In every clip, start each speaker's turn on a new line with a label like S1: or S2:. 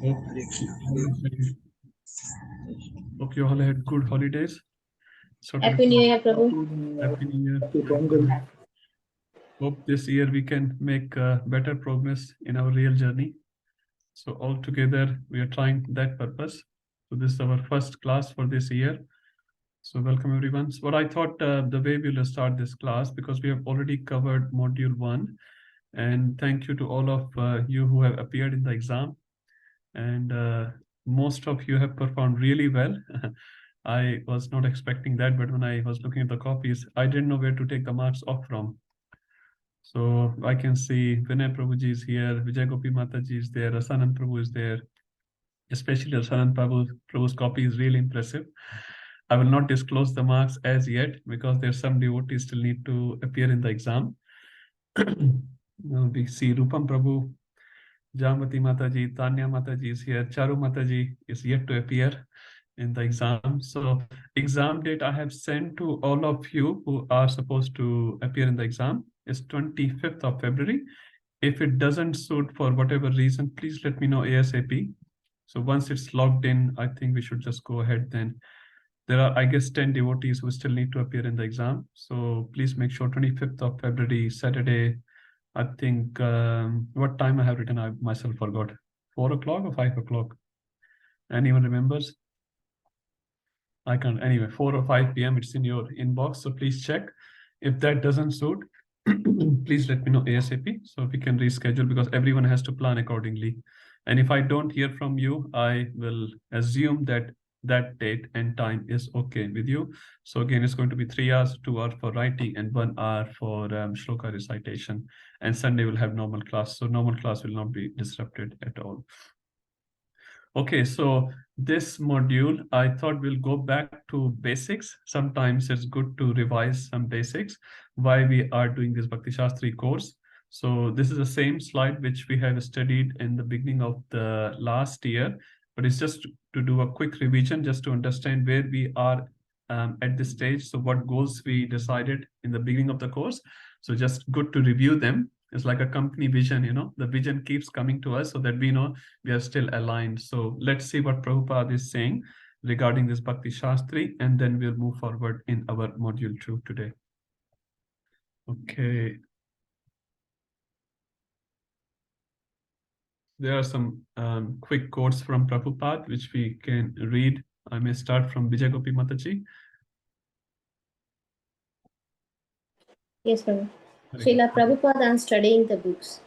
S1: Hope, hope you all had good holidays.
S2: Happy New Year, Prabhu.
S1: Happy New Year.
S3: Happy Pongal.
S1: Hope this year we can make better progress in our real journey. So all together we are trying that purpose. So this is our first class for this year. So welcome everyone. So what I thought the way we'll start this class, because we have already covered module 1, and thank you to all of you who have appeared in the exam, and most of you have performed really well. I was not expecting that, but when I was looking at the copies, I didn't know where to take the marks off from. So I can see Vinay Prabhuji is here, Vijay Gopi Mataji is there, Rasanand Prabhu is there. Especially Rasanand Prabhu's copy is really impressive. I will not disclose the marks as yet because there's some devotees still need to appear in the exam. Now we see Rupam Prabhu, Jamati Mataji, Tanya Mataji is here, Charu Mataji is yet to appear in the exam. So exam date I have sent to all of you who are supposed to appear in the exam is 25th of February. If it doesn't suit for whatever reason, please let me know ASAP. So once it's logged in, I think we should just go ahead then. There are, I guess, 10 devotees who still need to appear in the exam. So please make sure 25th of February, Saturday, I think, what time I have written, I myself forgot. 4 o'clock or 5 o'clock? Anyone remembers? I can't. Anyway, 4 or 5 p.m. It's in your inbox. So please check. If that doesn't suit, please let me know ASAP so we can reschedule, because everyone has to plan accordingly. And if I don't hear from you, I will assume that that date and time is okay with you. So again, it's going to be 3 hours, 2 hours for writing and 1 hour for shloka recitation. And Sunday we'll have normal class. So normal class will not be disrupted at all. Okay, so this module, I thought we'll go back to basics. Sometimes it's good to revise some basics, why we are doing this Bhakti Shastri course. So this is the same slide which we have studied in the beginning of the last year, but it's just to do a quick revision, just to understand where we are at this stage. So what goals we decided in the beginning of the course. So just good to review them. It's like a company vision, the vision keeps coming to us so that we know we are still aligned. So let's see what Prabhupada is saying regarding this Bhakti Shastri, and then we'll move forward in our module 2 today. Okay. There are some quick quotes from Prabhupada, which we can read. I may start from Vijay Gopi Mataji.
S2: Yes, Prabhu. Srila Prabhupada and studying the books.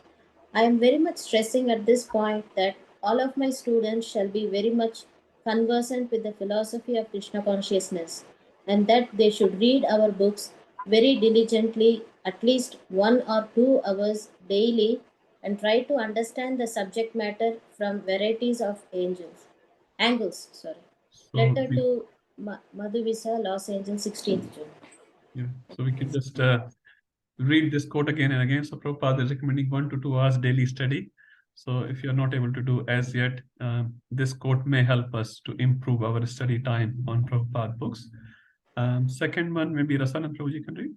S2: I am very much stressing at this point that all of my students shall be very much conversant with the philosophy of Krishna consciousness, and that they should read our books very diligently, at least 1 or 2 hours daily, and try to understand the subject matter from varieties of angles.
S1: So
S2: Letter to Madhuvisa, Los Angeles, 16th June.
S1: Yeah, so we can just read this quote again and again. So Prabhupada is recommending 1 to 2 hours daily study. So if you're not able to do as yet, this quote may help us to improve our study time on Prabhupada books. Second one, maybe Rasanand Prabhuji can read.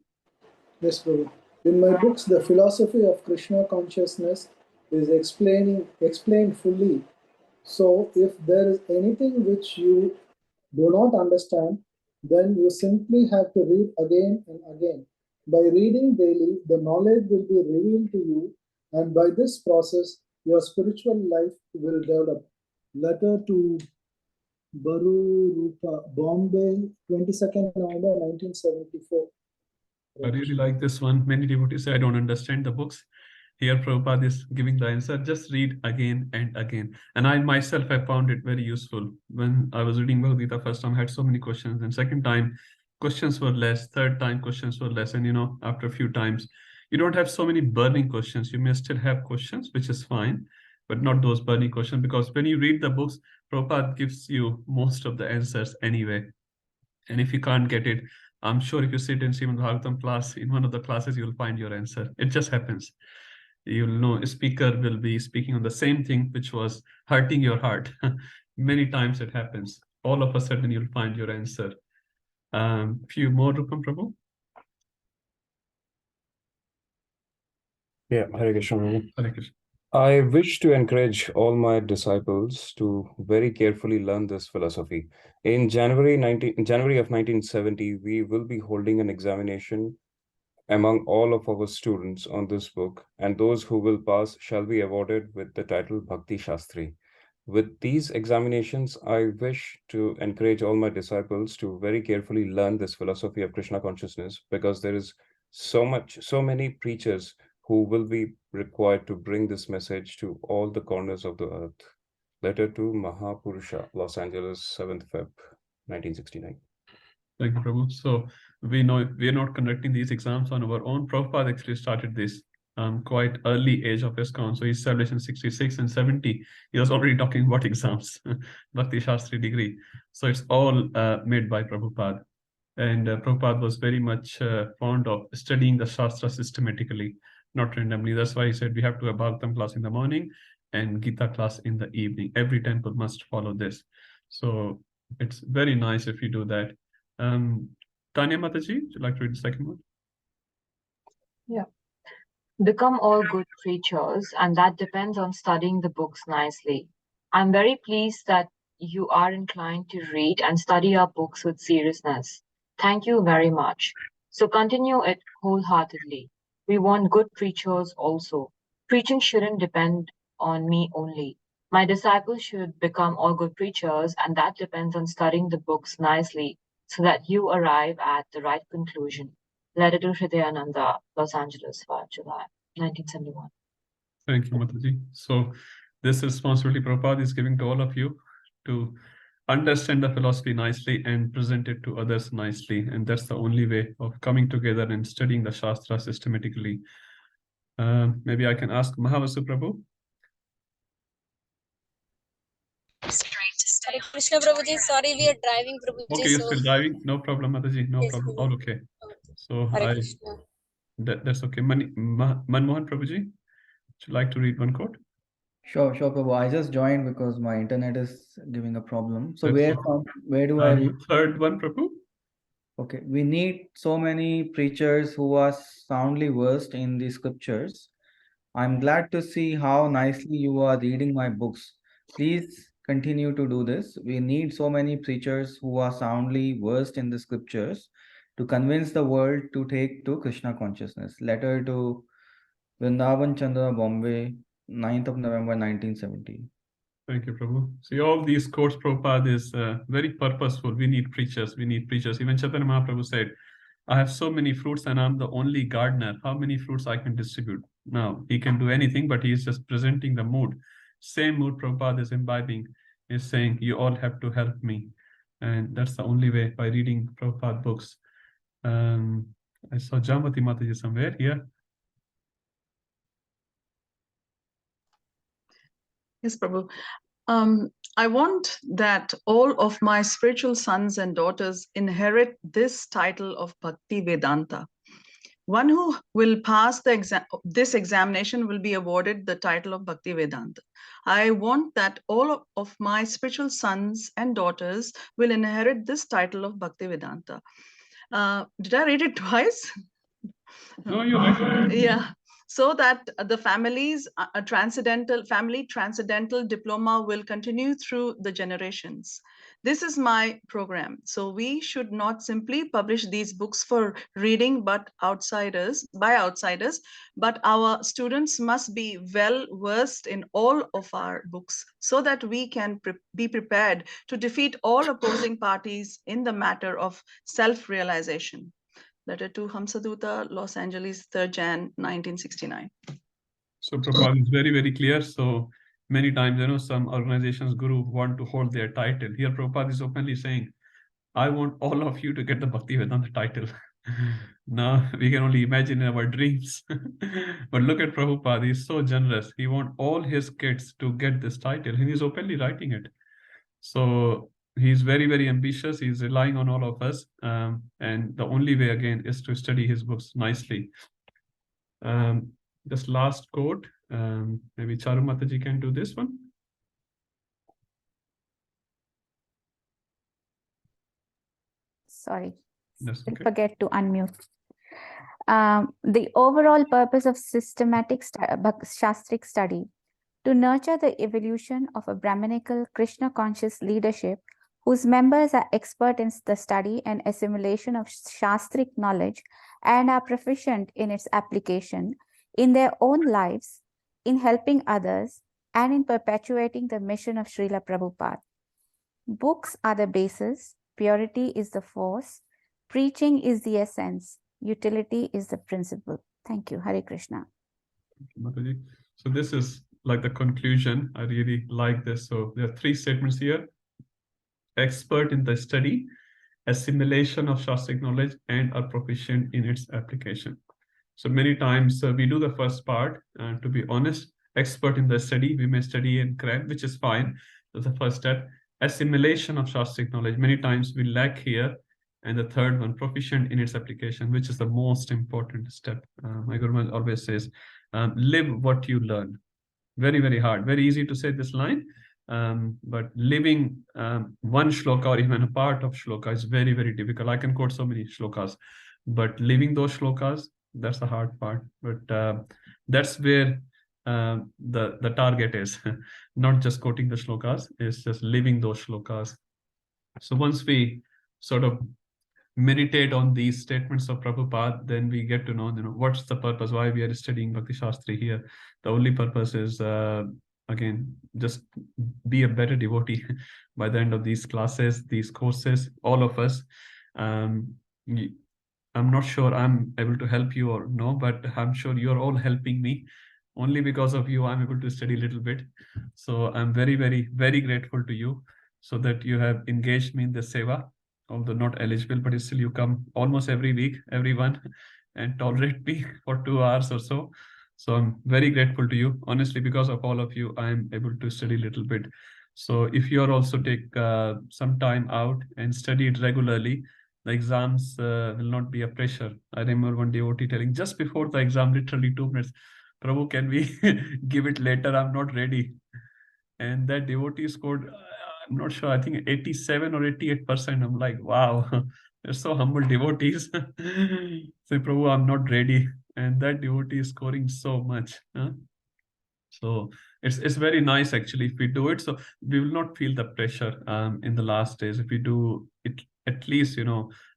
S3: Yes, Prabhu. In my books, the philosophy of Krishna consciousness is explained fully. So if there is anything which you do not understand, then you simply have to read again and again. By reading daily, the knowledge will be revealed to you, and by this process, your spiritual life will develop. Letter to Baru Rupa, Bombay, 22nd November 1974.
S1: I really like this one. Many devotees say, I don't understand the books. Here Prabhupada is giving the answer. Just read again and again. And I myself have found it very useful. When I was reading Bhagavad Gita first time, I had so many questions. And second time, questions were less. Third time, questions were less. And after a few times, you don't have so many burning questions. You may still have questions, which is fine, but not those burning questions. Because when you read the books, Prabhupada gives you most of the answers anyway. And if you can't get it, I'm sure if you sit in Srimad Bhagavatam class, in one of the classes, you'll find your answer. It just happens. You'll know a speaker will be speaking on the same thing, which was hurting your heart. Many times it happens. All of a sudden, you'll find your answer. Few more, Rupam Prabhu.
S4: Yeah, Hare Krishna.
S1: Hare Krishna.
S4: I wish to encourage all my disciples to very carefully learn this philosophy. In January of 1970, we will be holding an examination among all of our students on this book, and those who will pass shall be awarded with the title Bhakti Shastri. With these examinations, I wish to encourage all my disciples to very carefully learn this philosophy of Krishna consciousness, because there is so many preachers who will be required to bring this message to all the corners of the earth. Letter to Mahapurusha, Los Angeles, 7th Feb, 1969.
S1: Thank you, Prabhu. So we know we are not conducting these exams on our own. Prabhupada actually started this quite early age of ISKCON. So he established in 66 and 70. He was already talking about exams, Bhakti Shastri degree. So it's all made by Prabhupada. And Prabhupada was very much fond of studying the Shastra systematically, not randomly. That's why he said we have to have Bhagavatam class in the morning and Gita class in the evening. Every temple must follow this. So it's very nice if you do that. Tanya Mataji, would you like to read the second one?
S5: Yeah. Become all good preachers, and that depends on studying the books nicely. I'm very pleased that you are inclined to read and study our books with seriousness. Thank you very much. So continue it wholeheartedly. We want good preachers also. Preaching shouldn't depend on me only. My disciples should become all good preachers, and that depends on studying the books nicely so that you arrive at the right conclusion. Letter to Nityananda, Los Angeles, 5 July 1971.
S1: Thank you, Mataji. So this responsibility Prabhupada is giving to all of you to understand the philosophy nicely and present it to others nicely. And that's the only way of coming together and studying the Shastra systematically. Maybe I can ask Mahavasu Prabhu.
S6: Hare Krishna Prabhuji, sorry we are driving Prabhuji.
S1: Okay, you're still driving? No problem, Mataji, no
S6: Yes,
S1: problem.
S6: Prabhu.
S1: All okay. So
S6: Hare Krishna.
S1: that's okay. Manmohan Prabhuji, would you like to read one quote?
S7: Sure, Prabhu. I just joined because my internet is giving a problem. So
S1: That's
S7: where do I read?
S1: Third one, Prabhu.
S7: Okay, we need so many preachers who are soundly versed in the scriptures. I'm glad to see how nicely you are reading my books. Please continue to do this. We need so many preachers who are soundly versed in the scriptures to convince the world to take to Krishna consciousness. Letter to Vrindavan Chandra, Bombay, 9th of November 1970.
S1: Thank you, Prabhu. See, all these quotes, Prabhupada is very purposeful. We need preachers. We need preachers. Even Chaitanya Mahaprabhu said, I have so many fruits and I'm the only gardener. How many fruits I can distribute? Now, he can do anything, but he is just presenting the mood. Same mood Prabhupada is imbibing, is saying, you all have to help me. And that's the only way, by reading Prabhupada books. I saw Jamati Mataji somewhere here.
S8: Yes, Prabhu. I want that all of my spiritual sons and daughters inherit this title of Bhakti Vedanta. One who will pass this examination will be awarded the title of Bhakti Vedanta. I want that all of my spiritual sons and daughters will inherit this title of Bhakti Vedanta. Did I read it twice?
S1: No, you're right.
S8: Yeah. So that the family transcendental diploma will continue through the generations. This is my program. So we should not simply publish these books for reading by outsiders, but our students must be well versed in all of our books so that we can be prepared to defeat all opposing parties in the matter of self-realization. Letter to Hamsaduta, Los Angeles, 3rd Jan, 1969.
S1: So Prabhupada is very, very clear. So many times, some organizations, guru, want to hold their title. Here Prabhupada is openly saying, I want all of you to get the Bhakti Vedanta title. Now we can only imagine in our dreams. But look at Prabhupada, he's so generous. He wants all his kids to get this title, and he's openly writing it. So he's very, very ambitious. He's relying on all of us. And the only way, again, is to study his books nicely. This last quote, maybe Charu Mataji can do this one.
S9: Sorry,
S1: That's okay.
S9: forget to unmute. The overall purpose of systematic Shastric study to nurture the evolution of a Brahminical Krishna-conscious leadership whose members are expert in the study and assimilation of Shastric knowledge and are proficient in its application in their own lives, in helping others, and in perpetuating the mission of Srila Prabhupada. Books are the basis, purity is the force, preaching is the essence, utility is the principle. Thank you. Hare Krishna.
S1: Thank you, Mataji. So this is like the conclusion. I really like this. So there are 3 statements here. Expert in the study, assimilation of Shastric knowledge, and are proficient in its application. So many times we do the first part, to be honest, expert in the study, we may study and cram, which is fine. That's the first step. Assimilation of Shastric knowledge, many times we lack here. And the third one, proficient in its application, which is the most important step. My Guru always says, live what you learn. Very, very hard, very easy to say this line. But living one shloka or even a part of shloka is very, very difficult. I can quote so many shlokas, but living those shlokas, that's the hard part. But that's where the target is. Not just quoting the shlokas, it's just living those shlokas. So once we sort of meditate on these statements of Prabhupada, then we get to know, what's the purpose, why we are studying Bhakti Shastri here. The only purpose is, again, just be a better devotee by the end of these classes, these courses, all of us. I'm not sure I'm able to help you or no, but I'm sure you're all helping me. Only because of you, I'm able to study a little bit. So I'm very, very, very grateful to you, so that you have engaged me in the seva, although not eligible, but still you come almost every week, everyone, and tolerate me for 2 hours or so. So I'm very grateful to you. Honestly, because of all of you, I'm able to study a little bit. So if you are also take some time out and study it regularly, the exams will not be a pressure. I remember one devotee telling just before the exam, literally 2 minutes, Prabhu, can we give it later? I'm not ready. And that devotee scored, I'm not sure, I think 87 or 88%. I'm like, wow, they're so humble devotees. Say, Prabhu, I'm not ready. And that devotee is scoring so much. So it's very nice actually if we do it. So we will not feel the pressure in the last days. If we do it at least,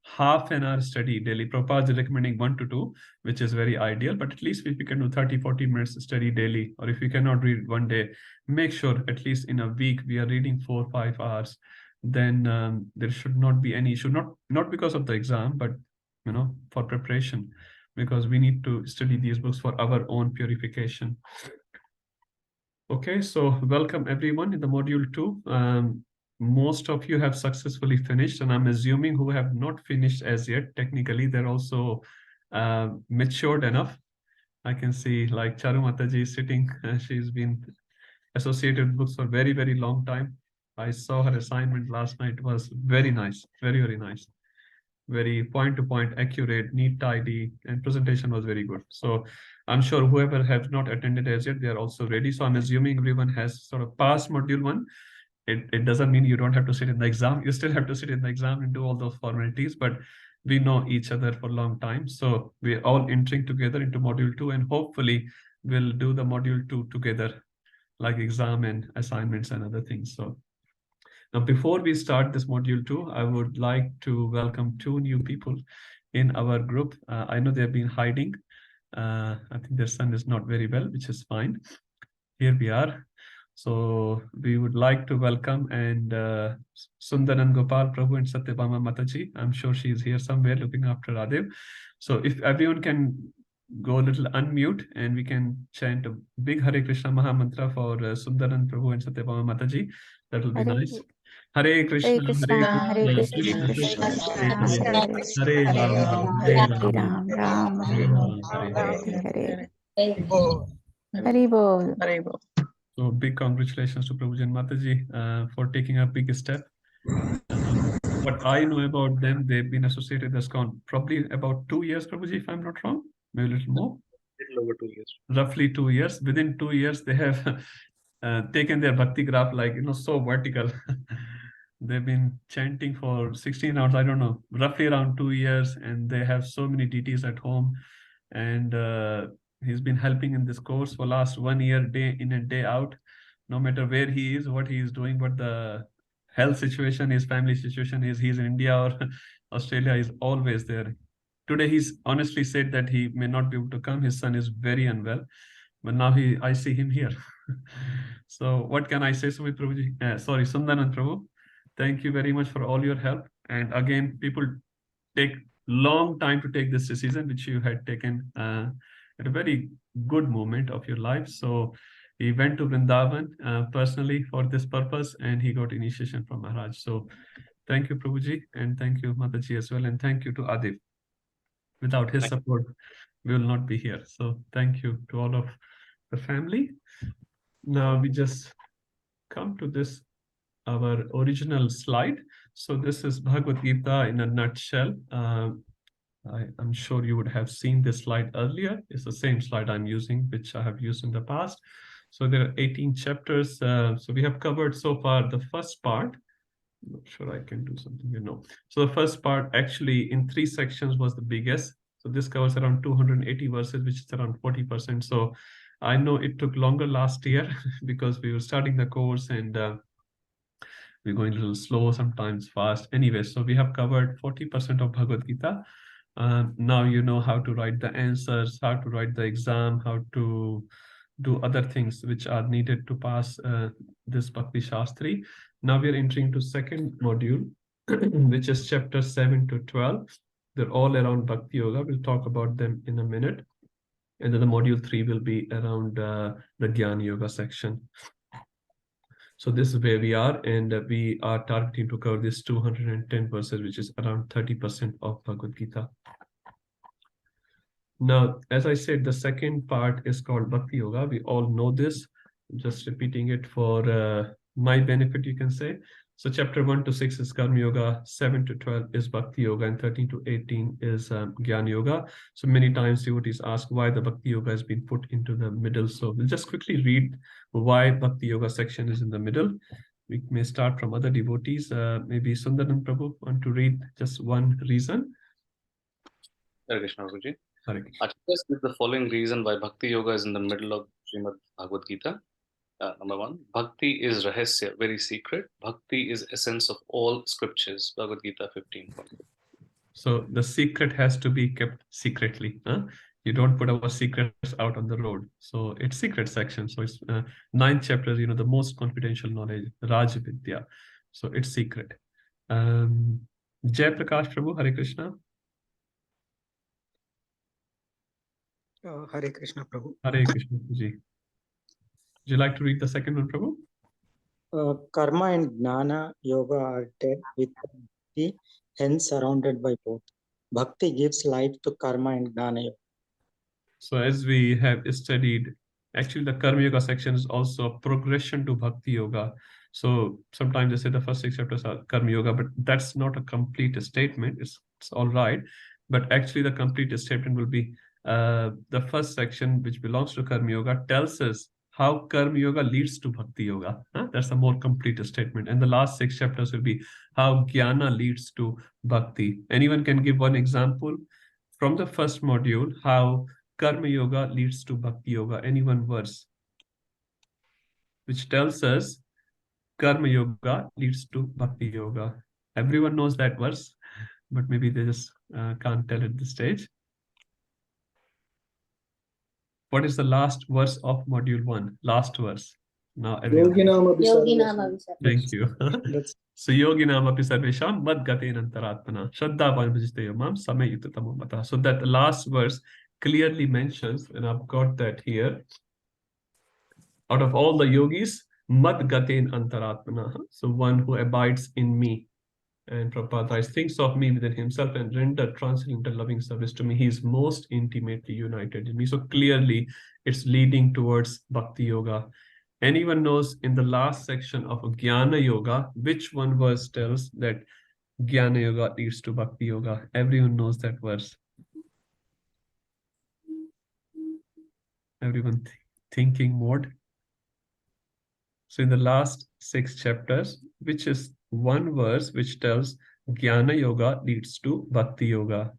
S1: half an hour study daily. Prabhupada is recommending 1 to 2, which is very ideal. But at least if we can do 30-40 minutes study daily, or if we cannot read one day, make sure at least in a week we are reading 4-5 hours. Then there should not be any issue. Not because of the exam, but for preparation, because we need to study these books for our own purification. Okay, so welcome everyone in the module 2. Most of you have successfully finished, and I'm assuming who have not finished as yet, technically, they're also matured enough. I can see like Charu Mataji is sitting. She's been associated with books for a very, very long time. I saw her assignment last night. It was very nice, very, very nice. Very point-to-point, accurate, neat, tidy, and presentation was very good. So I'm sure whoever has not attended as yet, they are also ready. So I'm assuming everyone has sort of passed module 1. It doesn't mean you don't have to sit in the exam. You still have to sit in the exam and do all those formalities, but we know each other for a long time. So we're all entering together into module 2, and hopefully we'll do the module 2 together, like exam and assignments and other things. So now, before we start this module 2, I would like to welcome 2 new people in our group. I know they've been hiding. I think their son is not very well, which is fine. Here we are. So we would like to welcome Sundaran Gopal Prabhu and Satyabhama Mataji. I'm sure she is here somewhere looking after Radev. So if everyone can go a little unmute and we can chant a big Hare Krishna Maha Mantra for Sundaran Prabhu and Satyabhama Mataji, that will be nice. Hare Krishna,
S9: Hare Krishna, Krishna Krishna, Hare Hare Ram, Ram Ram, Hare Hare. Hare Bol.
S1: So big congratulations to Prabhuji and Mataji for taking a big step. What I know about them, they've been associated with ISKCON probably about 2 years, Prabhuji, if I'm not wrong, maybe a little more.
S10: Little over 2 years.
S1: Roughly 2 years. Within 2 years, they have taken their bhakti graph like, so vertical. They've been chanting for 16 rounds, I don't know, roughly around 2 years, and they have so many deities at home. And He's been helping in this course for last 1 year, day in and day out, no matter where he is, what he is doing, what the health situation, his family situation is, he's in India or Australia, he's always there. Today, he's honestly said that he may not be able to come. His son is very unwell, but now I see him here. So what can I say, Sumit Prabhuji? Sorry, Sundanan Prabhu. Thank you very much for all your help. And again, people take long time to take this decision, which you had taken at a very good moment of your life. So he went to Vrindavan personally for this purpose, and he got initiation from Maharaj. So thank you, Prabhuji, and thank you, Mataji, as well. And thank you to Adib. Without his support, we will not be here. So thank you to all of the family. Now we just come to this, our original slide. So this is Bhagavad Gita in a nutshell. I'm sure you would have seen this slide earlier. It's the same slide I'm using, which I have used in the past. So there are 18 chapters. So we have covered so far the first part. I'm not sure I can do something, So the first part actually in 3 sections was the biggest. So this covers around 280 verses, which is around 40%. So I know it took longer last year because we were starting the course and we're going a little slow, sometimes fast. Anyway, so we have covered 40% of Bhagavad Gita. Now you know how to write the answers, how to write the exam, how to do other things which are needed to pass this Bhakti Shastri. Now we are entering to second module, which is chapter 7 to 12. They're all around Bhakti Yoga. We'll talk about them in a minute. And then the module 3 will be around the Jnana Yoga section. So this is where we are, and we are targeting to cover this 210 verses, which is around 30% of Bhagavad Gita. Now, as I said, the second part is called Bhakti Yoga. We all know this. I'm just repeating it for my benefit, you can say. So chapter 1 to 6 is Karma Yoga, 7 to 12 is Bhakti Yoga, and 13 to 18 is Jnana Yoga. So many times devotees ask why the Bhakti Yoga has been put into the middle. So we'll just quickly read why Bhakti Yoga section is in the middle. We may start from other devotees. Maybe Sundaran Prabhu want to read just one reason.
S10: Hare Krishna, Prabhuji.
S1: Hare Krishna.
S10: Architect with the following reason why Bhakti Yoga is in the middle of Srimad Bhagavad Gita. Number 1, Bhakti is Rahasya, very secret. Bhakti is essence of all scriptures. Bhagavad Gita 15.
S1: So the secret has to be kept secretly. You don't put our secrets out on the road. So it's secret section. So it's 9 chapters, the most confidential knowledge, Raj Vidya. So it's secret. Jai Prakash Prabhu, Hare Krishna.
S11: Hare Krishna, Prabhu.
S1: Hare Krishna, Ji. Would you like to read the second one, Prabhu?
S11: Karma and Jnana Yoga are dead with Bhakti, hence surrounded by both. Bhakti gives life to Karma and Jnana Yoga.
S1: So as we have studied, actually the Karma Yoga section is also a progression to Bhakti Yoga. So sometimes they say the first 6 chapters are Karma Yoga, but that's not a complete statement. It's all right. But actually the complete statement will be the first section, which belongs to Karma Yoga, tells us how Karma Yoga leads to Bhakti Yoga. That's a more complete statement. And the last 6 chapters will be how Jnana leads to Bhakti. Anyone can give one example from the first module, how Karma Yoga leads to Bhakti Yoga, any one verse which tells us Karma Yoga leads to Bhakti Yoga. Everyone knows that verse, but maybe they just can't tell at this stage. What is the last verse of module 1? Last verse. Now everyone.
S2: Yoginama.
S1: Thank you. So Yoginama Pisarvesham Mad Gaten Antaratmana Shraddha Vanbhajite Yamam Samay Yuktatamo Mata. So that last verse clearly mentions, and I've got that here, out of all the yogis, Mad Gaten Antaratmana. So one who abides in me. And Prabhupada thinks of me within himself and render transcendental loving service to me. He is most intimately united in me. So clearly it's leading towards Bhakti Yoga. Anyone knows in the last section of Jnana Yoga, which one verse tells that Jnana Yoga leads to Bhakti Yoga? Everyone knows that verse. Everyone thinking mode. So in the last 6 chapters, which is one verse which tells Jnana Yoga leads to Bhakti Yoga.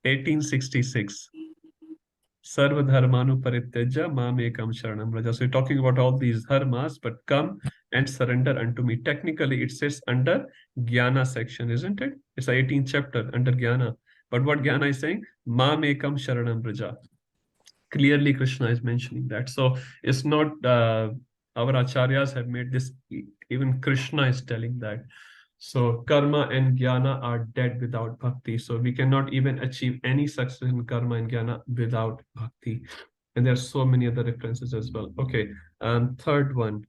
S1: 1866. Sarva dharmanu parityaja mam ekam sharanam vraja. So you're talking about all these dharmas, but come and surrender unto me. Technically, it sits under Jnana section, isn't it? It's the 18th chapter under Jnana. But what Jnana is saying? Mam ekam sharanam vraja. Clearly, Krishna is mentioning that. So it's not our acharyas have made this. Even Krishna is telling that. So karma and jnana are dead without bhakti. So we cannot even achieve any success in karma and jnana without bhakti. And there's so many other references as well. Okay, third one.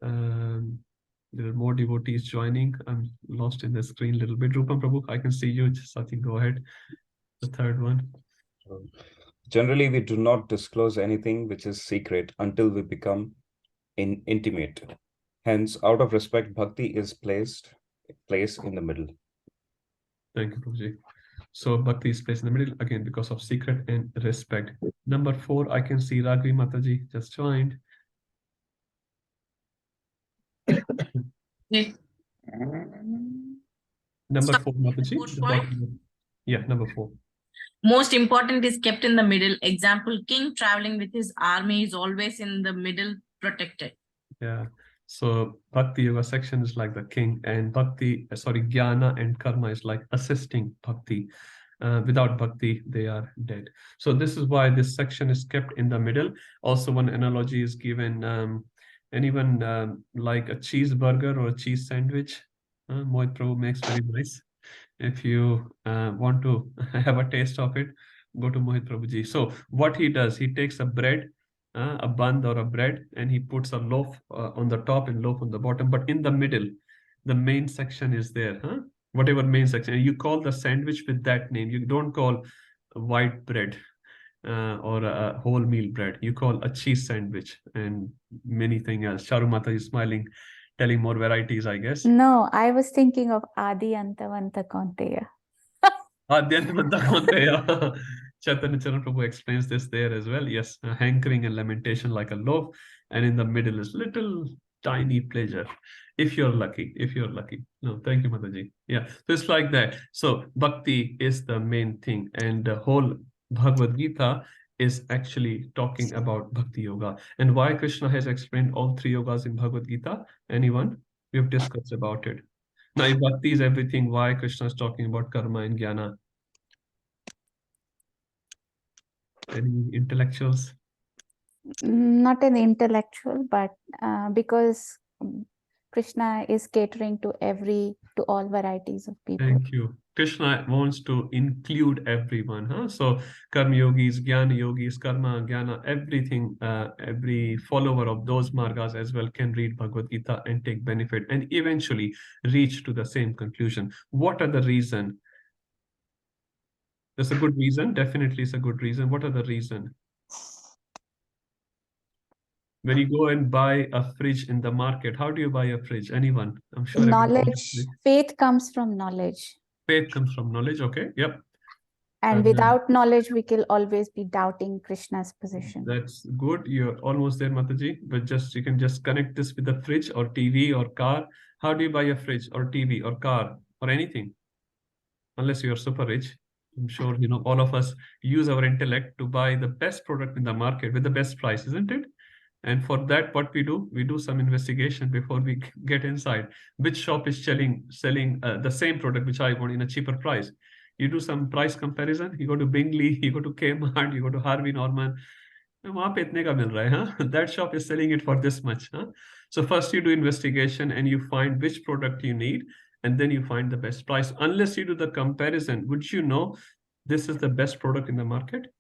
S1: There are more devotees joining. I'm lost in the screen a little bit. Rupam Prabhu, I can see you. Sati, go ahead. The third one.
S4: Generally, we do not disclose anything which is secret until we become intimate. Hence, out of respect, bhakti is placed in the middle.
S1: Thank you, Prabhuji. So bhakti is placed in the middle again because of secret and respect. Number 4, I can see Ragvi Mataji just joined.
S12: Yeah.
S1: Number 4, Mataji. Yeah, number 4.
S12: Most important is kept in the middle. Example, king traveling with his army is always in the middle, protected.
S1: Yeah. So Bhakti Yoga section is like the king, and Jnana and Karma is like assisting Bhakti. Without Bhakti, they are dead. So this is why this section is kept in the middle. Also, one analogy is given, anyone like a cheeseburger or a cheese sandwich? Mohit Prabhu makes very nice. If you want to have a taste of it, go to Mohit Prabhuji. So what he does, he takes a bread, a bun or a bread, and he puts a loaf on the top and loaf on the bottom. But in the middle, the main section is there. Whatever main section. You call the sandwich with that name. You don't call white bread or a whole meal bread. You call a cheese sandwich and many things else. Charu Mata is smiling, telling more varieties, I guess.
S9: No, I was thinking of Adi Antavanta Konteya.
S1: Chaitanya Charan Prabhu explains this there as well. Yes, hankering and lamentation like a loaf, and in the middle is little tiny pleasure. If you're lucky. No, thank you, Mataji. Yeah, so it's like that. So bhakti is the main thing, and the whole Bhagavad Gita is actually talking about bhakti yoga. And why Krishna has explained all 3 yogas in Bhagavad Gita? Anyone? We have discussed about it. Now, if bhakti is everything, why Krishna is talking about karma and jnana? Any intellectuals?
S9: Not an intellectual, but because Krishna is catering to all varieties of people.
S1: Thank you. Krishna wants to include everyone. So karma yogis, jnana yogis, karma, jnana, everything, every follower of those margas as well can read Bhagavad Gita and take benefit and eventually reach to the same conclusion. What are the reason? There's a good reason. Definitely it's a good reason. What are the reason? When you go and buy a fridge in the market, how do you buy a fridge? Anyone? I'm sure.
S9: Knowledge. Faith comes from knowledge.
S1: Faith comes from knowledge. Okay. Yep.
S9: And without knowledge, we can always be doubting Krishna's position.
S1: That's good. You're almost there, Mataji. But you can just connect this with the fridge or TV or car. How do you buy a fridge or TV or car or anything? Unless you're super rich. I'm sure, all of us use our intellect to buy the best product in the market with the best price, isn't it? And for that, what we do some investigation before we get inside. Which shop is selling the same product which I want in a cheaper price? You do some price comparison. You go to Bingley, you go to Kmart, you go to Harvey Norman. That shop is selling it for this much. So first you do investigation and you find which product you need, and then you find the best price. Unless you do the comparison, would you know this is the best product in the market?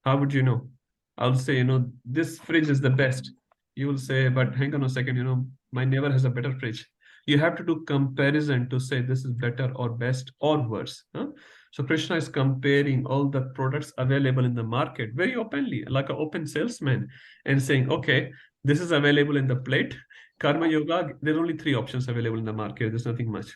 S1: How would you know? I'll say, this fridge is the best. You will say, but hang on a second, my neighbor has a better fridge. You have to do comparison to say this is better or best or worse. So Krishna is comparing all the products available in the market very openly, like an open salesman, and saying, okay, this is available in the plate. Karma Yoga, there are only 3 options available in the market. There's nothing much.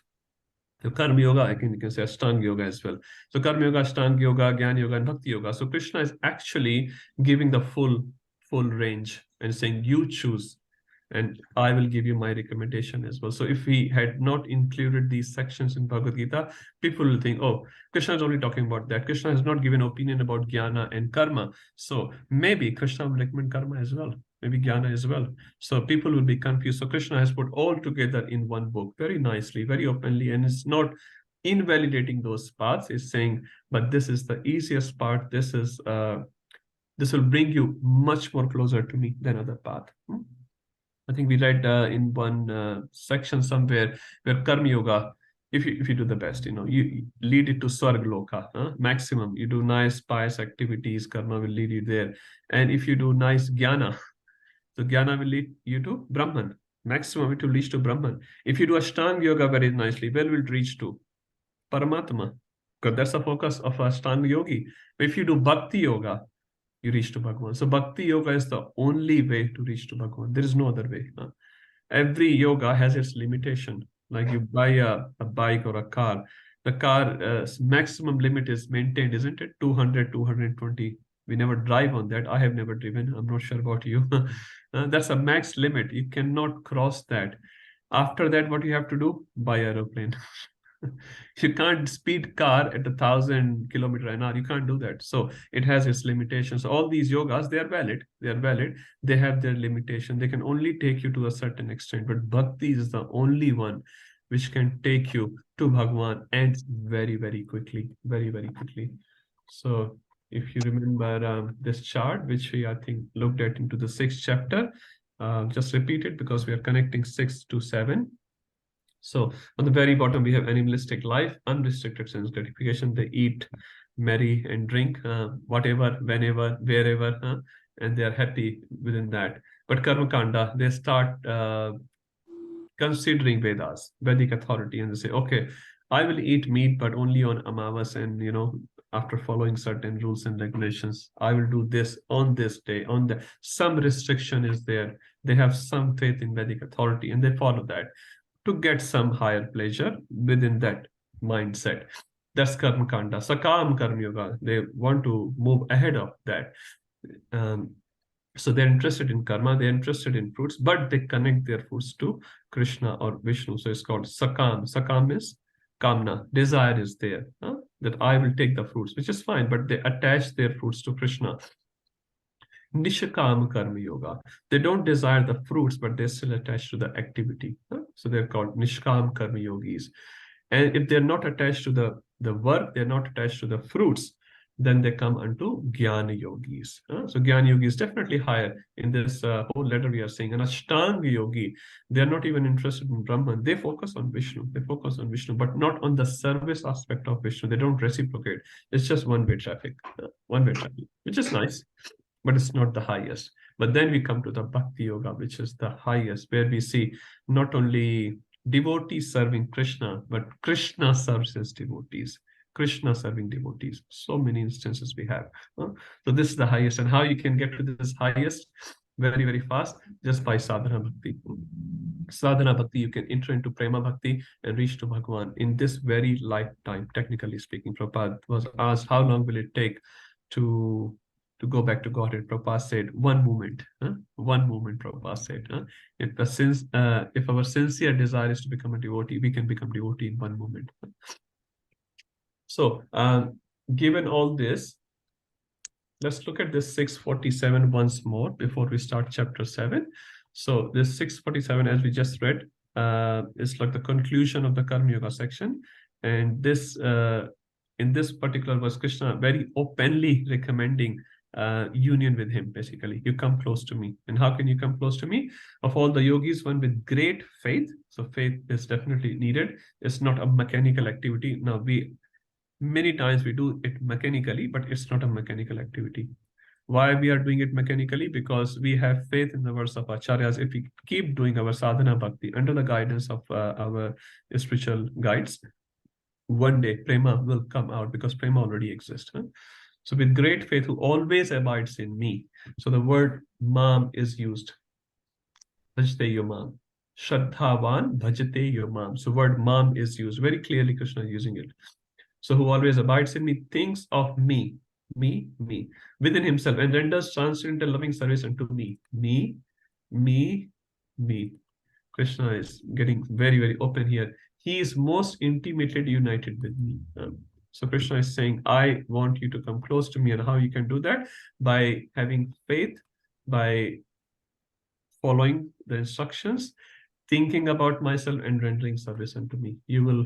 S1: So Karma Yoga, you can say Ashtanga Yoga as well. So Karma Yoga, Ashtanga Yoga, Jnana Yoga, and Bhakti Yoga. So Krishna is actually giving the full range and saying, you choose. and I will give you my recommendation as well. So if we had not included these sections in Bhagavad Gita, people will think, oh, Krishna is only talking about that. Krishna has not given opinion about jnana and karma. So maybe Krishna will recommend karma as well, maybe jnana as well. So people will be confused. So Krishna has put all together in one book very nicely, very openly, and it's not invalidating those paths. It's saying, but this is the easiest part. This will bring you much more closer to me than other path. I think we read in one section somewhere where karma yoga, if you do the best, you lead it to Swarg Loka, maximum. You do nice pious activities, karma will lead you there. And if you do nice jnana, so jnana will lead you to Brahman. Maximum it will reach to Brahman. If you do Ashtanga yoga very nicely, where will it reach to? Paramatma. Because that's the focus of Ashtanga yogi. But if you do Bhakti yoga, you reach to Bhagwan. So Bhakti yoga is the only way to reach to Bhagwan. There is no other way. Every yoga has its limitation. Like you buy a bike or a car, the car maximum limit is maintained, isn't it? 200, 220. We never drive on that. I have never driven. I'm not sure about you. That's a max limit. You cannot cross that. After that, what you have to do? Buy aeroplane. You can't speed car at 1,000 kilometers an hour. You can't do that. So it has its limitations. All these yogas, they are valid. They are valid. They have their limitation. They can only take you to a certain extent. But bhakti is the only one which can take you to Bhagwan, and very, very quickly. Very, very quickly. So if you remember this chart, which we, I think, looked at into the 6th chapter, just repeat it because we are connecting 6 to 7. So on the very bottom, we have animalistic life, unrestricted sense gratification. They eat, marry, and drink, whatever, whenever, wherever, and they are happy within that. But Karma Kanda, they start considering Vedas, Vedic authority, and they say, okay, I will eat meat, but only on Amavas, and after following certain rules and regulations. I will do this on this day, on the some restriction is there. They have some faith in Vedic authority, and they follow that to get some higher pleasure within that mindset. That's Karma Kanda. Sakam Karma Yoga, they want to move ahead of that. So they're interested in karma, they're interested in fruits, but they connect their fruits to Krishna or Vishnu. So it's called Sakam. Sakam is Kamna, desire is there, that I will take the fruits, which is fine, but they attach their fruits to Krishna. Nishakam Karma Yoga. They don't desire the fruits, but they're still attached to the activity. So they're called Nishkam Karma Yogis. And if they're not attached to the work, they're not attached to the fruits, then they come unto Jnana Yogis. So Jnana Yogi is definitely higher. In this whole letter we are saying, an Ashtanga Yogi, they're not even interested in Brahman. They focus on Vishnu. They focus on Vishnu, but not on the service aspect of Vishnu. They don't reciprocate. It's just one-way traffic, which is nice, but it's not the highest. But then we come to the Bhakti Yoga, which is the highest, where we see not only devotees serving Krishna, but Krishna serves his devotees. Krishna serving devotees. So many instances we have. So this is the highest. And how you can get to this highest very, very fast? Just by sadhana bhakti. Sadhana bhakti, you can enter into prema bhakti and reach to Bhagwan in this very lifetime. Technically speaking, Prabhupada was asked, how long will it take to go back to Godhead? Prabhupada said, one moment. One moment, Prabhupada said. If our sincere desire is to become a devotee, we can become devotee in one moment. So, given all this, let's look at this 647 once more before we start chapter 7. So this 647, as we just read, is like the conclusion of the Karma Yoga section. And this, in this particular verse, Krishna very openly recommending union with him. Basically, you come close to me. And how can you come close to me? Of all the yogis, one with great faith. So faith is definitely needed. It's not a mechanical activity. Now many times we do it mechanically, but it's not a mechanical activity. Why we are doing it mechanically? Because we have faith in the words of acharyas. If we keep doing our sadhana bhakti under the guidance of our spiritual guides, one day prema will come out, because prema already exists. So with great faith, who always abides in me. So the word mam is used. Bhajte yomam. Shraddhavan bhajate yomam. So word mam is used. Very clearly Krishna is using it. So who always abides in me, thinks of me, within himself, and renders transcendental loving service unto me, me. Krishna is getting very, very open here. He is most intimately united with me. So Krishna is saying, I want you to come close to me. And how you can do that? By having faith, by following the instructions, thinking about myself, and rendering service unto me. You'll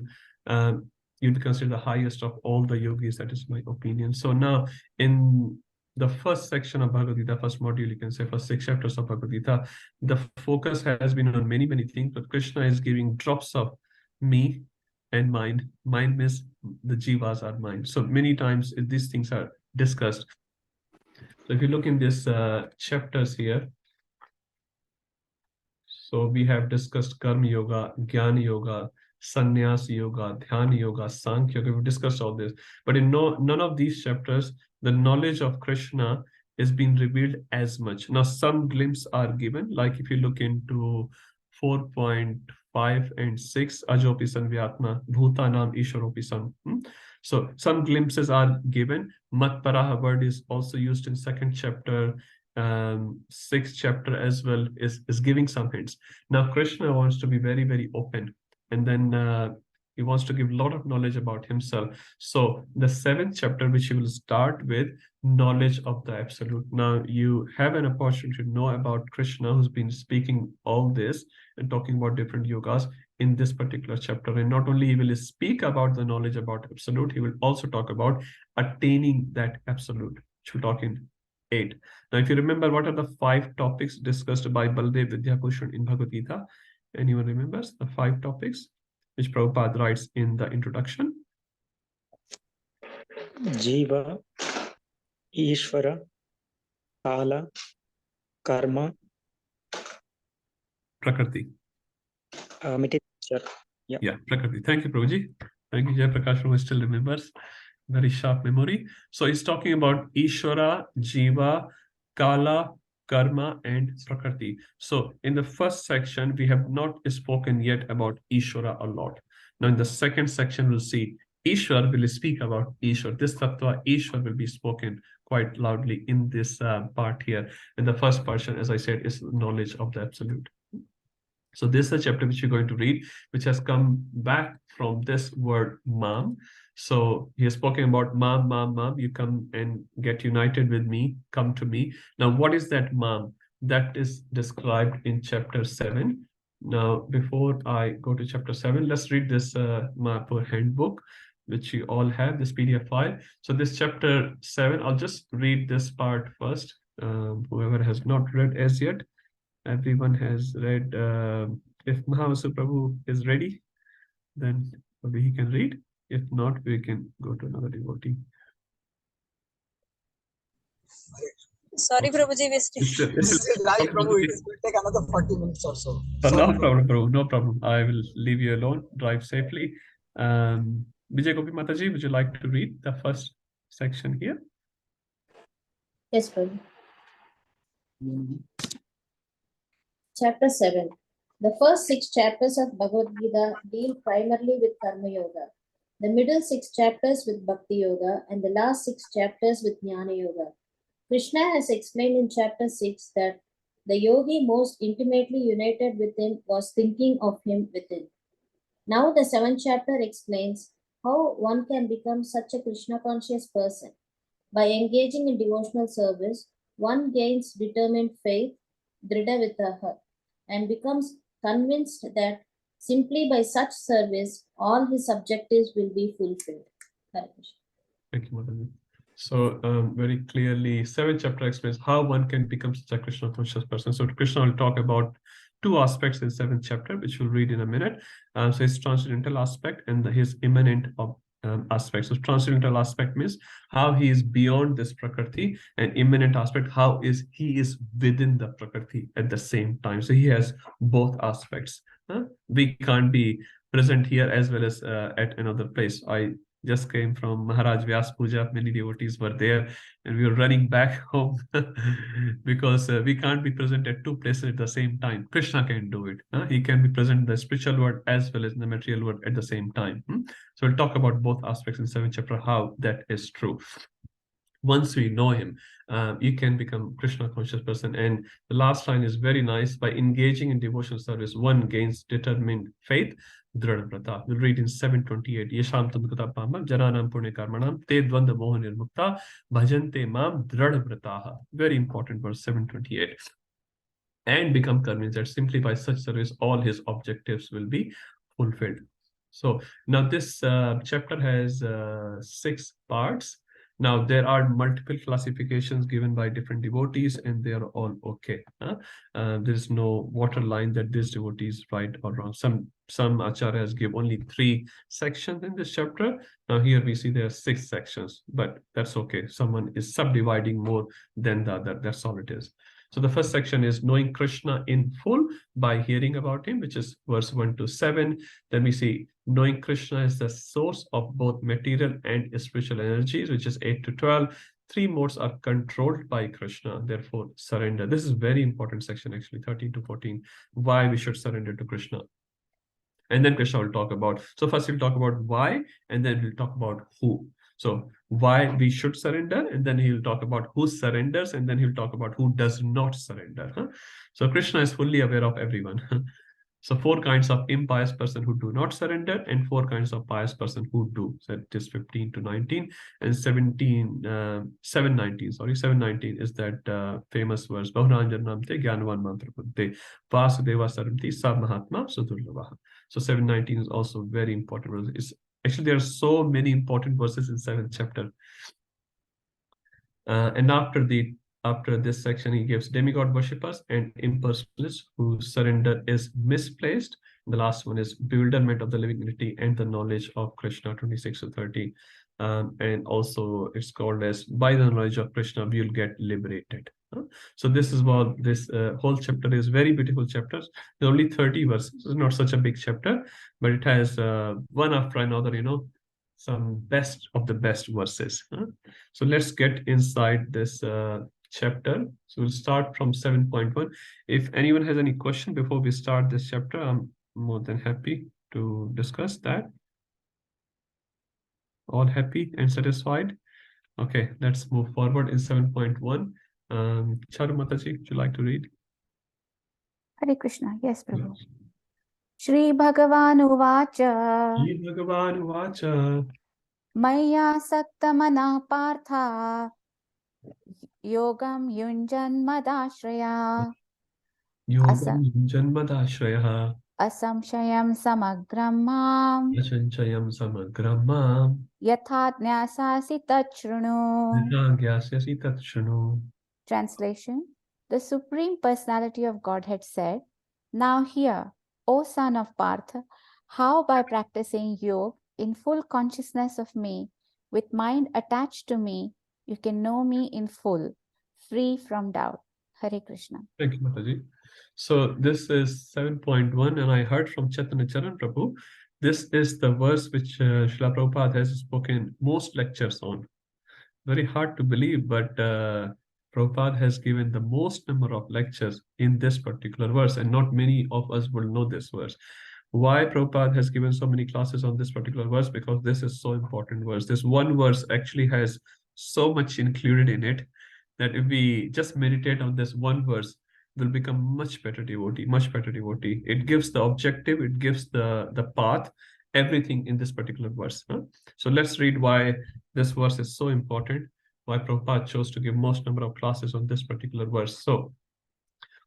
S1: be considered the highest of all the yogis. That is my opinion. So now in the first section of Bhagavad Gita, first module, you can say first 6 chapters of Bhagavad Gita, the focus has been on many, many things, but Krishna is giving drops of me and mind. Mind means the jivas are mine. So many times these things are discussed. So if you look in these chapters here, so we have discussed Karma Yoga, Jnana Yoga, Sannyas Yoga, Dhyana Yoga, Sankhya Yoga. We discussed all this. But in none of these chapters, the knowledge of Krishna is being revealed as much. Now, some glimpses are given, like if you look into 4.5 and 6, Ajopi Sanvyatma, Bhutanam Ishwaropi San. So some glimpses are given. Matparaha word is also used in 2nd chapter. 6th chapter as well is giving some hints. Now Krishna wants to be very, very open, and then he wants to give a lot of knowledge about himself. So the 7th chapter, which he will start with, knowledge of the absolute. Now you have an opportunity to know about Krishna, who's been speaking all this and talking about different yogas in this particular chapter. And not only he will speak about the knowledge about absolute, he will also talk about attaining that absolute, which we'll talk in 8. Now, if you remember, what are the 5 topics discussed by Baldev Vidyabhushan in Bhagavad Gita? Anyone remembers the 5 topics which Prabhupada writes in the introduction?
S11: Jiva, Ishvara, Kala, Karma,
S1: Prakriti.
S11: Yeah,
S1: Prakriti. Thank you, Prabhuji. Thank you, Jai Prakash, who still remembers. Very sharp memory. So he's talking about Ishvara, Jiva, Kala, Karma, and Prakriti. So in the first section, we have not spoken yet about Ishvara a lot. Now in the second section, we'll see Ishwar will speak about Ishwar. This Tattva, Ishwar, will be spoken quite loudly in this part here. And the first portion, as I said, is knowledge of the absolute. So this is a chapter which you're going to read, which has come back from this word mam. So he has spoken about mam, mam, mam. You come and get united with me, come to me. Now, what is that mam? That is described in chapter 7. Now, before I go to chapter 7, let's read this Mayapur handbook, which you all have, this PDF file. So this chapter 7, I'll just read this part first. Whoever has not read as yet. Everyone has read. If Mahavasu Prabhu is ready, then maybe he can read. If not, we can go to another devotee.
S6: Sorry, Prabhuji, we still.
S1: This is live, Prabhu. It will take another 40 minutes or so. No problem, Prabhu. No problem. I will leave you alone. Drive safely. Vijay Gopi Mataji, would you like to read the first section here?
S2: Yes, Prabhu. Chapter 7. The first 6 chapters of Bhagavad Gita deal primarily with Karma Yoga, the middle 6 chapters with Bhakti Yoga, and the last 6 chapters with Jnana Yoga. Krishna has explained in chapter 6 that the yogi most intimately united with him was thinking of him within. Now the 7th chapter explains how one can become such a Krishna conscious person. By engaging in devotional service, one gains determined faith, Dhrida Vitaha, and becomes convinced that simply by such service, all his objectives will be fulfilled.
S1: Thank you, Mataji. So very clearly, 7th chapter explains how one can become such a Krishna conscious person. So Krishna will talk about 2 aspects in 7th chapter, which we'll read in a minute. So his transcendental aspect and his immanent aspect. So transcendental aspect means how he is beyond this Prakriti, and immanent aspect, how he is within the Prakriti at the same time. So he has both aspects. We can't be present here as well as at another place. I just came from Maharaj Vyas Puja. Many devotees were there, and we were running back home because we can't be present at 2 places at the same time. Krishna can do it. He can be present in the spiritual world as well as in the material world at the same time. So we'll talk about both aspects in 7th chapter, how that is true. Once we know him, you can become Krishna conscious person. And the last line is very nice. By engaging in devotional service, one gains determined faith. Dhradavrata. We'll read in 728. Yesham Tamkata Pama, Jananam Pune Karmanam, Te Dvanda Mohanir Mukta, Bhajante Mam Dhradavrataha. Very important verse 728. And become convinced that simply by such service, all his objectives will be fulfilled. So now this chapter has 6 parts. Now there are multiple classifications given by different devotees, and they are all okay. There is no waterline that this devotee is right or wrong. Some acharyas give only 3 sections in this chapter. Now here we see there are 6 sections, but that's okay. Someone is subdividing more than the other. That's all it is. So the first section is knowing Krishna in full by hearing about him, which is verse 1 to 7. Then we see knowing Krishna is the source of both material and spiritual energies, which is 8 to 12. 3 modes are controlled by Krishna, therefore surrender. This is very important section actually, 13 to 14, why we should surrender to Krishna. And then Krishna will talk about, so first he'll talk about why, and then we'll talk about who. So why we should surrender, and then he'll talk about who surrenders, and then he'll talk about who does not surrender. So Krishna is fully aware of everyone. So 4 kinds of impious person who do not surrender, and 4 kinds of pious person who do. So it is 15 to 19, and 719. Sorry, 719 is that famous verse. Bahuranjanam te Gyanvan Mantrapunte Vasudeva Saranti Sa Mahatma Sudurlavaha. So 719 is also very important verse. It's, actually, there are so many important verses in 7th chapter. And after this section, he gives demigod worshippers and impersonalists whose surrender is misplaced. The last one is bewilderment of the living entity and the knowledge of Krishna, 26 to 30. And also it's called as by the knowledge of Krishna, we will get liberated. So this is what this whole chapter is. Very beautiful chapters. There are only 30 verses. It's not such a big chapter, but it has one after another, some best of the best verses. So let's get inside this chapter. So we'll start from 7.1. If anyone has any question before we start this chapter, I'm more than happy to discuss that. All happy and satisfied? Okay, let's move forward in 7.1. Charu Mataji, would you like to read?
S9: Hare Krishna. Yes, Prabhu. Shri Bhagavan Uvacha.
S1: Shri Bhagavan Uvacha.
S9: Maya Saktamana Partha. Yogam Yunjan Madashraya.
S1: Yogam Yunjan Madashraya.
S9: Asamshayam Samagram Mam.
S1: Asanchayam Samagram Mam.
S9: Yatha Jnasasi Tachrunu.
S1: Yatha Jnasasi Tachrunu.
S9: Translation: the Supreme Personality of Godhead said, "Now hear, O son of Partha, how by practicing yoga in full consciousness of me, with mind attached to me, you can know me in full, free from doubt." Hare Krishna.
S1: Thank you, Mataji. So this is 7.1, and I heard from Chaitanya Charan Prabhu, this is the verse which Srila Prabhupada has spoken most lectures on. Very hard to believe, but Prabhupada has given the most number of lectures in this particular verse, and not many of us will know this verse. Why Prabhupada has given so many classes on this particular verse? Because this is so important verse. This one verse actually has so much included in it that if we just meditate on this one verse, we'll become much better devotee, much better devotee. It gives the objective, it gives the path, everything in this particular verse. So let's read why this verse is so important, why Prabhupada chose to give most number of classes on this particular verse. So,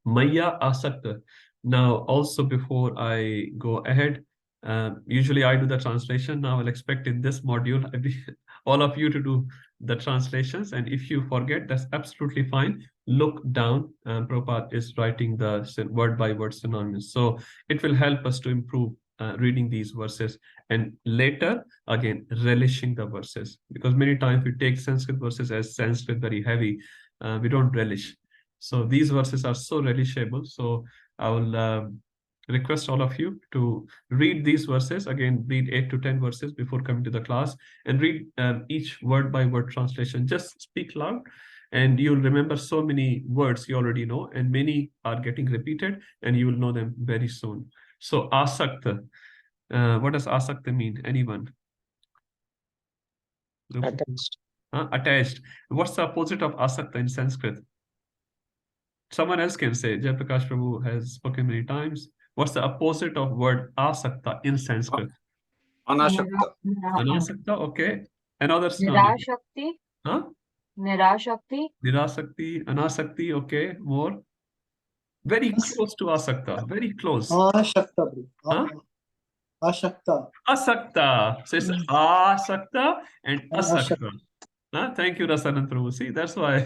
S1: Maya Asakta. Now, also before I go ahead, usually I do the translation. Now I'll expect in this module, all of you to do the translations. And if you forget, that's absolutely fine. Look down. Prabhupada is writing the word by word synonymous. So it will help us to improve reading these verses, and later again relishing the verses, because many times we take Sanskrit verses as Sanskrit very heavy, we don't relish. So these verses are so relishable. So I will request all of you to read these verses again. Read 8 to 10 verses before coming to the class, and read each word by word translation. Just speak loud, and you'll remember so many words you already know, and many are getting repeated, and you will know them very soon. So asakta, what does asakta mean? Anyone?
S11: Attached.
S1: Attached. What's the opposite of asakta in Sanskrit? Someone else can say. Jayaprakash Prabhu has spoken many times. What's the opposite of word asakta in Sanskrit?
S13: Anashakta.
S1: Anasakta, okay. Another
S5: Nirashakti.
S1: Huh?
S5: Nirashakti.
S1: Nirasakti, anasakti, okay. More. Very close to asakta. Very close.
S3: Ashakta.
S1: Huh?
S3: Ashakta.
S1: Asakta. So it's asakta and asakta. Thank you, Rasanand Prabhu. See, that's why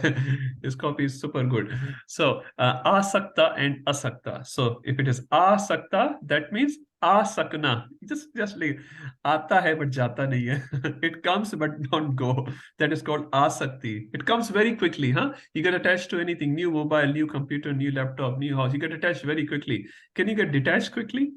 S1: his copy is super good. So, asakta and asakta. So, if it is asakta, that means asakna. Just like aata hai but jata nahi hai. It comes but don't go. That is called asakti. It comes very quickly, huh? You get attached to anything, new mobile, new computer, new laptop, new house. You get attached very quickly. Can you get detached quickly?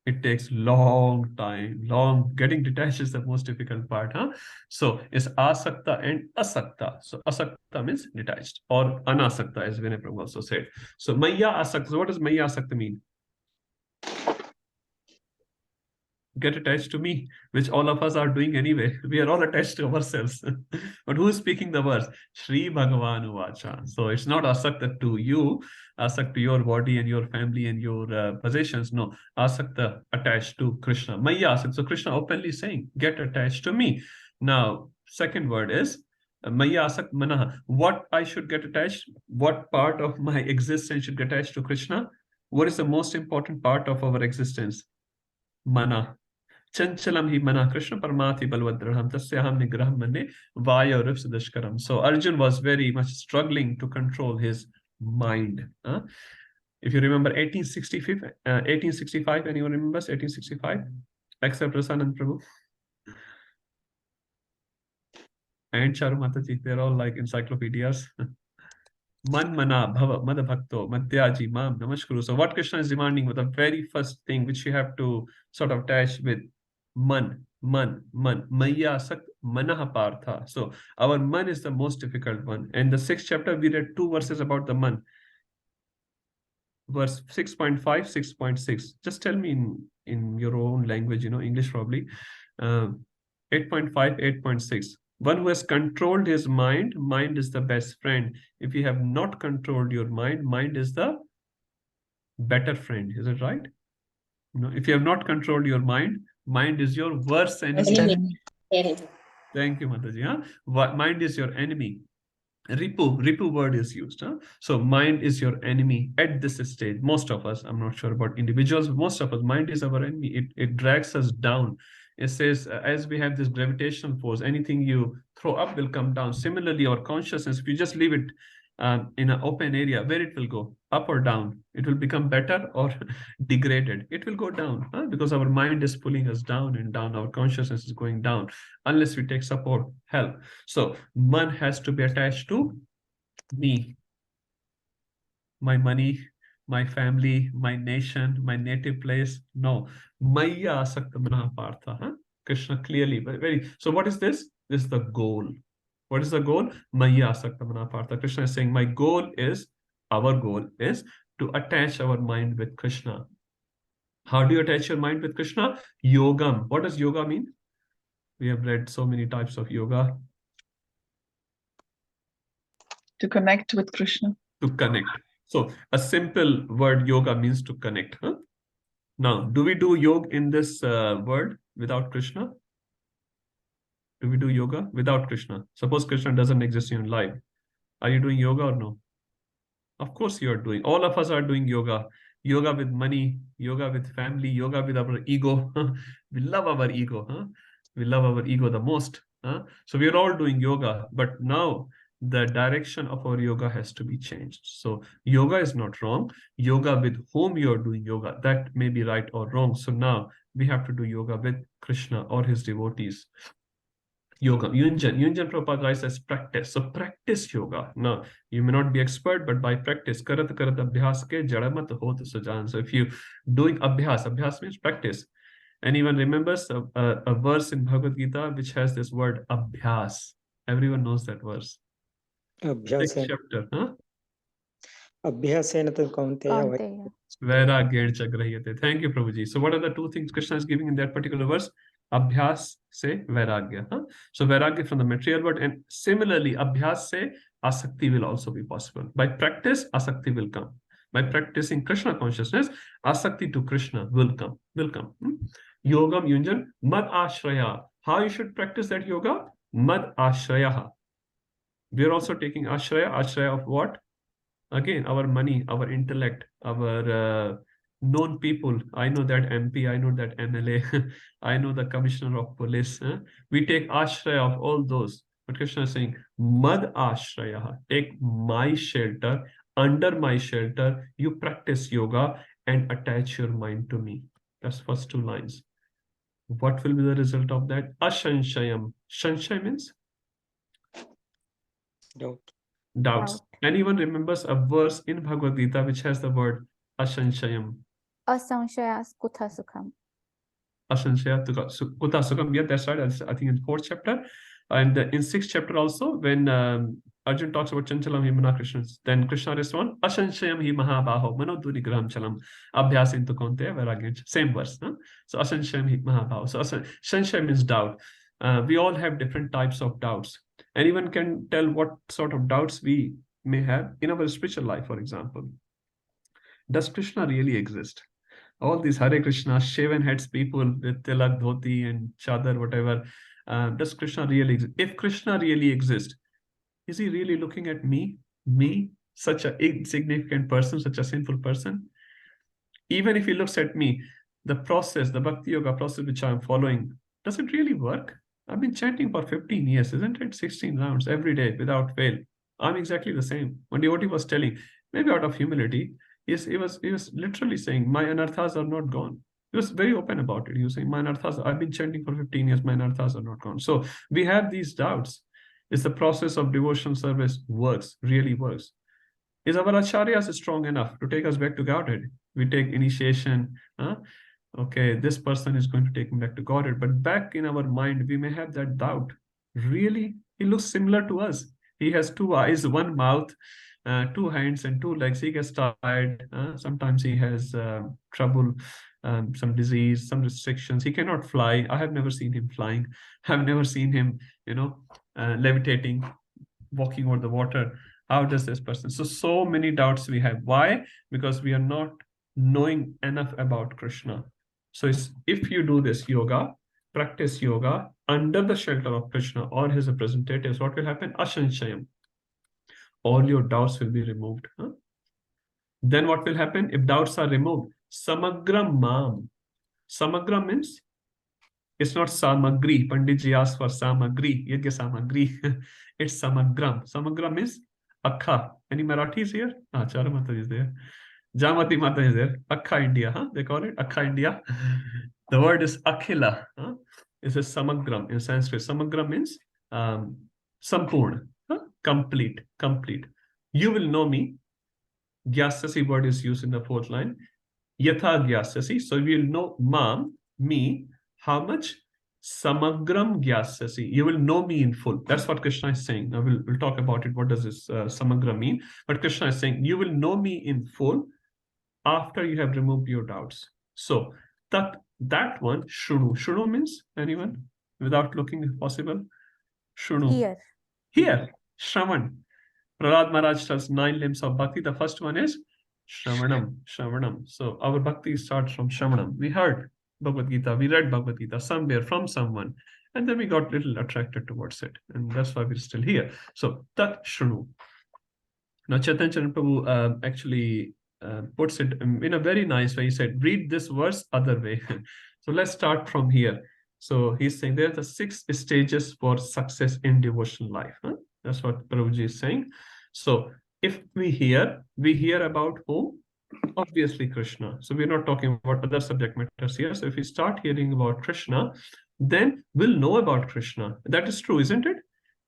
S1: It takes long time. Getting detached is the most difficult part, huh? So it's asakta and asakta. So asakta means detached, or anasakta, as Vinay Prabhu also said. So maya asakta. So what does maya asakta mean? Get attached to me, which all of us are doing anyway. We are all attached to ourselves. But who is speaking the words? Shri Bhagavan Uvacha. So it's not asakta to you, asakta to your body and your family and your possessions. No, asakta attached to Krishna. Maya asakta. So Krishna openly saying, get attached to me. Now, second word is Maya asakt manaha. What I should get attached? What part of my existence should get attached to Krishna? What is the most important part of our existence? Mana. Chanchalam hi mana Krishna paramathi balvadraham tasyaham nigraham mane vayuripsadashkaram. So Arjun was very much struggling to control his mind. If you remember 1865, anyone remembers 1865? Except Rasanand Prabhu. And Charu Mataji, they're all like encyclopedias. Man mana bhava mad bhakto madhyaji mam namaskuru. So what Krishna is demanding with the very first thing which you have to sort of attach with man, maya sak manaha partha. So our man is the most difficult one. And the 6th chapter, we read 2 verses about the man. Verse 6.5, 6.6. Just tell me in your own language, English probably. 8.5, 8.6. One who has controlled his mind is the best friend. If you have not controlled your mind is the better friend. Is it right? No. If you have not controlled your mind is your worst enemy. Thank you, Mataji. Mind is your enemy. Ripu word is used. So mind is your enemy at this stage. Most of us, I'm not sure about individuals, but most of us, mind is our enemy. It drags us down. It says, as we have this gravitational force, anything you throw up will come down. Similarly, our consciousness, if you just leave it in an open area, where it will go? Up or down? It will become better or degraded. It will go down because our mind is pulling us down and down. Our consciousness is going down unless we take support, help. So man has to be attached to me, my money, my family, my nation, my native place. No. Maya asakta manaha partha. Krishna clearly, very. So what is this? This is the goal. What is the goal? Maya asakta manaha partha. Krishna is saying, our goal is to attach our mind with Krishna. How do you attach your mind with Krishna? Yogam. What does yoga mean? We have read so many types of yoga.
S8: To connect with Krishna.
S1: To connect. So a simple word yoga means to connect. Now, do we do yoga in this world without Krishna? Do we do yoga without Krishna? Suppose Krishna doesn't exist in your life. Are you doing yoga or no? Of course you are doing. All of us are doing yoga. Yoga with money, yoga with family, yoga with our ego. We love our ego. We love our ego the most. So we are all doing yoga. But now the direction of our yoga has to be changed. So yoga is not wrong. Yoga with whom you are doing yoga, that may be right or wrong. So now we have to do yoga with Krishna or his devotees. Yoga, Yunjan Prabhupada says practice. So practice yoga. Now, you may not be expert, but by practice, karat abhyas ke jadamat hot sujan. So if you doing abhyas means practice. Anyone remembers a verse in Bhagavad Gita which has this word abhyas? Everyone knows that verse.
S11: Abhyasa.
S1: 6th chapter,
S11: Abhyasena tu kaunteya
S9: Kaunteya.
S1: Vairagya chagrahiyate. Thank you, Prabhuji. So what are the two things Krishna is giving in that particular verse? Abhyas se vairagya. Huh? So vairagya from the material world, and similarly, abhyas se asakti will also be possible. By practice, asakti will come. By practicing Krishna consciousness, asakti to Krishna will come. Yogam yunjan mad ashraya. How you should practice that yoga? Mad ashraya. We are also taking ashraya. Ashraya of what? Again, our money, our intellect, our known people. I know that MP, I know that MLA, I know the commissioner of police. We take ashraya of all those. But Krishna is saying, Mad ashraya, take my shelter, under my shelter, you practice yoga and attach your mind to me. That's first two lines. What will be the result of that? Ashanshayam. Shanshaya means?
S11: doubt.
S1: Doubts. Anyone remembers a verse in Bhagavad Gita which has the word Ashanshayam?
S9: Asamshaya kutha sukham.
S1: Ashanshaya kuta sukham. Yeah, that's right. I think in 4th chapter. And in 6th chapter also, when Arjun talks about Chanchalam Himana Krishnas, then Krishna responds, Ashanshayam hi mahabaho manoduni graham chalam abhyasintu kaunteya vairagya. Same verse. Huh? So Ashanshayam hi mahabaho. So Ashanshaya means doubt. We all have different types of doubts. Anyone can tell what sort of doubts we may have in our spiritual life, for example. Does Krishna really exist? All these Hare Krishna, shaven heads people with tilak, dhoti and chadar, whatever. Does Krishna really exist? If Krishna really exists, is he really looking at me, such an insignificant person, such a sinful person? Even if he looks at me, the process, the Bhakti Yoga process which I'm following, does it really work? I've been chanting for 15 years, isn't it? 16 rounds every day without fail. I'm exactly the same. One devotee was telling, maybe out of humility, he was literally saying, my anarthas are not gone. He was very open about it. He was saying, my anarthas, I've been chanting for 15 years, my anarthas are not gone. So we have these doubts. Is the process of devotional service works, really works? Is our acharyas strong enough to take us back to Godhead? We take initiation. Okay, this person is going to take me back to Godhead. But back in our mind, we may have that doubt. Really? He looks similar to us. He has 2 eyes, 1 mouth, 2 hands and 2 legs. He gets tired. Sometimes he has trouble, some disease, some restrictions. He cannot fly. I have never seen him flying. I've never seen him, levitating, walking over the water. How does this person? So many doubts we have. Why? Because we are not knowing enough about Krishna. So if you do this yoga, practice yoga under the shelter of Krishna or his representatives, what will happen? Ashanshayam. All your doubts will be removed. Then what will happen? If doubts are removed, samagram mam. Samagram means it's not samagri. Panditji asked for samagri, yajna samagri. It's samagram. Samagram means Akha. Any Marathis here? Chara Mata is there. Jamati Mata is there. Akha India, they call it Akha India. The word is Akhila. It's a samagram in Sanskrit. Samagram means sampurna, complete. You will know me. Gyasasi word is used in the 4th line. Yatha gyasasi. So we will know mam, me. How much? Samagram gyasasi. You will know me in full. That's what Krishna is saying. Now we'll talk about it. What does this samagram mean? But Krishna is saying, you will know me in full after you have removed your doubts. So that one, shunu. Shunu means anyone? Without looking if possible. Shunu. Here. Shravan. Prahlad Maharaj tells 9 limbs of bhakti. The first one is Shravanam. So our bhakti starts from Shravanam. We heard Bhagavad Gita, we read Bhagavad Gita somewhere from someone, and then we got a little attracted towards it. And that's why we're still here. So Tat Shrunu. Now Chaitanya Prabhu actually puts it in a very nice way. He said, read this verse other way. So let's start from here. So he's saying there are the 6 stages for success in devotional life. That's what Prabhuji is saying. So if we hear about whom? Obviously Krishna. So we're not talking about other subject matters here. So if we start hearing about Krishna, then we'll know about Krishna. That is true, isn't it?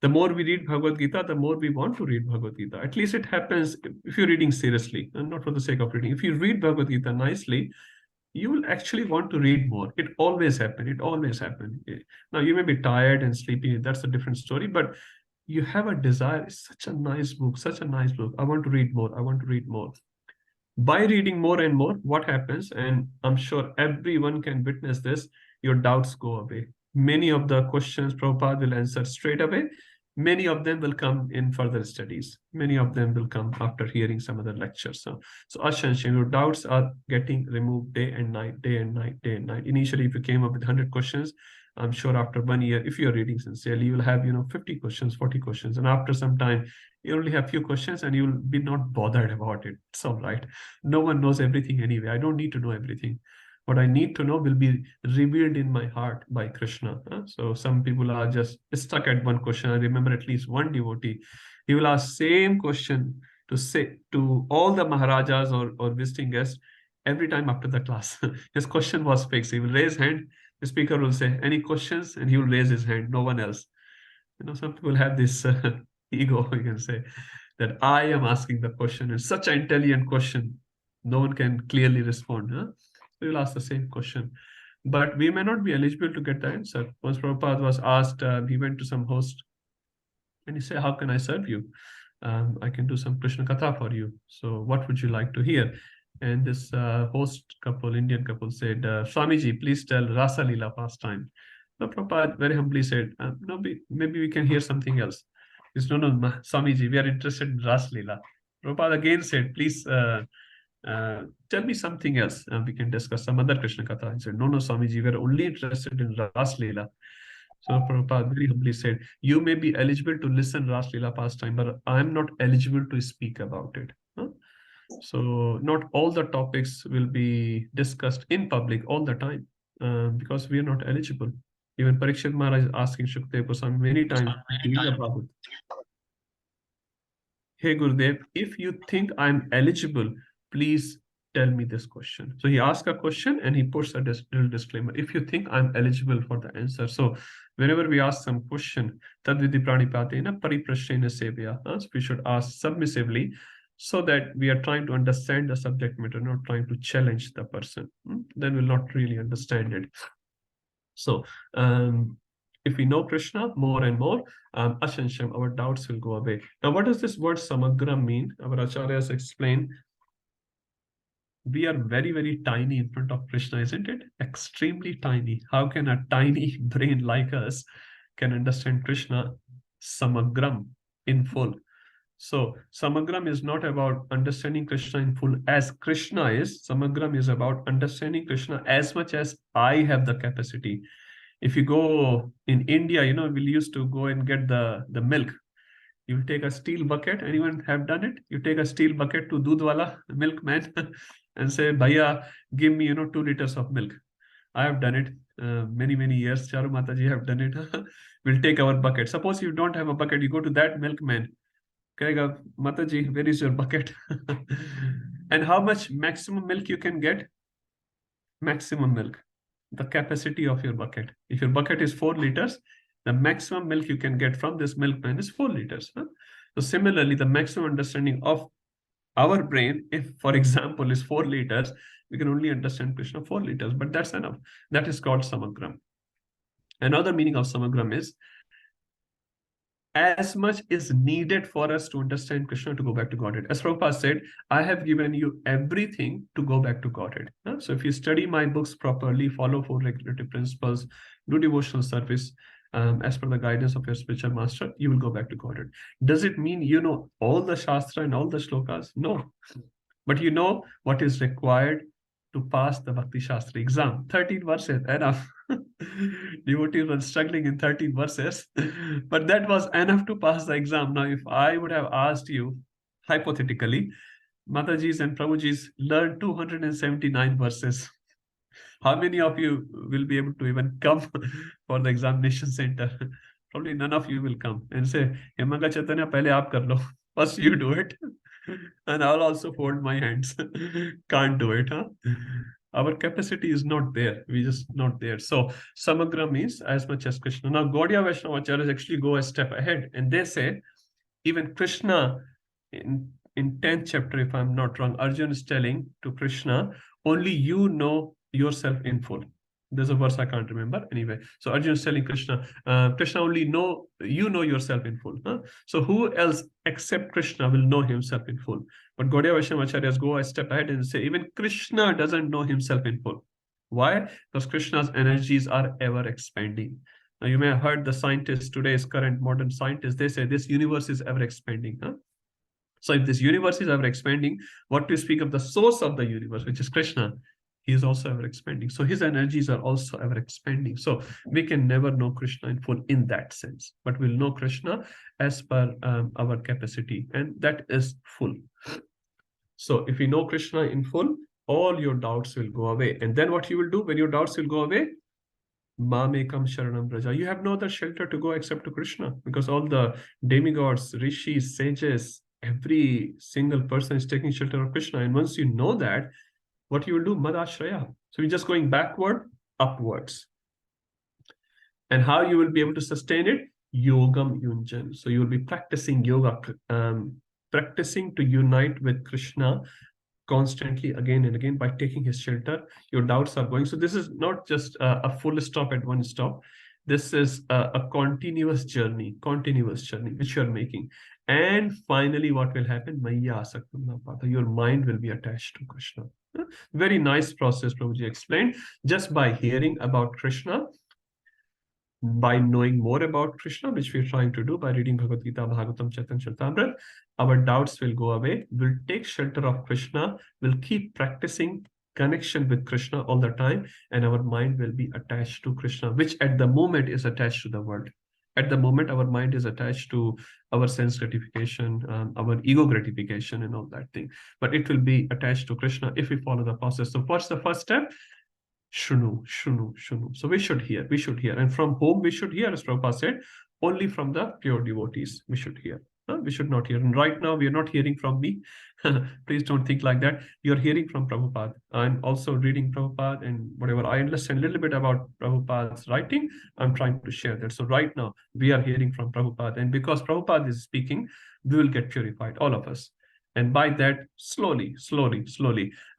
S1: The more we read Bhagavad Gita, the more we want to read Bhagavad Gita. At least it happens if you're reading seriously and not for the sake of reading. If you read Bhagavad Gita nicely, you will actually want to read more. It always happens. Now you may be tired and sleepy. That's a different story. But you have a desire. It's such a nice book, such a nice book. I want to read more. I want to read more. By reading more and more, what happens, and I'm sure everyone can witness this, your doubts go away. Many of the questions Prabhupada will answer straight away. Many of them will come in further studies. Many of them will come after hearing some other lectures. So essentially, your doubts are getting removed day and night, day and night, day and night. Initially, if you came up with 100 questions, I'm sure after 1 year, if you're reading sincerely, you will have 50 questions, 40 questions. And after some time, you only have few questions and you'll be not bothered about it. It's all right. No one knows everything anyway. I don't need to know everything. What I need to know will be revealed in my heart by Krishna. So some people are just stuck at one question. I remember at least one devotee. He will ask same question to all the Maharajas or visiting guests every time after the class. His question was fixed. He will raise hand. The speaker will say, any questions? And he will raise his hand. No one else. Some people have this ego, you can say, that I am asking the question. It's such an intelligent question. No one can clearly respond. We will ask the same question. But we may not be eligible to get the answer. Once Prabhupada was asked, he went to some host and he said, how can I serve you? I can do some Krishna Katha for you. So what would you like to hear? And this host couple, Indian couple said, Swamiji, please tell Rasa Leela pastime. So Prabhupada very humbly said, no, maybe we can hear something else. He said, no, Swamiji, we are interested in Rasa Leela. Prabhupada again said, please tell me something else. We can discuss some other Krishna Katha. He said, no, Swamiji, we are only interested in Rasa Leela. So Prabhupada very humbly said, you may be eligible to listen Rasa Leela pastime, but I am not eligible to speak about it. So not all the topics will be discussed in public all the time because we are not eligible. Even Parikshit Maharaj is asking Shukdev Goswami many times, hey Gurudev, if you think I'm eligible, please tell me this question. So he asks a question and he puts a little disclaimer. If you think I'm eligible for the answer. So whenever we ask some question, tadvidi pranipatena pariprashrena sevya, so we should ask submissively so that we are trying to understand the subject matter, not trying to challenge the person. Then we'll not really understand it. So if we know Krishna more and more, Ashansham, our doubts will go away. Now, what does this word samagra mean? Our acharyas explain. We are very, very tiny in front of Krishna, isn't it? Extremely tiny. How can a tiny brain like us can understand Krishna samagram in full? So samagram is not about understanding Krishna in full as Krishna is. Samagram is about understanding Krishna as much as I have the capacity. If you go in India, we'll used to go and get the milk. You take a steel bucket. Anyone have done it? You take a steel bucket to Dudwala, milkman, and say, Bhaiya, give me, 2 liters of milk. I have done it many, many years. Charu Mataji have done it. We'll take our bucket. Suppose you don't have a bucket, you go to that milkman. Kahega, Mataji, where is your bucket? And how much maximum milk you can get? Maximum milk, the capacity of your bucket. If your bucket is 4 liters, the maximum milk you can get from this milkman is 4 liters. So similarly, the maximum understanding of our brain, if for example is 4 liters, we can only understand Krishna 4 liters, but that's enough. That is called samagram. Another meaning of samagram is as much is needed for us to understand Krishna to go back to Godhead. As Prabhupada said, I have given you everything to go back to Godhead. So if you study my books properly, follow 4 regulative principles, do devotional service, as per the guidance of your spiritual master, you will go back to Godhead. Does it mean you know all the Shastra and all the shlokas? No. But you know what is required to pass the Bhakti Shastri exam. 13 verses, enough. Devotees were struggling in 13 verses, but that was enough to pass the exam. Now, if I would have asked you, hypothetically, Mataji's and Prabhuji's learned 279 verses. How many of you will be able to even come for the examination center? Probably none of you will come and say, Hemanga Chaitanya, pehle aap kar lo. First you do it. And I'll also fold my hands. Can't do it, huh? Our capacity is not there. We just not there. So samagra means as much as Krishna. Now Gaudiya Vaishnava acharyas actually go a step ahead and they say even Krishna in 10th chapter, if I'm not wrong, Arjuna is telling to Krishna, only you know yourself in full. There's a verse I can't remember anyway. So Arjuna is telling Krishna, Krishna only know yourself in full. Huh? So who else except Krishna will know himself in full? But Gaudiya Vaishnava Acharyas go a step ahead and say even Krishna doesn't know himself in full. Why? Because Krishna's energies are ever expanding. Now you may have heard the scientists, today's current modern scientists, they say this universe is ever expanding. Huh? So if this universe is ever expanding, what to speak of the source of the universe, which is Krishna, he is also ever expanding. So his energies are also ever expanding. So we can never know Krishna in full in that sense, but we'll know Krishna as per our capacity, and that is full. So if you know Krishna in full, all your doubts will go away. And then what you will do when your doubts will go away? Mamekam Sharanam Braja. You have no other shelter to go except to Krishna, because all the demigods, rishis, sages, every single person is taking shelter of Krishna. And once you know that, what you will do? Madashraya. So you're just going backward, upwards. And how you will be able to sustain it? Yogam Yunjan. So you will be practicing yoga, practicing to unite with Krishna constantly again and again by taking his shelter. Your doubts are going. So this is not just a full stop at one stop. This is a continuous journey which you are making. And finally, what will happen? Maya Asaktam Napata. Your mind will be attached to Krishna. Very nice process Prabhuji explained. Just by hearing about Krishna, by knowing more about Krishna, which we're trying to do by reading Bhagavad Gita, Bhagavatam, Chaitanya Charitamrita, our doubts will go away. We'll take shelter of Krishna. We'll keep practicing connection with Krishna all the time, and our mind will be attached to Krishna, which at the moment is attached to the world. At the moment, our mind is attached to our sense gratification, our ego gratification, and all that thing. But it will be attached to Krishna if we follow the process. So what's the first step? Shunu, shunu, shunu. So we should hear. And from whom we should hear, as Prabhupada said, only from the pure devotees we should hear. We should not hear. And right now, we are not hearing from me. Please don't think like that. You're hearing from Prabhupada. I'm also reading Prabhupada, and whatever I understand a little bit about Prabhupada's writing, I'm trying to share that. So right now, we are hearing from Prabhupada. And because Prabhupada is speaking, we will get purified, all of us. And by that, slowly,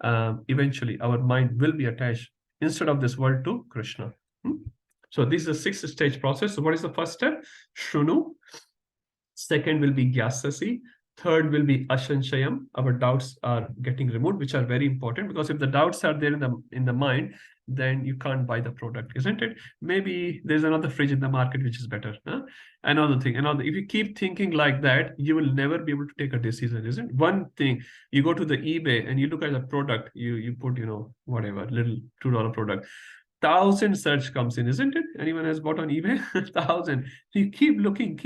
S1: eventually, our mind will be attached instead of this world to Krishna. So this is a 6-stage process. So what is the first step? Shrunu. Second will be Gyasasi. Third will be Ashanshayam. Our doubts are getting removed, which are very important, because if the doubts are there in the mind, then you can't buy the product, isn't it? Maybe there's another fridge in the market which is better. Another thing. If you keep thinking like that, you will never be able to take a decision, isn't it? One thing, you go to the eBay and you look at the product, you put, whatever, little $2 product. 1,000 search comes in, isn't it? Anyone has bought on eBay? 1,000. You keep looking,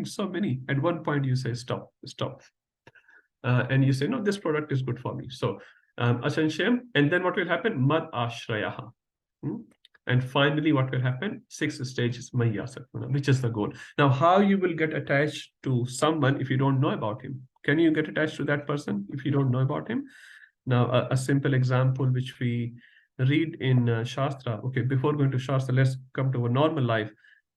S1: so many. At one point you say, stop. And you say, no, this product is good for me. So, Ashanshayam. And then what will happen? Mad Ashrayaha. And finally, what will happen? 6th stage is Maya Sakuna, which is the goal. Now, how you will get attached to someone if you don't know about him? Can you get attached to that person if you don't know about him? Now, a simple example which we read in Shastra. Okay, before going to Shastra, let's come to our normal life.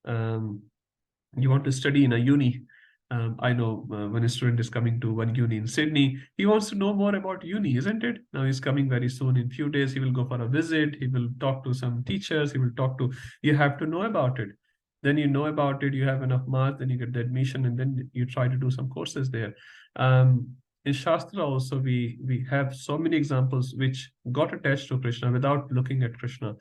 S1: You want to study in a uni. I know when a student is coming to one uni in Sydney, he wants to know more about uni, isn't it? Now he's coming very soon. In few days, he will go for a visit. He will talk to some teachers. You have to know about it. Then you know about it. You have enough marks. Then you get the admission, and then you try to do some courses there. In Shastra also, we have so many examples which got attached to Krishna without looking at Krishna.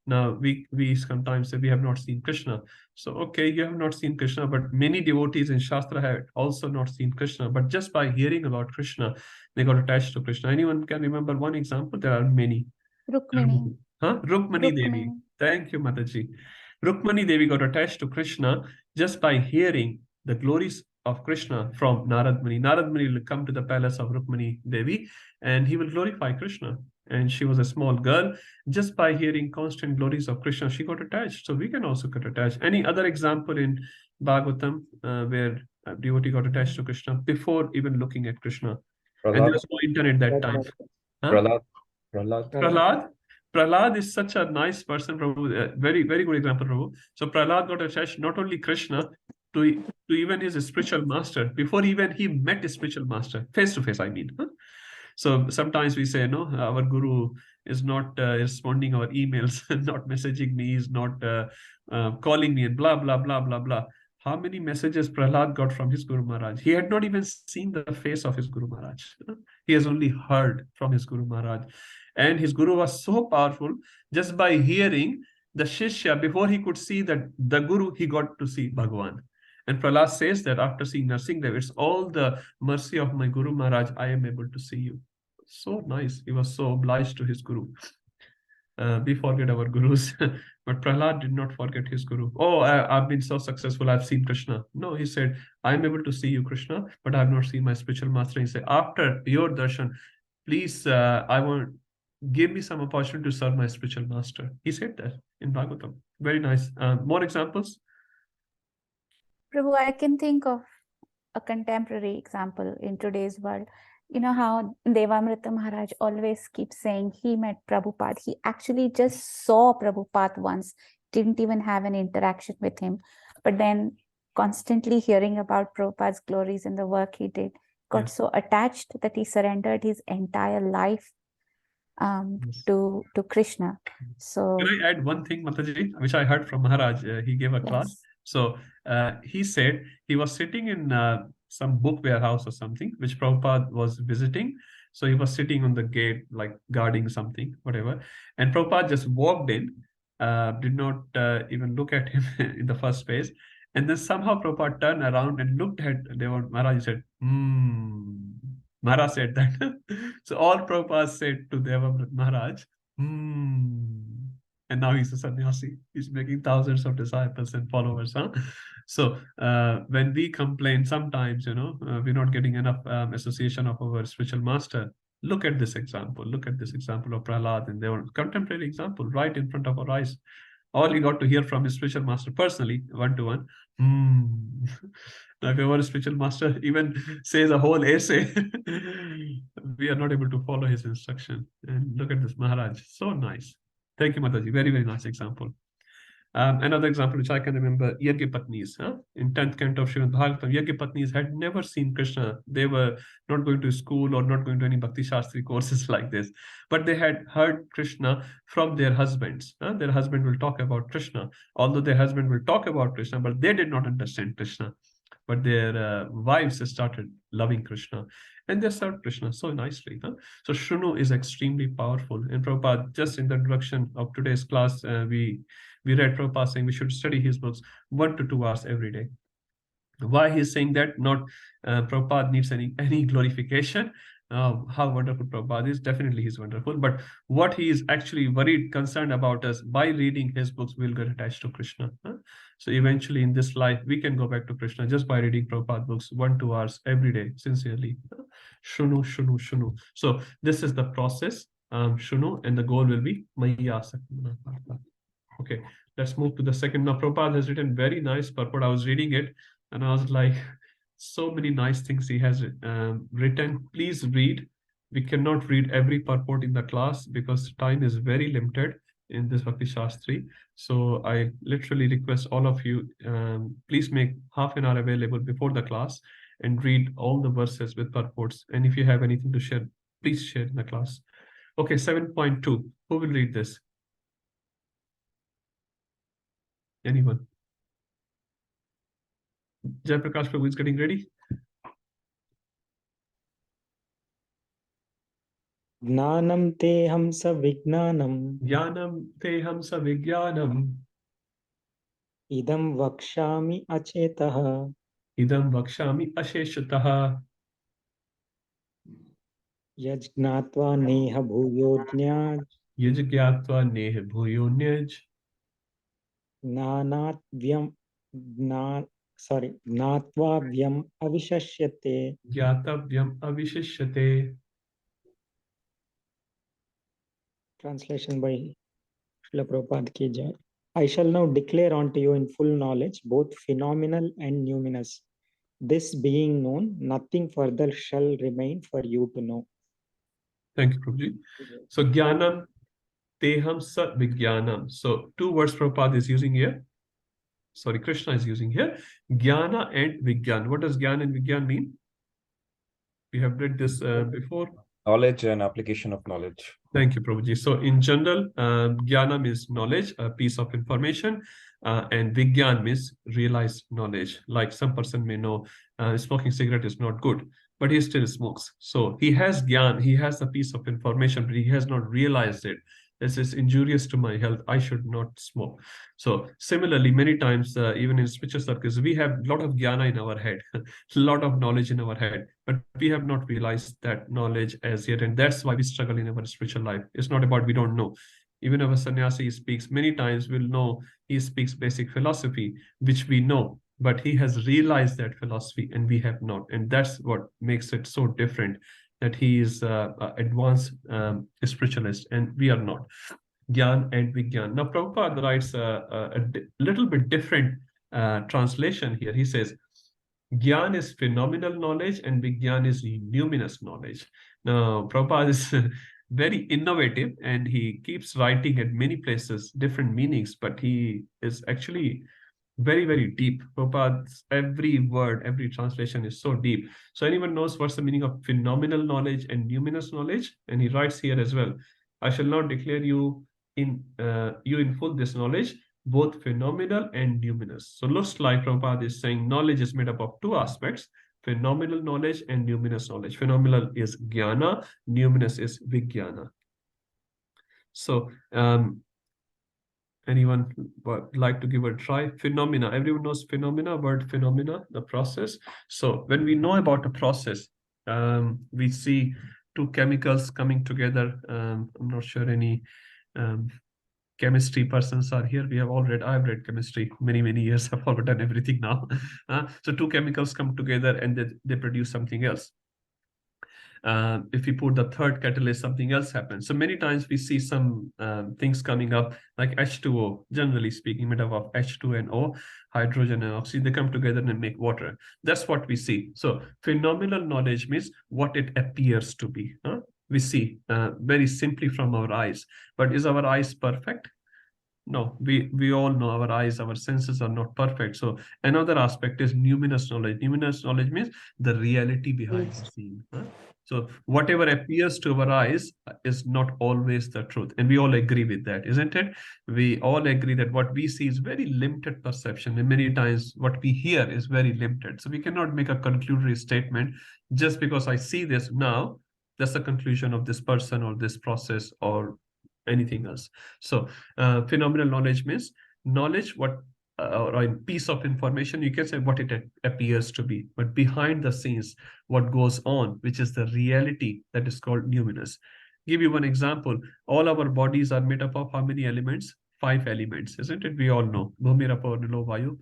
S1: Now, we sometimes say we have not seen Krishna. So, okay, you have not seen Krishna, but many devotees in Shastra have also not seen Krishna. But just by hearing about Krishna, they got attached to Krishna. Anyone can remember one example? There are many.
S9: Rukmini.
S1: Rukmini Devi. Thank you, Mataji. Rukmini Devi got attached to Krishna just by hearing the glories of Krishna from Narad Muni. Narad Muni will come to the palace of Rukmini Devi and he will glorify Krishna. And she was a small girl. Just by hearing constant glories of Krishna, she got attached. So we can also get attached. Any other example in Bhagavatam where a devotee got attached to Krishna before even looking at Krishna?
S4: Prahlad.
S1: And there was no internet that time. Prahlad is such a nice person, Prabhu. Very, very good example, Prabhu. So Prahlad got attached not only Krishna, to even his spiritual master, before even he met his spiritual master, face to face, I mean. So sometimes we say, no, our guru is not responding our emails, not messaging me, is not calling me, and blah, blah, blah, blah, blah. How many messages Prahlad got from his Guru Maharaj? He had not even seen the face of his Guru Maharaj. He has only heard from his Guru Maharaj. And his Guru was so powerful, just by hearing the Shishya, before he could see that the Guru, he got to see Bhagwan. And Prahlad says that after seeing Narsinghdev, it's all the mercy of my Guru Maharaj, I am able to see you. So nice. He was so obliged to his Guru. We forget our gurus, but Prahlad did not forget his guru. Oh, I've been so successful, I've seen Krishna. No, he said, I'm able to see you, Krishna, but I've not seen my spiritual master. He said, after your darshan, please, give me some opportunity to serve my spiritual master. He said that in Bhagavatam. Very nice. More examples?
S9: Prabhu, I can think of a contemporary example in today's world. You know how Devamrita Maharaj always keeps saying he met Prabhupada. He actually just saw Prabhupada once, didn't even have an interaction with him. But then constantly hearing about Prabhupada's glories and the work he did, got
S1: Yes.
S9: so attached that he surrendered his entire life
S1: Yes.
S9: to Krishna. So
S1: Can I add one thing, Mataji, which I heard from Maharaj? He gave a class.
S9: yes.
S1: So he said he was sitting in some book warehouse or something, which Prabhupada was visiting. So he was sitting on the gate, like guarding something, whatever. And Prabhupada just walked in, did not even look at him in the first place. And then somehow Prabhupada turned around and looked at Maharaj and said, Maharaj said that. So all Prabhupada said to Devamrita Maharaj, and now he's a sannyasi. He's making thousands of disciples and followers. So when we complain sometimes, we're not getting enough association of our spiritual master. Look at this example. Look at this example of Prahlad, and their contemporary example right in front of our eyes. All he got to hear from his spiritual master personally, one-to-one. Now, if our spiritual master even says a whole essay, we are not able to follow his instruction. And look at this Maharaj, so nice. Thank you, Mataji. Very, very nice example. Another example which I can remember, Yajna-patnis. In 10th canto of Srimad Bhagavatam, Yajna-patnis had never seen Krishna. They were not going to school or not going to any Bhakti Shastri courses like this. But they had heard Krishna from their husbands. Their husband will talk about Krishna. Although their husband will talk about Krishna, but they did not understand Krishna. But their wives started loving Krishna. And they served Krishna so nicely. So Shrunu is extremely powerful. And Prabhupada, just in the introduction of today's class, we read Prabhupada saying we should study his books 1 to 2 hours every day. Why he's saying that? Not Prabhupada needs any glorification. How wonderful Prabhupada is. Definitely he's wonderful. But what he is actually worried, concerned about us, by reading his books, we'll get attached to Krishna. So eventually in this life, we can go back to Krishna just by reading Prabhupada books 1 to 2 hours every day, sincerely. Shunu, shunu, shunu. So this is the process, shunu, and the goal will be Maya Sakti. Okay, let's move to the second. Now, Prabhupada has written very nice purport. I was reading it and I was like, so many nice things he has written. Please read. We cannot read every purport in the class because time is very limited in this Bhakti Shastri. So I literally request all of you, please make half an hour available before the class and read all the verses with purports. And if you have anything to share, please share in the class. Okay, 7.2. Who will read this? Anyone? Jai Prakash Prabhu is getting ready.
S11: Jnanam teham sa vijnanam.
S1: Jnanam teham sa vijnanam.
S11: Idam vakshami achetah.
S1: Idam vakshami asheshataha.
S11: Yajnatva neha bhuyodnyaj.
S1: Yajgyatva neha bhuyonyaj.
S11: Gnatva vyam avishashyate.
S1: Gyatavyam avishishyate.
S11: Translation by Srila Prabhupada ki jai. I shall now declare unto you in full knowledge, both phenomenal and numinous. This being known, nothing further shall remain for you to know.
S1: Thank you, Prabhuji. So, Jnanam teham sa vijnanam. So, 2 words Prabhupada is using here. Sorry, Krishna is using here. Jnana and Vijnana. What does Jnana and Vijnana mean? We have read this before.
S4: Knowledge and application of knowledge.
S1: Thank you, Prabhuji. So in general, jnana means knowledge, a piece of information, and vigyan means realized knowledge. Like some person may know smoking cigarette is not good, but he still smokes. So he has gyan, he has a piece of information, but he has not realized it. This is injurious to my health. I should not smoke. So similarly, many times, even in spiritual circles, we have a lot of jnana in our head, a lot of knowledge in our head, but we have not realized that knowledge as yet. And that's why we struggle in our spiritual life. It's not about we don't know. Even our sannyasi speaks many times, we'll know he speaks basic philosophy, which we know, but he has realized that philosophy and we have not. And that's what makes it so different, that he is advanced spiritualist and we are not. Gyan and Vigyan. Now, Prabhupada writes a little bit different translation here. He says, Gyan is phenomenal knowledge and Vigyan is numinous knowledge. Now, Prabhupada is very innovative and he keeps writing at many places different meanings, but he is actually very, very deep. Prabhupada's every word, every translation is so deep. So anyone knows what's the meaning of phenomenal knowledge and numinous knowledge? And he writes here as well, I shall not declare you in full this knowledge, both phenomenal and numinous. So looks like Prabhupada is saying knowledge is made up of two aspects, phenomenal knowledge and numinous knowledge. Phenomenal is jnana, numinous is vijnana. So anyone would like to give a try? Phenomena, everyone knows phenomena, word phenomena, the process. So when we know about a process, we see two chemicals coming together. I'm not sure any chemistry persons are here. We have all read, I've read chemistry many, many years. I've forgotten everything now. So two chemicals come together and they produce something else. If we put the third catalyst, something else happens. So many times we see some things coming up like H2O, generally speaking, made up of H2 and O, hydrogen and oxygen, they come together and make water. That's what we see. So phenomenal knowledge means what it appears to be. We see very simply from our eyes. But is our eyes perfect? No, we all know our eyes, our senses are not perfect. So another aspect is numinous knowledge. Numinous knowledge means the reality behind the scene. So whatever appears to our eyes is not always the truth. And we all agree with that, isn't it? We all agree that what we see is very limited perception. And many times what we hear is very limited. So we cannot make a conclusory statement just because I see this now, that's the conclusion of this person or this process or anything else. So phenomenal knowledge means knowledge, what or a piece of information, you can say what it appears to be, but behind the scenes, what goes on, which is the reality, that is called numinous. Give you one example. All our bodies are made up of how many elements? 5 elements, isn't it? We all know. Bhumi, Rapo, Nilo, Vayu,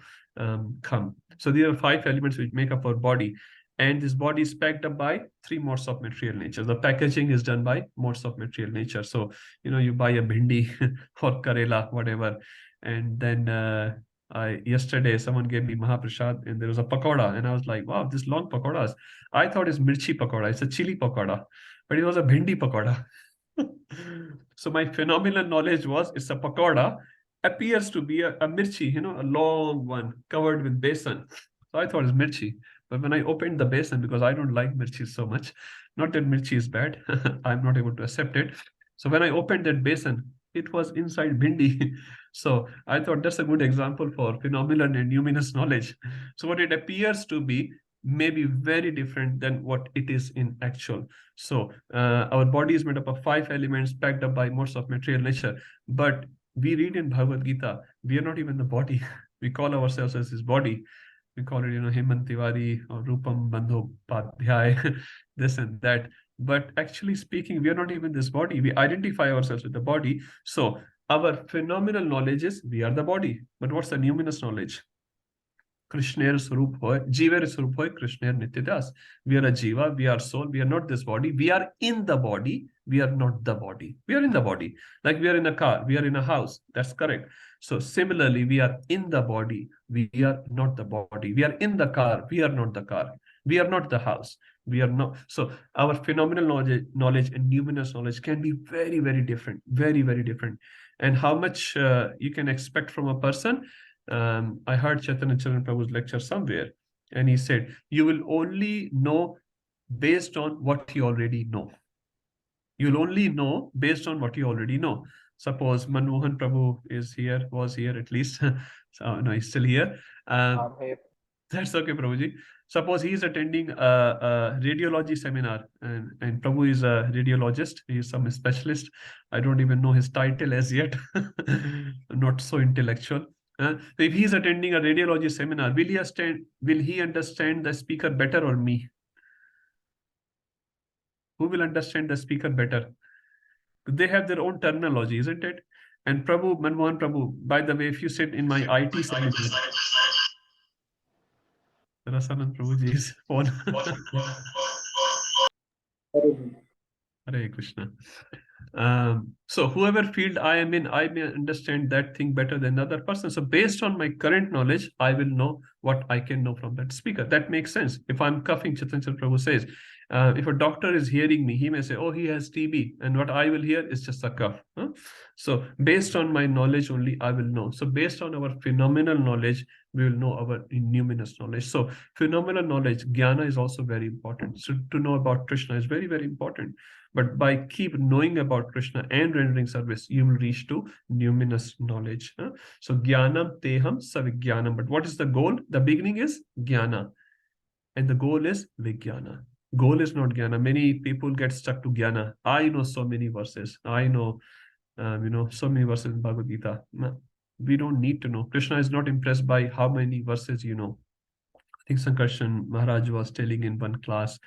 S1: Kham. So these are 5 elements which make up our body. And this body is packed up by 3 modes of material nature. The packaging is done by modes of material nature. So, you buy a bhindi or karela, whatever. And then yesterday, someone gave me Mahaprasad and there was a pakoda. And I was like, wow, this long pakodas. I thought it's mirchi pakoda. It's a chili pakoda. But it was a bhindi pakoda. So my phenomenal knowledge was it's a pakoda. Appears to be a mirchi, a long one covered with besan. So I thought it's mirchi. But when I opened the basin, because I don't like mirchi so much, not that mirchi is bad, I'm not able to accept it. So when I opened that basin, it was inside bhindi. So I thought that's a good example for phenomenal and numinous knowledge. So what it appears to be may be very different than what it is in actual. So our body is made up of 5 elements packed up by modes of material nature. But we read in Bhagavad Gita, we are not even the body. We call ourselves as his body. We call it, Hemant Tiwari or Rupam Bandhopadhyay, this and that. But actually speaking, we are not even this body. We identify ourselves with the body. So our phenomenal knowledge is we are the body. But what's the numinous knowledge? Krishner Swarup hoy, Jiver Swarup hoy, Krishner Nityadas. We are a Jiva, we are soul, we are not this body. We are in the body, we are not the body. We are in the body. Like we are in a car, we are in a house. That's correct. So similarly, we are in the body, we are not the body. We are in the car, we are not the car. We are not the house. We are not. So our phenomenal knowledge and numinous knowledge can be very, very different. Very, very different. And how much you can expect from a person. I heard Chaitanya Prabhu's lecture somewhere, and he said, you will only know based on what you already know. You'll only know based on what you already know. Suppose Manmohan Prabhu is here, was here at least. So, no, he's still here. That's okay, Prabhuji. Suppose he is attending a radiology seminar, and Prabhu is a radiologist. He is some specialist. I don't even know his title as yet. Not so intellectual. So if he is attending a radiology seminar, will he understand the speaker better or me? Who will understand the speaker better? They have their own terminology, isn't it? And Prabhu, Manmohan Prabhu, by the way, if you sit in my IT seminar, Rasanan Prabhuji's phone. Hare Krishna. So whoever field I am in, I may understand that thing better than another person. So based on my current knowledge, I will know what I can know from that speaker. That makes sense. If I'm coughing, Chaitanya Prabhu says, if a doctor is hearing me, he may say, oh, he has TB. And what I will hear is just a cough. Huh? So based on my knowledge only, I will know. So based on our phenomenal knowledge, we will know our numinous knowledge. So phenomenal knowledge, jnana, is also very important. So to know about Krishna is very, very important. But by keep knowing about Krishna and rendering service, you will reach to numinous knowledge. Huh? So jnanam teham savijnanam. But what is the goal? The beginning is jnana. And the goal is vijnana. Goal is not jnana. Many people get stuck to jnana. I know so many verses. I know, so many verses in Bhagavad Gita. We don't need to know. Krishna is not impressed by how many verses you know. I think Sankarshan Maharaj was telling in one class,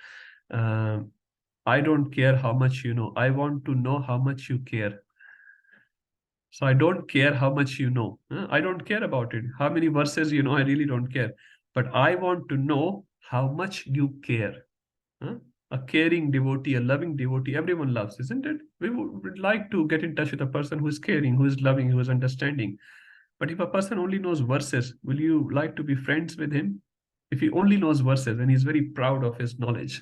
S1: I don't care how much you know. I want to know how much you care. So I don't care how much you know. I don't care about it. How many verses you know, I really don't care. But I want to know how much you care. A caring devotee, a loving devotee, everyone loves, isn't it? We would like to get in touch with a person who is caring, who is loving, who is understanding. But if a person only knows verses, will you like to be friends with him? If he only knows verses and he's very proud of his knowledge,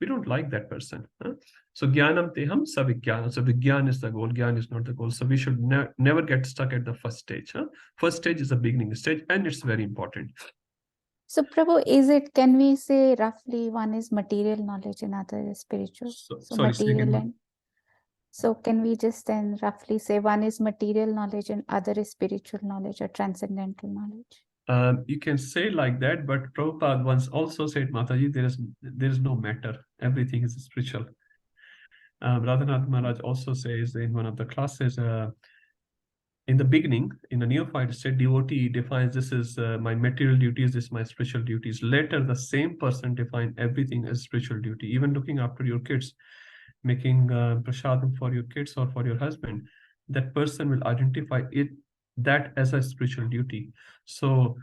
S1: we don't like that person. So jnanam teham savijnanam. So vijnan is the goal, jnana is not the goal. So we should never get stuck at the first stage. First stage is the beginning stage, and it's very important.
S9: So Prabhu, can we say roughly one is material knowledge and other is spiritual?
S1: Sorry,
S9: material and so can we just then roughly say one is material knowledge and other is spiritual knowledge or transcendental knowledge?
S1: You can say like that, but Prabhupada once also said, Mataji, there is no matter. Everything is spiritual. Radhanath Maharaj also says in one of the classes, in the beginning, in a neophyte state, devotee defines this is my material duties, this is my spiritual duties. Later, the same person define everything as spiritual duty, even looking after your kids, making prasadam for your kids or for your husband. That person will identify that as a spiritual duty. So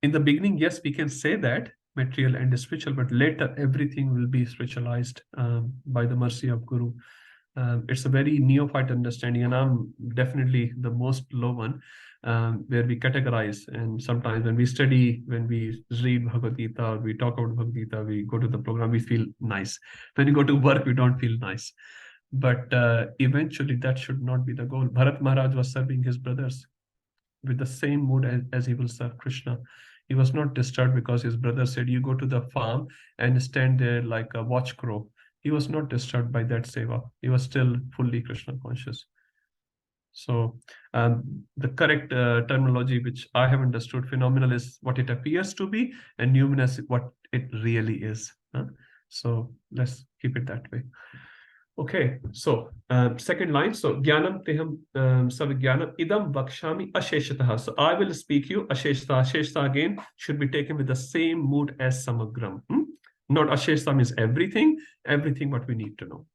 S1: in the beginning, yes, we can say that material and spiritual, but later everything will be spiritualized by the mercy of Guru. It's a very neophyte understanding, and I'm definitely the most low one, where we categorize. And sometimes when we study, when we read Bhagavad Gita, or we talk about Bhagavad Gita, we go to the program, we feel nice. When you go to work, we don't feel nice. But eventually, that should not be the goal. Bharat Maharaj was serving his brothers with the same mood as he will serve Krishna. He was not disturbed because his brother said, you go to the farm and stand there like a watch crow. He was not disturbed by that seva. He was still fully Krishna conscious. So the correct terminology which I have understood, phenomenal is what it appears to be, and numinous is what it really is. So let's keep it that way. Okay, so second line. So jnanam teham savijnanam idam vakshami asheshataha. So I will speak you asheshta. Asheshta again should be taken with the same mood as samagram. Not asheshta means everything what we need to know.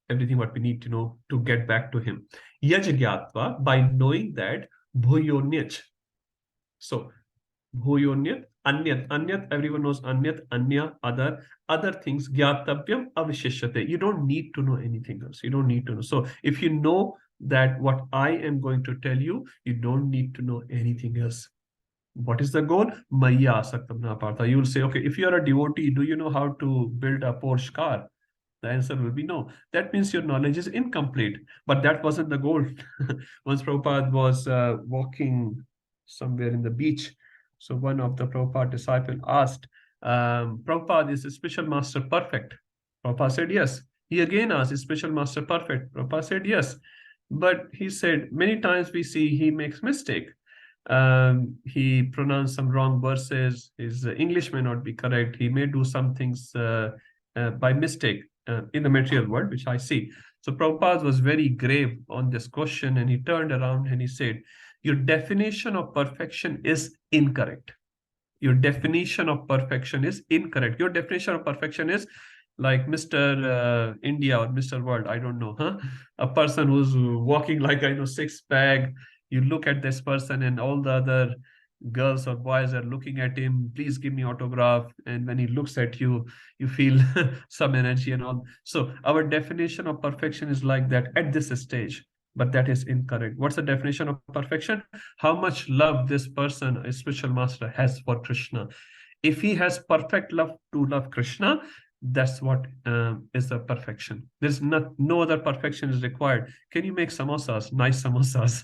S1: Everything what we need to know to get back to him. Yaj by knowing that bhuyonyach. So bhuyonyat, anyat, everyone knows anyat, anya, other things, gyatavyam avishishyate. You don't need to know anything else. You don't need to know. So if you know that what I am going to tell you, you don't need to know anything else. What is the goal? Maya asaktam partha. You will say, okay, if you are a devotee, do you know how to build a Porsche car? The answer will be no. That means your knowledge is incomplete. But that wasn't the goal. Once Prabhupada was walking somewhere in the beach, so one of the Prabhupada disciples asked, Prabhupada, is the spiritual master perfect? Prabhupada said, yes. He again asked, is Special Master perfect? Prabhupada said, yes. But he said, many times we see he makes mistake. He pronounced some wrong verses. His English may not be correct. He may do some things by mistake in the material world, which I see. So Prabhupada was very grave on this question, and he turned around and he said, your definition of perfection is incorrect. Your definition of perfection is incorrect. Your definition of perfection is like Mr. India or Mr. World, I don't know, huh? A person who's walking like, I know, six-pack. You look at this person and all the other girls or boys are looking at him, please give me autograph. And when he looks at you, you feel some energy and all. So our definition of perfection is like that at this stage, but that is incorrect. What's the definition of perfection? How much love this person, a spiritual master, has for Krishna. If he has perfect love to love Krishna, that's what is the perfection. There's no other perfection is required. Can you make samosas, nice samosas?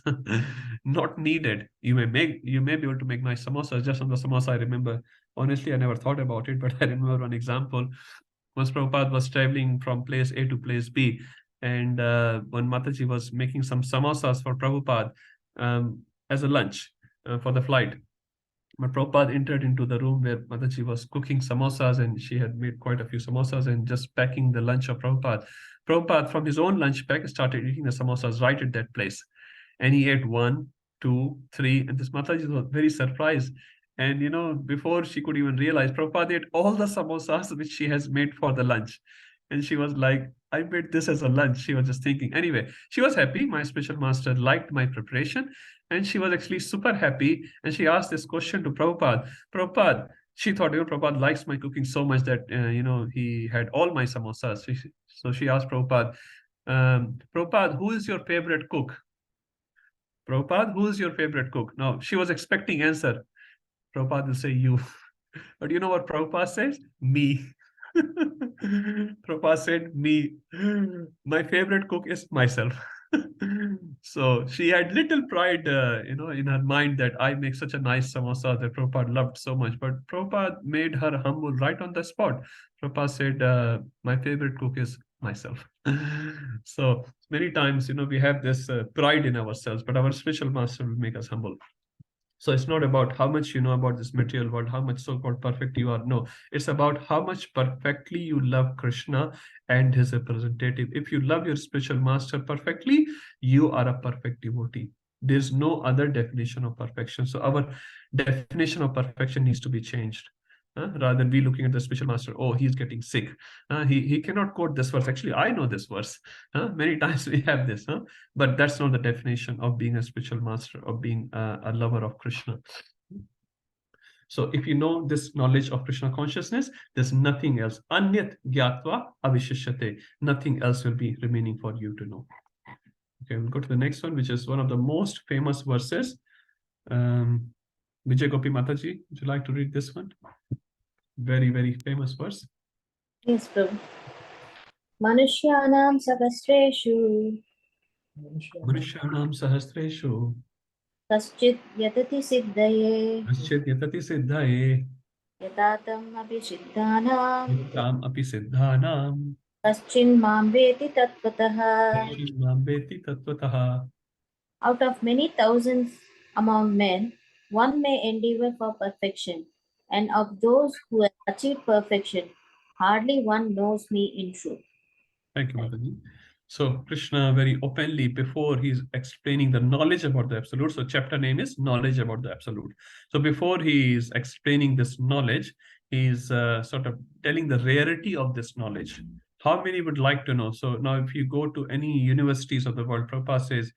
S1: Not needed. You may be able to make nice samosas. Just on the samosa, I remember, honestly, I never thought about it, but I remember one example. Once Prabhupada was traveling from place A to place B, and when Mataji was making some samosas for Prabhupada as a lunch for the flight. But Prabhupada entered into the room where Mataji was cooking samosas, and she had made quite a few samosas and just packing the lunch of Prabhupada. Prabhupada, from his own lunch pack, started eating the samosas right at that place. And he ate 1, 2, 3, and this Mataji was very surprised. And, you know, before she could even realize, Prabhupada ate all the samosas which she has made for the lunch. And she was like, I made this as a lunch. She was just thinking. Anyway, she was happy. My spiritual master liked my preparation. And she was actually super happy. And she asked this question to Prabhupada. Prabhupada, she thought, Prabhupada likes my cooking so much that, he had all my samosas. So she asked Prabhupada, Prabhupada, who is your favorite cook? Prabhupada, who is your favorite cook? Now, she was expecting answer. Prabhupada will say you. But you know what Prabhupada says? Me. Prabhupada said, me. My favorite cook is myself. So she had little pride, in her mind that I make such a nice samosa that Prabhupada loved so much. But Prabhupada made her humble right on the spot. Prabhupada said, my favorite cook is myself. So many times, we have this pride in ourselves, but our spiritual master will make us humble. So it's not about how much you know about this material world, how much so-called perfect you are. No, it's about how much perfectly you love Krishna and his representative. If you love your spiritual master perfectly, you are a perfect devotee. There's no other definition of perfection. So our definition of perfection needs to be changed. Rather than we looking at the spiritual master, oh, he's getting sick. He cannot quote this verse. Actually, I know this verse. Many times we have this, but that's not the definition of being a spiritual master, of being a lover of Krishna. So if you know this knowledge of Krishna consciousness, there's nothing else. Anyat gyatva avishishyate. Nothing else will be remaining for you to know. Okay, we'll go to the next one, which is one of the most famous verses. Vijay Gopi Mataji, would you like to read this one? Very, very famous verse.
S2: Yes, Prabhu. Manushyanam sahasreshu.
S1: Manushyanam sahasreshu.
S2: Kaschit yatati siddhaye.
S1: Kaschit yatati siddhaye.
S2: Yatatam api siddhanam.
S1: Yatam api siddhanam.
S2: Kaschin mam veti tattvataha.
S1: Kaschin mam veti tattvataha.
S2: Out of many thousands among men, one may endeavor for perfection, and of those who have achieved perfection, hardly one knows me in truth.
S1: Thank you, Mataji. So Krishna very openly, before he's explaining the knowledge about the Absolute, so chapter name is Knowledge about the Absolute. So before he is explaining this knowledge, he's sort of telling the rarity of this knowledge. How many would like to know? So now if you go to any universities of the world, Prabhupada says,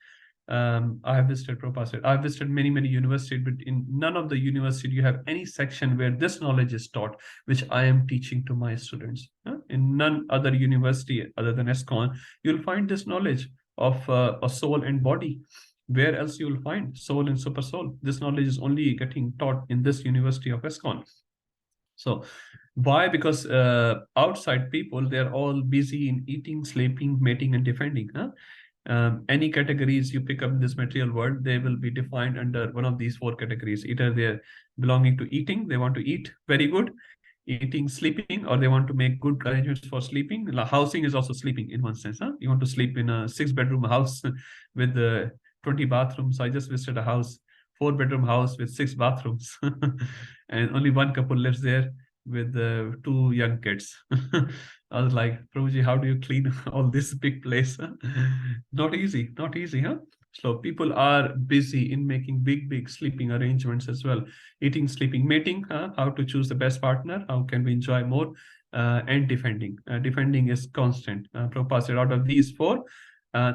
S1: I have visited, Prabhupada said, I've visited many, many universities, but in none of the university you have any section where this knowledge is taught, which I am teaching to my students. In none other university other than ISKCON, you'll find this knowledge of a soul and body. Where else you will find soul and super soul? This knowledge is only getting taught in this university of ISKCON. So why? Because outside people, they're all busy in eating, sleeping, mating, and defending. Any categories you pick up in this material world, they will be defined under one of these 4 categories. Either they're belonging to eating, they want to eat very good. eating, sleeping, or they want to make good arrangements for sleeping. Housing is also sleeping in one sense. You want to sleep in a 6-bedroom house with 20 bathrooms. I just visited a house, 4-bedroom house with 6 bathrooms, and only one couple lives there with 2 young kids. I was like, Prabhuji, how do you clean all this big place? Not easy, not easy, huh? So people are busy in making big sleeping arrangements as well. Eating, sleeping, mating, how to choose the best partner, how can we enjoy more, and defending. Defending is constant. Prabhupada said out of these 4,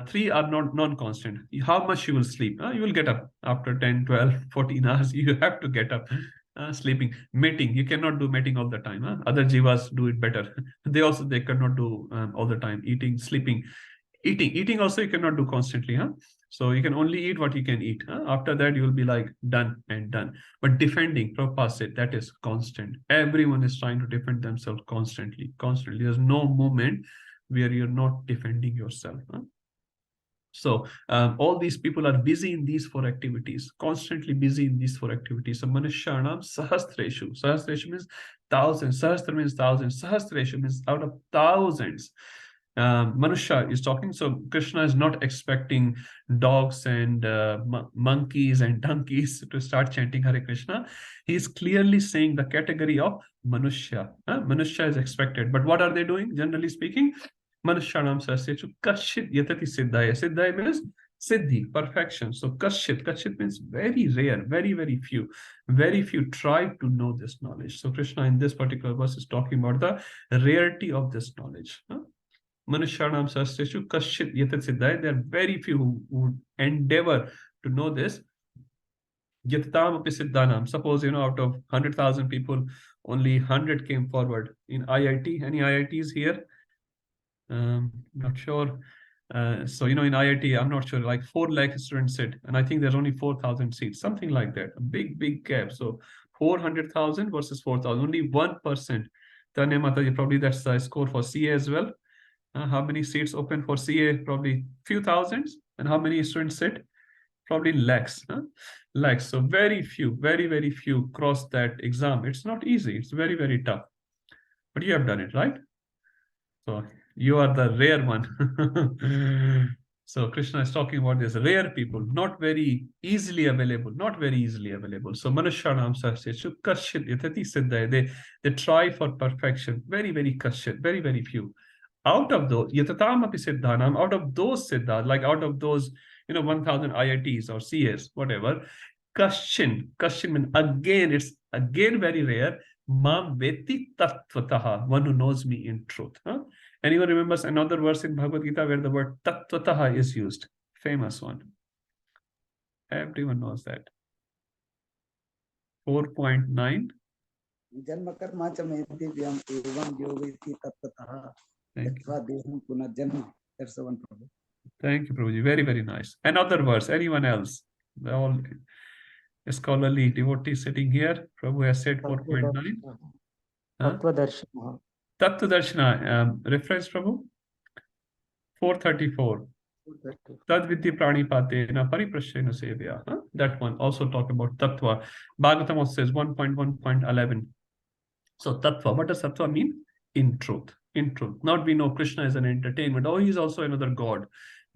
S1: 3 are not non-constant. How much you will sleep? You will get up after 10, 12, 14 hours. You have to get up. Sleeping, mating, you cannot do mating all the time. Other jivas do it better. They cannot do all the time. Eating, sleeping, eating also you cannot do constantly. So you can only eat what you can eat. After that you will be like done and done. But defending, Prabhupada said, that is constant. Everyone is trying to defend themselves constantly. There's no moment where you're not defending yourself. So all these people are busy in these 4 activities, constantly busy in these 4 activities. So Manushyanam Sahasreshu. Sahasreshu means thousands. Sahasra means thousands. Sahasreshu means out of thousands. Manusha is talking. So Krishna is not expecting dogs and monkeys and donkeys to start chanting Hare Krishna. He is clearly saying the category of Manusha. Manusha is expected. But what are they doing? Generally speaking, Manushanam Sasyechu Kashit Yatati Siddhaya. Siddhaya means Siddhi, perfection. So Kashit means very rare, very few. Very few try to know this knowledge. So Krishna in this particular verse is talking about the rarity of this knowledge. Manushanam Sasyechu Kashit Yatati Siddhaya. There are very few who endeavor to know this. Yatatam api siddhanam. Suppose, out of 100,000 people, only 100 came forward. In IIT, any IITs here? Not sure. So, in IIT, I'm not sure, like 4 lakh students sit, and I think there's only 4,000 seats, something like that. A big gap. So 400,000 versus 4,000, only 1%. Tanya Mataji, probably that's the score for CA as well. How many seats open for CA? Probably few thousands. And how many students sit? Probably lakhs. Lakhs. So very few, very few cross that exam. It's not easy. It's very tough. But you have done it, right? So you are the rare one. So Krishna is talking about this rare people, not very easily available, So Manushanam Sahasreshu Kashit Yatati Siddhaya. They try for perfection. Very Kashit, very few. Out of those, Yatatam api Siddhanam, out of those Siddhas, like out of those, 1,000 IITs or CS, whatever, Kashin means again, it's again very rare. Mam veti tattvataha, one who knows me in truth. Anyone remembers another verse in Bhagavad Gita where the word tattvataha is used? Famous one. Everyone knows that. 4.9.
S14: Janma karma cha me divyam evam yogiti tattvataha yatva deham punarjanma. That's the one, Prabhu.
S1: Thank you, Prabhuji. Very nice. Another verse. Anyone else? They're all scholarly devotees sitting here. Prabhu has said 4.9.
S11: Tattva
S1: Darshana. Reference, Prabhu? 434. Tad vidya prani patena pariprashyena sevya. That one also talk about tattva. Bhagavatam also says 1.1.11. So tattva. What does tattva mean? In truth. Not we know Krishna is an entertainment. Oh, he's also another god.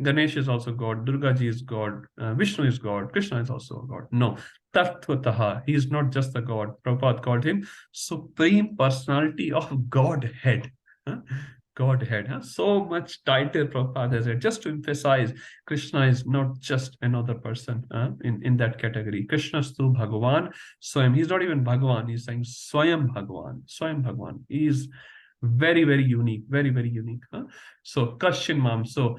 S1: Ganesh is also God. Durga ji is God. Vishnu is God. Krishna is also God. No. Tattvataha. He is not just a God. Prabhupada called him Supreme Personality of Godhead. Godhead. So much title Prabhupada has it. Just to emphasize, Krishna is not just another person in that category. Krishnastu Bhagavan Swayam. He's not even Bhagavan. He's saying Swayam Bhagavan. He is very unique. Very unique. So Kashin Mam. So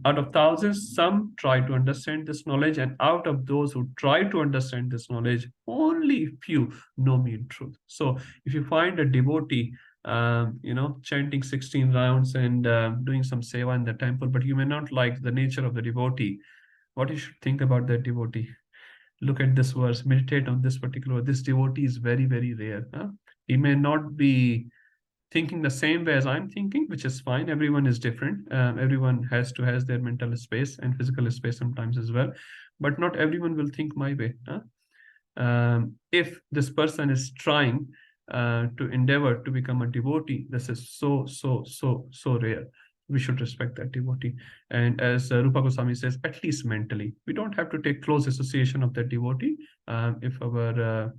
S1: out of thousands, some try to understand this knowledge, and out of those who try to understand this knowledge, only few know me in truth. So if you find a devotee chanting 16 rounds and doing some seva in the temple, but you may not like the nature of the devotee, what you should think about that devotee? Look at this verse, meditate on this particular. This devotee is very rare. He may not be thinking the same way as I'm thinking, which is fine. Everyone is different. Everyone has their mental space and physical space sometimes as well. But not everyone will think my way. If this person is trying to endeavor to become a devotee, this is so rare. We should respect that devotee. And as Rupa Goswami says, at least mentally, we don't have to take close association of that devotee if our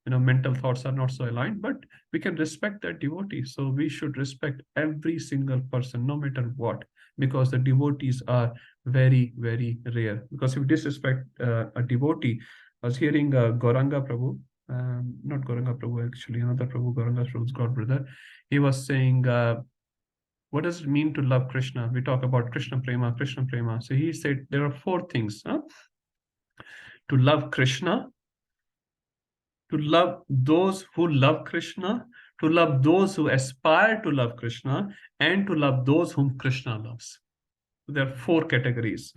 S1: mental thoughts are not so aligned, but we can respect that devotee. So we should respect every single person, no matter what, because the devotees are very, very rare. Because if you disrespect a devotee, I was hearing Gauranga Prabhu, not Gauranga Prabhu, actually, another Prabhu, Gauranga Prabhu's god brother, he was saying, what does it mean to love Krishna? We talk about Krishna Prema, Krishna Prema. So he said there are 4 things. To love Krishna, to love those who love Krishna, to love those who aspire to love Krishna, and to love those whom Krishna loves. There are 4 categories.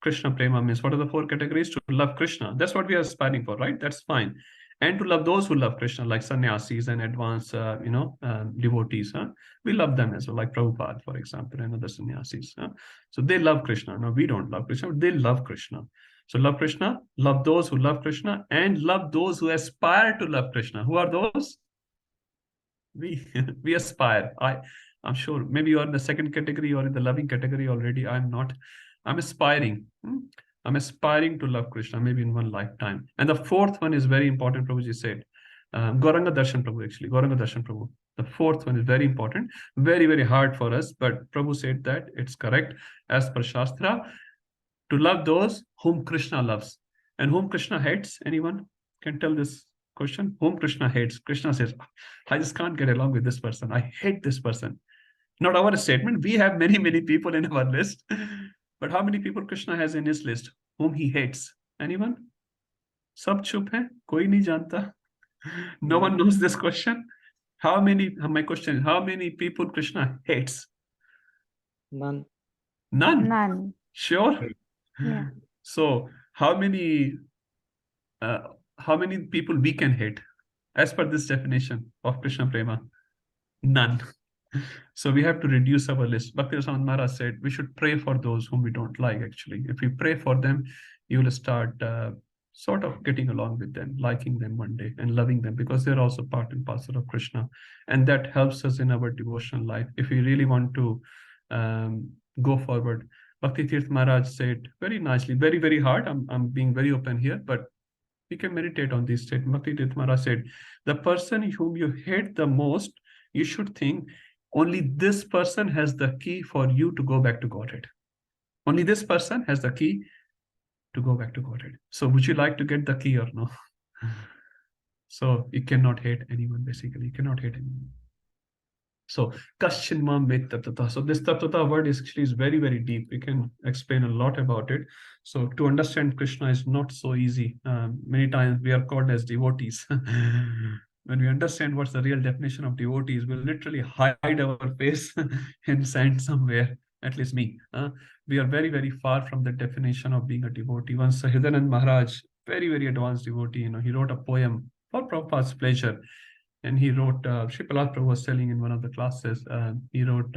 S1: Krishna Prema means, what are the 4 categories? To love Krishna. That's what we are aspiring for, right? That's fine. And to love those who love Krishna, like sannyasis and advanced, devotees. We love them as well, like Prabhupada, for example, and other sannyasis. So they love Krishna. Now, we don't love Krishna, but they love Krishna. So love Krishna, love those who love Krishna, and love those who aspire to love Krishna. Who are those? We aspire. I'm sure maybe you are in the second category or in the loving category already. I'm not. I'm aspiring. I'm aspiring to love Krishna, maybe in one lifetime. And the 4th one is very important, Prabhuji said. Gauranga Darshan Prabhu, actually. Gauranga Darshan Prabhu. The 4th one is very important. Very, very hard for us. But Prabhu said that it's correct. As per Shastra, to love those whom Krishna loves. And whom Krishna hates. Anyone can tell this question? Whom Krishna hates. Krishna says, I just can't get along with this person. I hate this person. Not our statement. We have many, many people in our list. But how many people Krishna has in his list whom he hates? Anyone? Sab chup hai? Koi nahi janta. No one knows this question. My question is, how many people Krishna hates?
S11: None.
S9: None.
S1: Sure?
S9: Yeah.
S1: So how many people we can hate as per this definition of Krishna Prema? None. So we have to reduce our list. Bhakti Rasamrita Maharaj said we should pray for those whom we don't like, actually. If we pray for them, you will start sort of getting along with them, liking them one day and loving them, because they're also part and parcel of Krishna. And that helps us in our devotional life. If we really want to go forward, Bhakti Tirth Maharaj said very nicely, very, very hard. I'm being very open here, but we can meditate on this statement. Bhakti Tirth Maharaj said, the person whom you hate the most, you should think, only this person has the key for you to go back to Godhead. Only this person has the key to go back to Godhead. So would you like to get the key or no? So you cannot hate anyone, basically. You cannot hate anyone. So Kashin Mam Ved Tattva. So this Tattva word is very, very deep. We can explain a lot about it. So to understand Krishna is not so easy. Many times we are called as devotees. When we understand what's the real definition of devotees, we'll literally hide our face in sand somewhere, at least me. We are very, very far from the definition of being a devotee. Once Hridayanand Maharaj, very, very advanced devotee, he wrote a poem for Prabhupada's pleasure. And he wrote, Sripalad Prabhu was telling in one of the classes, he wrote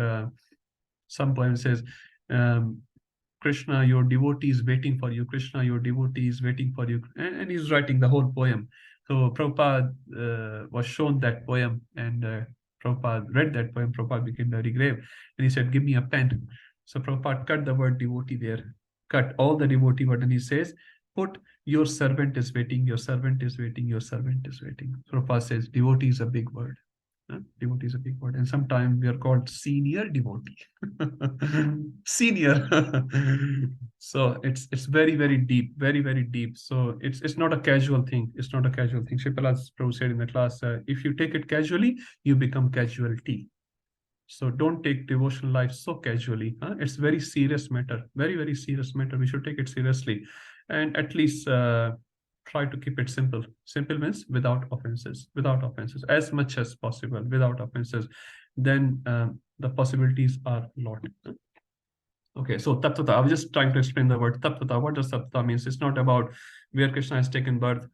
S1: some poem, says, Krishna, your devotee is waiting for you. Krishna, your devotee is waiting for you. And he's writing the whole poem. So Prabhupada was shown that poem, and Prabhupada read that poem. Prabhupada became very grave. And he said, give me a pen. So Prabhupada cut the word devotee there, cut all the devotee word, and he says, put your servant is waiting, your servant is waiting, your servant is waiting. Prabhupada says devotee is a big word. Devotee is a big word. And sometimes we are called senior devotee. Senior. So it's very, very deep, very, very deep. So it's not a casual thing. It's not a casual thing. Sripalad Prabhu said in the class, if you take it casually, you become casualty. So don't take devotional life so casually. It's very serious matter. Very, very serious matter. We should take it seriously. And at least try to keep it simple. Simple means without offenses, as much as possible, without offenses. Then the possibilities are a lot. Okay, so Tattvata, I was just trying to explain the word Tattvata. What does Tattvata means? It's not about where Krishna has taken birth,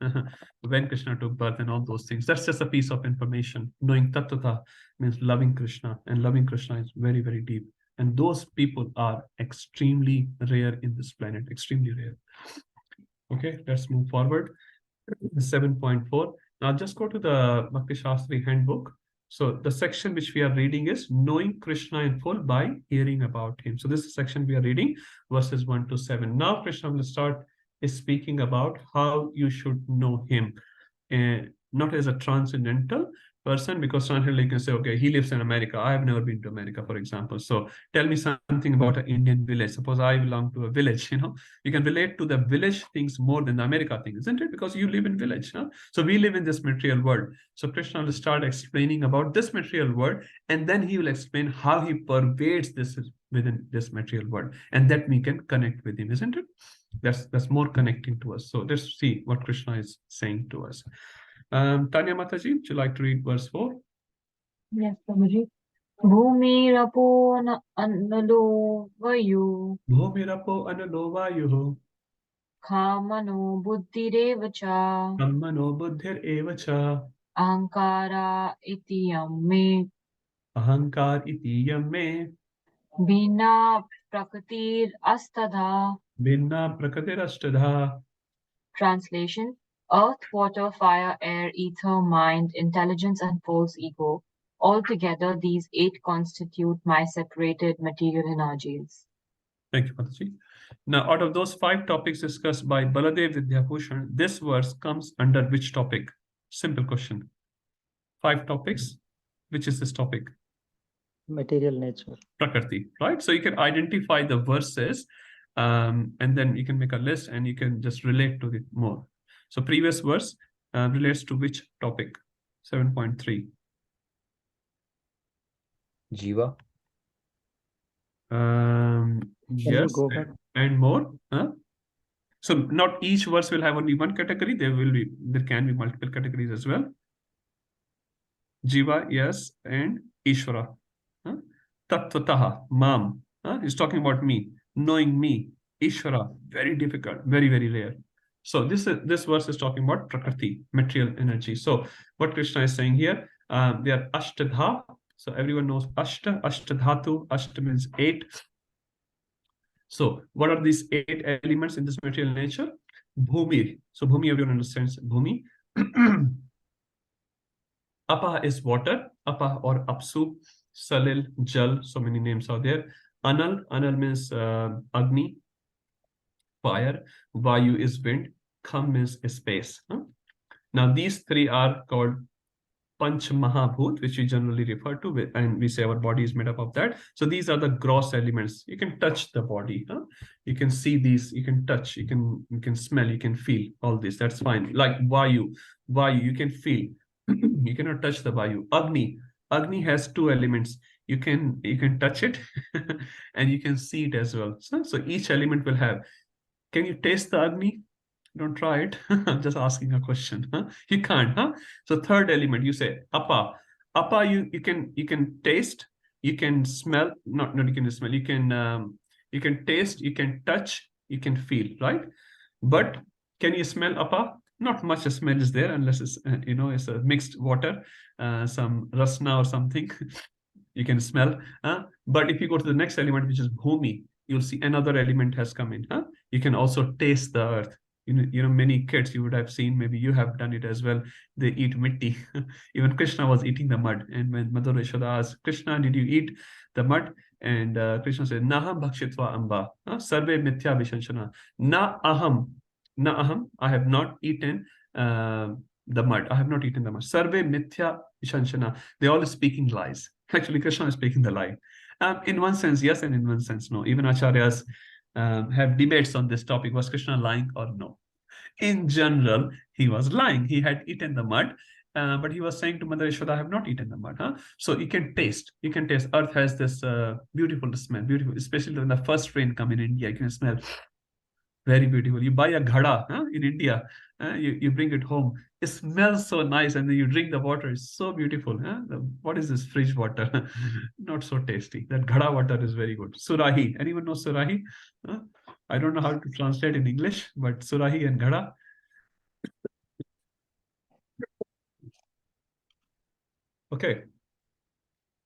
S1: when Krishna took birth, and all those things. That's just a piece of information. Knowing Tattvata means loving Krishna, and loving Krishna is very, very deep. And those people are extremely rare in this planet, extremely rare. Okay, let's move forward. 7.4. Now just go to the Bhakti Shastri handbook. So the section which we are reading is knowing Krishna in full by hearing about him. So this is the section we are reading, verses 1 to 7. Now Krishna will start speaking about how you should know him, not as a transcendental person, because transcendental you can say, okay, he lives in America. I have never been to America, for example. So tell me something about an Indian village. Suppose I belong to a village, you can relate to the village things more than the America thing, isn't it? Because you live in village. So we live in this material world. So Krishna will start explaining about this material world, and then he will explain how he pervades this within this material world, and that we can connect with him, isn't it? That's more connecting to us. So let's see what Krishna is saying to us. Tanya Mataji, would you like to read verse 4?
S5: Yes, Prabhuji. Bhumirapo analo vayu.
S1: Bhumirapo analo vayu.
S5: Khamano buddhireva cha.
S1: Kammano buddhir eva cha.
S5: Ahankara itiyam me.
S1: Ahankar itiyam me.
S5: Bina prakatir astadha.
S1: Binna prakatir ashtadha.
S5: Translation: Earth, water, fire, air, ether, mind, intelligence, and false ego. Altogether, these 8 constitute my separated material energies.
S1: Thank you, Mataji. Now, out of those 5 topics discussed by Baladev Vidyabhushan, this verse comes under which topic? Simple question. 5 topics. Which is this topic?
S11: Material nature.
S1: Prakriti, right? So you can identify the verses, and then you can make a list and you can just relate to it more. So previous verse relates to which topic? 7.3.
S4: Jiva.
S1: Yes,
S11: go back?
S1: and more. So not each verse will have only one category. There can be multiple categories as well. Jiva, yes, and Ishvara. Tattvataha, Mam. He's talking about me, knowing me. Ishvara, very difficult, very, very rare. So this verse is talking about Prakriti, material energy. So what Krishna is saying here, they are Ashtadha. So everyone knows Ashta, Ashtadhatu. Ashta means 8. So what are these 8 elements in this material nature? Bhumi. So Bhumi, everyone understands Bhumi. Apa is water, Apa or Apsu, Salil, Jal, so many names are there. Anal means Agni, fire. Vayu is wind. Kham means space. Now these 3 are called Panch Mahabhut, which we generally refer to, and we say our body is made up of that. So these are the gross elements. You can touch the body. You can see these, you can touch, you can smell, you can feel all this. That's fine. Like Vayu, you can feel. You cannot touch the Vayu. Agni has 2 elements. You can touch it and you can see it as well. So each element will have. Can you taste the Agni? Don't try it. I'm just asking a question. You can't. So third element, you say Apa. You can taste, you can smell. Not you can smell. You can taste, you can touch, you can feel. Right? But can you smell Apa? Not much smell is there unless it's it's a mixed water, some rasna or something. You can smell. But if you go to the next element, which is Bhumi, you'll see another element has come in. You can also taste the earth. Many kids you would have seen, maybe you have done it as well. They eat mitti. Even Krishna was eating the mud. And when Mother Yashoda asked, Krishna, did you eat the mud? And Krishna said, Naham bhakshitva amba. Sarve mithya vishanshana. Na aham. I have not eaten the mud. I have not eaten the mud. Sarve mithya vishanshana. They're all speaking lies. Actually, Krishna is speaking the lie. In one sense, yes, and in one sense, no. Even acharyas have debates on this topic. Was Krishna lying or no? In general, he was lying. He had eaten the mud, but he was saying to Mother Yashoda, I have not eaten the mud. So you can taste. Earth has this beautiful smell, beautiful, especially when the first rain come in India. You can smell very beautiful. You buy a ghada in India, you bring it home. It smells so nice, and then you drink the water. It's so beautiful. What is this fridge water? Not so tasty. That ghada water is very good. Surahi. Anyone know Surahi? I don't know how to translate in English, but Surahi and ghada. Okay.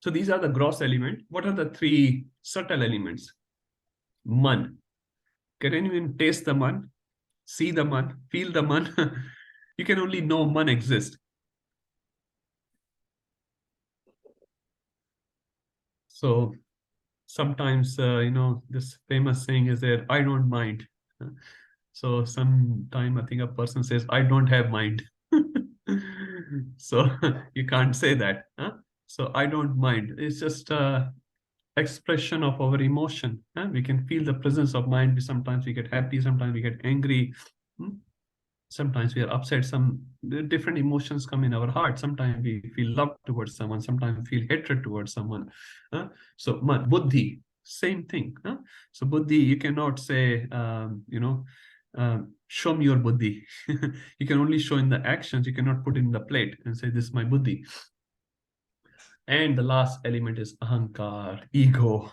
S1: So these are the gross element. What are the 3 subtle elements? Man. Can anyone taste the man? See the man? Feel the man? You can only know man exists. So sometimes, this famous saying is there, I don't mind. So sometime I think a person says, I don't have mind. So you can't say that. So I don't mind. It's just expression of our emotion. We can feel the presence of mind. Sometimes we get happy, sometimes we get angry. Sometimes we are upset. Some different emotions come in our heart. Sometimes we feel love towards someone, sometimes we feel hatred towards someone. So buddhi, same thing. So buddhi, you cannot say, show me your buddhi. You can only show in the actions. You cannot put in the plate and say, this is my buddhi. And the last element is ahankar, ego.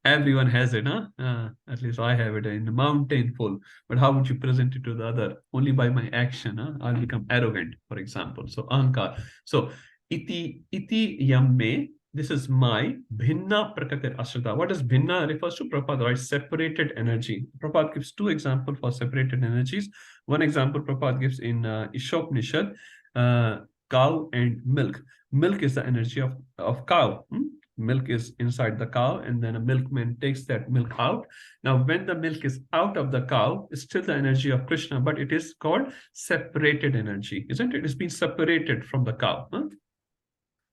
S1: Everyone has it, at least I have it in the mountain full. But how would you present it to the other? Only by my action, I'll become arrogant, for example. So ahankar. So iti yamme, this is my bhinna prakatir ashrita. What does bhinna refers to? Prabhupada writes separated energy. Prabhupada gives two examples for separated energies. One example Prabhupada gives in Ishopanishad, cow and milk. Milk is the energy of cow. Milk is inside the cow, and then a milkman takes that milk out. Now, when the milk is out of the cow, it's still the energy of Krishna, but it is called separated energy, isn't it? It's been separated from the cow.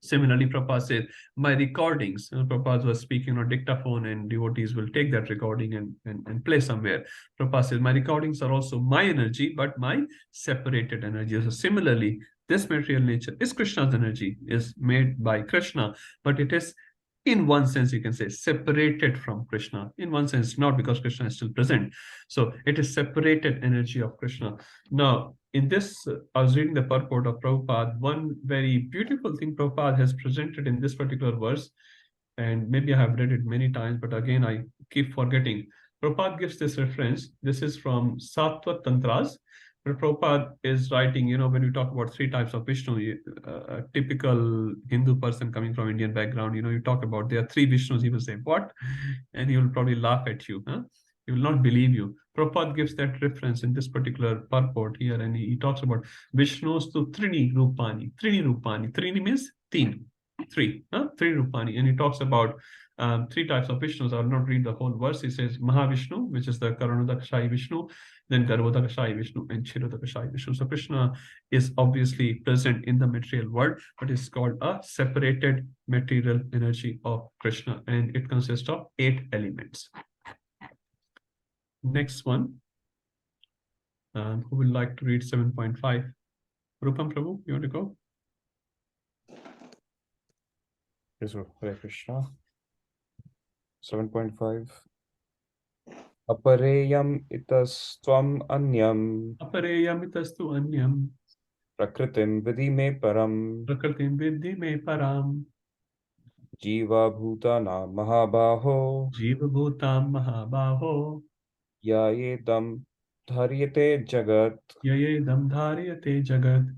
S1: Similarly, Prabhupada said, my recordings, Prabhupada was speaking on dictaphone and devotees will take that recording and play somewhere. Prabhupada said, my recordings are also my energy, but my separated energy. So similarly, this material nature is Krishna's energy, is made by Krishna, but it is, in one sense, you can say, separated from Krishna. In one sense, not, because Krishna is still present. So it is separated energy of Krishna. Now, in this, I was reading the purport of Prabhupada. One very beautiful thing Prabhupada has presented in this particular verse, and maybe I have read it many times, but again, I keep forgetting. Prabhupada gives this reference. This is from Sattva Tantras, where Prabhupada is writing, when we talk about three types of Vishnu, a typical Hindu person coming from Indian background, you talk about there are three Vishnus, he will say, what? And he will probably laugh at you. He will not believe you. Prabhupada gives that reference in this particular purport here, and he talks about Vishnus to Trini Rupani. Trini Rupani. Trini means teen. Three Rupani. And he talks about three types of Vishnus. I will not read the whole verse. He says Mahavishnu, which is the Karanodakashayi Vishnu, then Garbhodakashayi Vishnu, and Kshirodakashayi Vishnu. So Krishna is obviously present in the material world, but it's called a separated material energy of Krishna, and it consists of 8 elements. Next one. Who would like to read 7.5? Rupam Prabhu, you want to go?
S4: Yes, sir. Hare Krishna. 7.5. Apareyam itastvam anyam.
S1: Apareyam itastu anyam.
S4: Prakritim vidhi me param.
S1: Prakritim vidhi me param.
S4: Jiva bhutana mahabaho.
S1: Jiva bhutam mahabaho.
S4: Yayedam dharyate jagat.
S1: Yayedam dharyate jagat.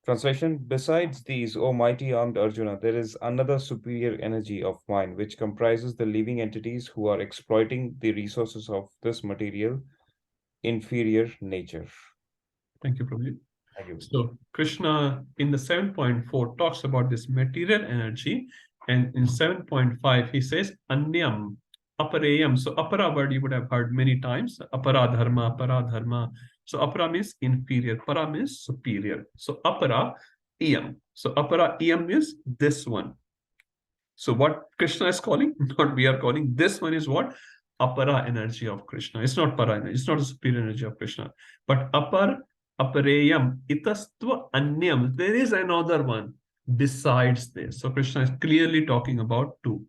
S4: Translation: besides these, O mighty armed Arjuna, there is another superior energy of mine, which comprises the living entities who are exploiting the resources of this material inferior nature.
S1: Thank you, Prabhuji.
S4: Thank you.
S1: So Krishna in the 7.4 talks about this material energy, and in 7.5 he says anyam, apareyam. So apara word you would have heard many times. Apara dharma. So apara means inferior, para means superior. So apara iyam. So apara iyam is this one. So what Krishna is calling, not we are calling, this one is what? Apara energy of Krishna. It's not para energy, it's not a superior energy of Krishna. But apareyam, itastva anyam. There is another one besides this. So Krishna is clearly talking about two.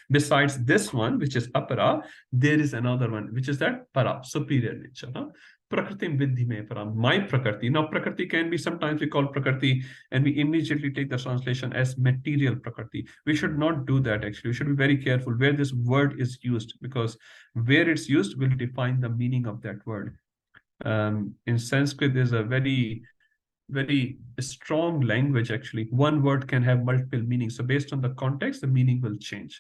S1: Besides this one, which is apara, there is another one, which is that para, superior nature. Prakritim vidhi me param. My prakriti. Now prakriti can be, sometimes we call prakriti and we immediately take the translation as material prakriti. We should not do that actually. We should be very careful where this word is used, because where it's used will define the meaning of that word. In Sanskrit, there's a very strong language actually. One word can have multiple meanings. So based on the context, the meaning will change.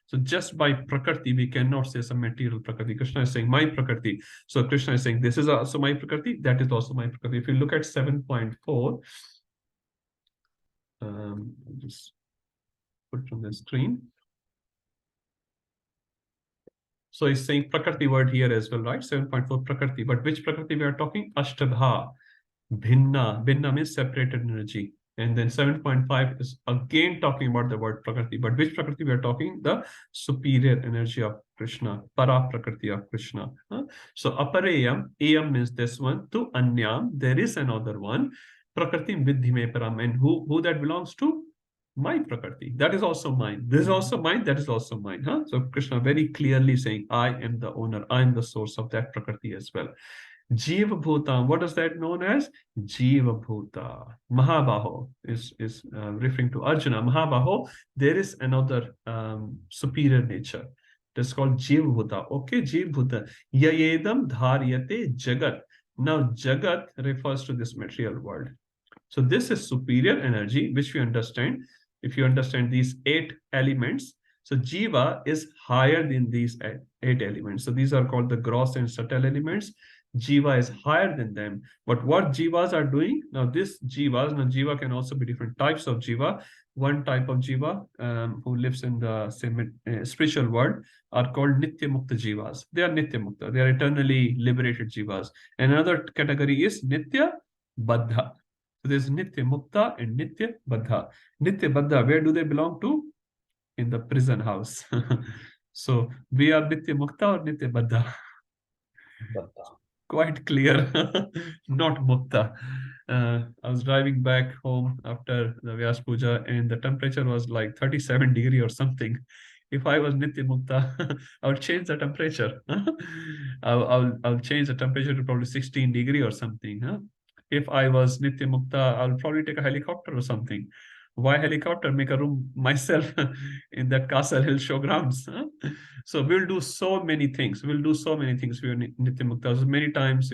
S1: So just by prakriti, we cannot say some material prakriti. Krishna is saying my prakriti. So Krishna is saying this is also my prakriti, that is also my prakriti. If you look at 7.4, just put on the screen. So he's saying Prakriti word here as well, right? 7.4 Prakriti. But which Prakriti we are talking? Ashtabha. Bhinna. Bhinna means separated energy. And then 7.5 is again talking about the word Prakriti. But which Prakriti we are talking? The superior energy of Krishna. Para Prakriti of Krishna. So Apareyam, Ayam means this one. To Anyam, there is another one. Prakriti Vidhi me Param. And who that belongs to? My Prakriti. That is also mine. This is also mine. That is also mine. So Krishna very clearly saying, I am the owner. I am the source of that Prakriti as well. Jiva Bhuta. What is that known as? Jiva Bhuta. Mahabaho is referring to Arjuna. Mahabaho, there is another superior nature. That's called Jiva Bhuta. Okay, Jiva Bhuta. Yayedam dharyate jagat. Now, jagat refers to this material world. So this is superior energy, which we understand. If you understand these 8 elements, so Jiva is higher than these 8 elements. So these are called the gross and subtle elements. Jiva is higher than them. But what Jivas are doing? Now this Jivas, now Jiva can also be different types of Jiva. One type of Jiva who lives in the spiritual world are called Nitya Mukta Jivas. They are Nitya Mukta. They are eternally liberated Jivas. Another category is Nitya Baddha. So there's Nitya Mukta and Nitya Baddha. Nitya Baddha, where do they belong to? In the prison house. So we are Nitya Mukta or Nitya Baddha?
S10: Baddha.
S1: Quite clear, not Mukta. I was driving back home after the Vyas Puja and the temperature was like 37 degrees or something. If I was Nitya Mukta, I would change the temperature. I'll change the temperature to probably 16 degrees or something. If I was Nitya Mukta, I'll probably take a helicopter or something. Why helicopter? Make a room myself in that Castle Hill showgrounds. So we'll do so many things. We'll do so many things. We are Nitya Mukta. So many times,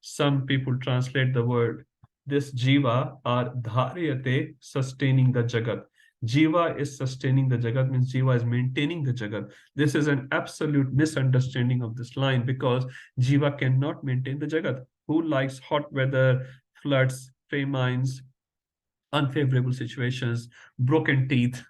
S1: some people translate the word, this Jiva are dharyate, sustaining the Jagat. Jiva is sustaining the Jagat, means Jiva is maintaining the Jagat. This is an absolute misunderstanding of this line because Jiva cannot maintain the Jagat. Who likes hot weather, floods, famines, unfavorable situations, broken teeth,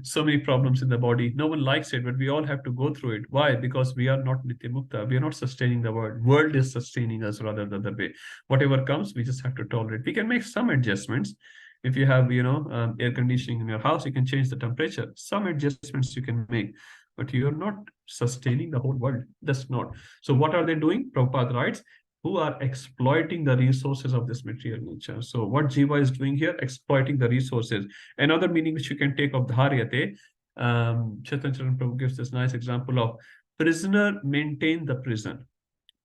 S1: so many problems in the body? No one likes it, but we all have to go through it. Why? Because we are not Nitya Mukta. We are not sustaining the world. World is sustaining us rather than the other way. Whatever comes, we just have to tolerate. We can make some adjustments. If you have, air conditioning in your house, you can change the temperature. Some adjustments you can make, but you are not sustaining the whole world. That's not. So what are they doing? Prabhupada writes, who are exploiting the resources of this material nature. So what Jiva is doing here, exploiting the resources. Another meaning which you can take of Dharyate, Chaitanya Prabhu gives this nice example of prisoner maintain the prison.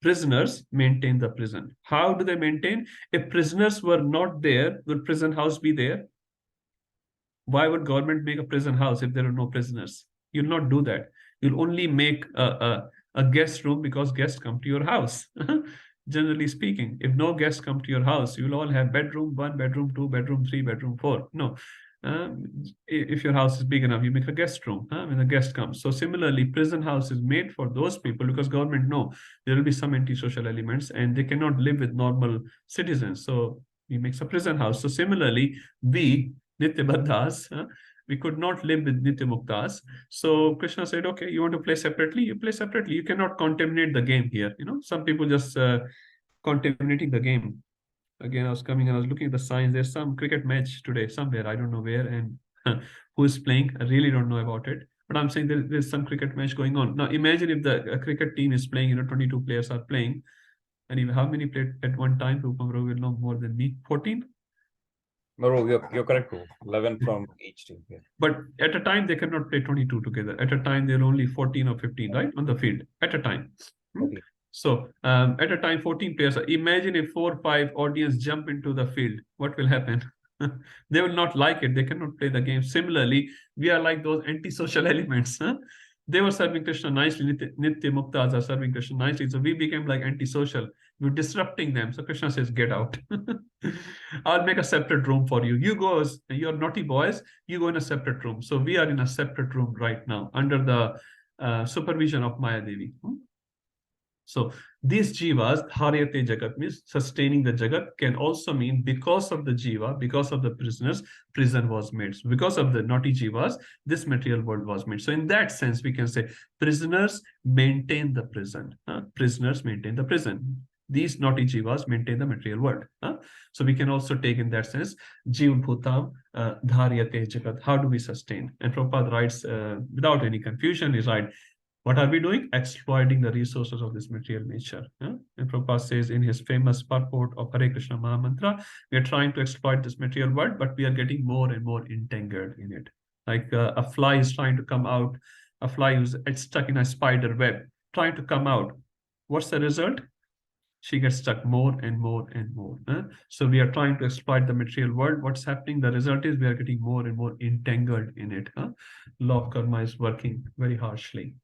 S1: Prisoners maintain the prison. How do they maintain? If prisoners were not there, would prison house be there? Why would government make a prison house if there are no prisoners? You'll not do that. You'll only make a guest room because guests come to your house. Generally speaking, if no guests come to your house, you'll all have bedroom, 1 bedroom, 2 bedroom, 3 bedroom, 4. No. If your house is big enough, you make a guest room when a guest comes. So similarly, prison house is made for those people because government know there will be some antisocial elements and they cannot live with normal citizens. So he makes a prison house. So similarly, we Nitya Baddhas, we could not live with Nitya Muktas. So Krishna said, okay, you want to play separately? You play separately. You cannot contaminate the game here. Some people just contaminating the game. Again, I was looking at the signs. There's some cricket match today somewhere. I don't know where and who is playing. I really don't know about it. But I'm saying there's some cricket match going on. Now, imagine if the cricket team is playing, 22 players are playing. And even how many played at one time? Rupam will know more than me. 14?
S4: No, you're correct. 11 from each team. Yeah.
S1: But at a time, they cannot play 22 together. At a time, there are only 14 or 15, right, on the field at a time. Okay. So at a time, 14 players. Imagine if 4 or 5 audience jump into the field. What will happen? They will not like it. They cannot play the game. Similarly, we are like those antisocial elements. They were serving Krishna nicely. Nitya Muktas are serving Krishna nicely. So we became like antisocial. We're disrupting them. So Krishna says, get out. I'll make a separate room for you. You go, you're naughty boys, you go in a separate room. So we are in a separate room right now under the supervision of Maya Devi. So these jivas, dharyate jagat means sustaining the jagat, can also mean because of the jiva, because of the prisoners, prison was made. So because of the naughty jivas, this material world was made. So in that sense, we can say prisoners maintain the prison. Prisoners maintain the prison. These naughty jivas maintain the material world. So we can also take in that sense, jiv bhutam dharyate jagat. How do we sustain? And Prabhupada writes, without any confusion, he writes, what are we doing? Exploiting the resources of this material nature. And Prabhupada says in his famous purport of Hare Krishna Mahamantra, we are trying to exploit this material world, but we are getting more and more entangled in it. Like a fly is trying to come out, a fly who's stuck in a spider web, trying to come out. What's the result? She gets stuck more and more and more. So we are trying to exploit the material world. What's happening? The result is we are getting more and more entangled in it. Law of karma is working very harshly.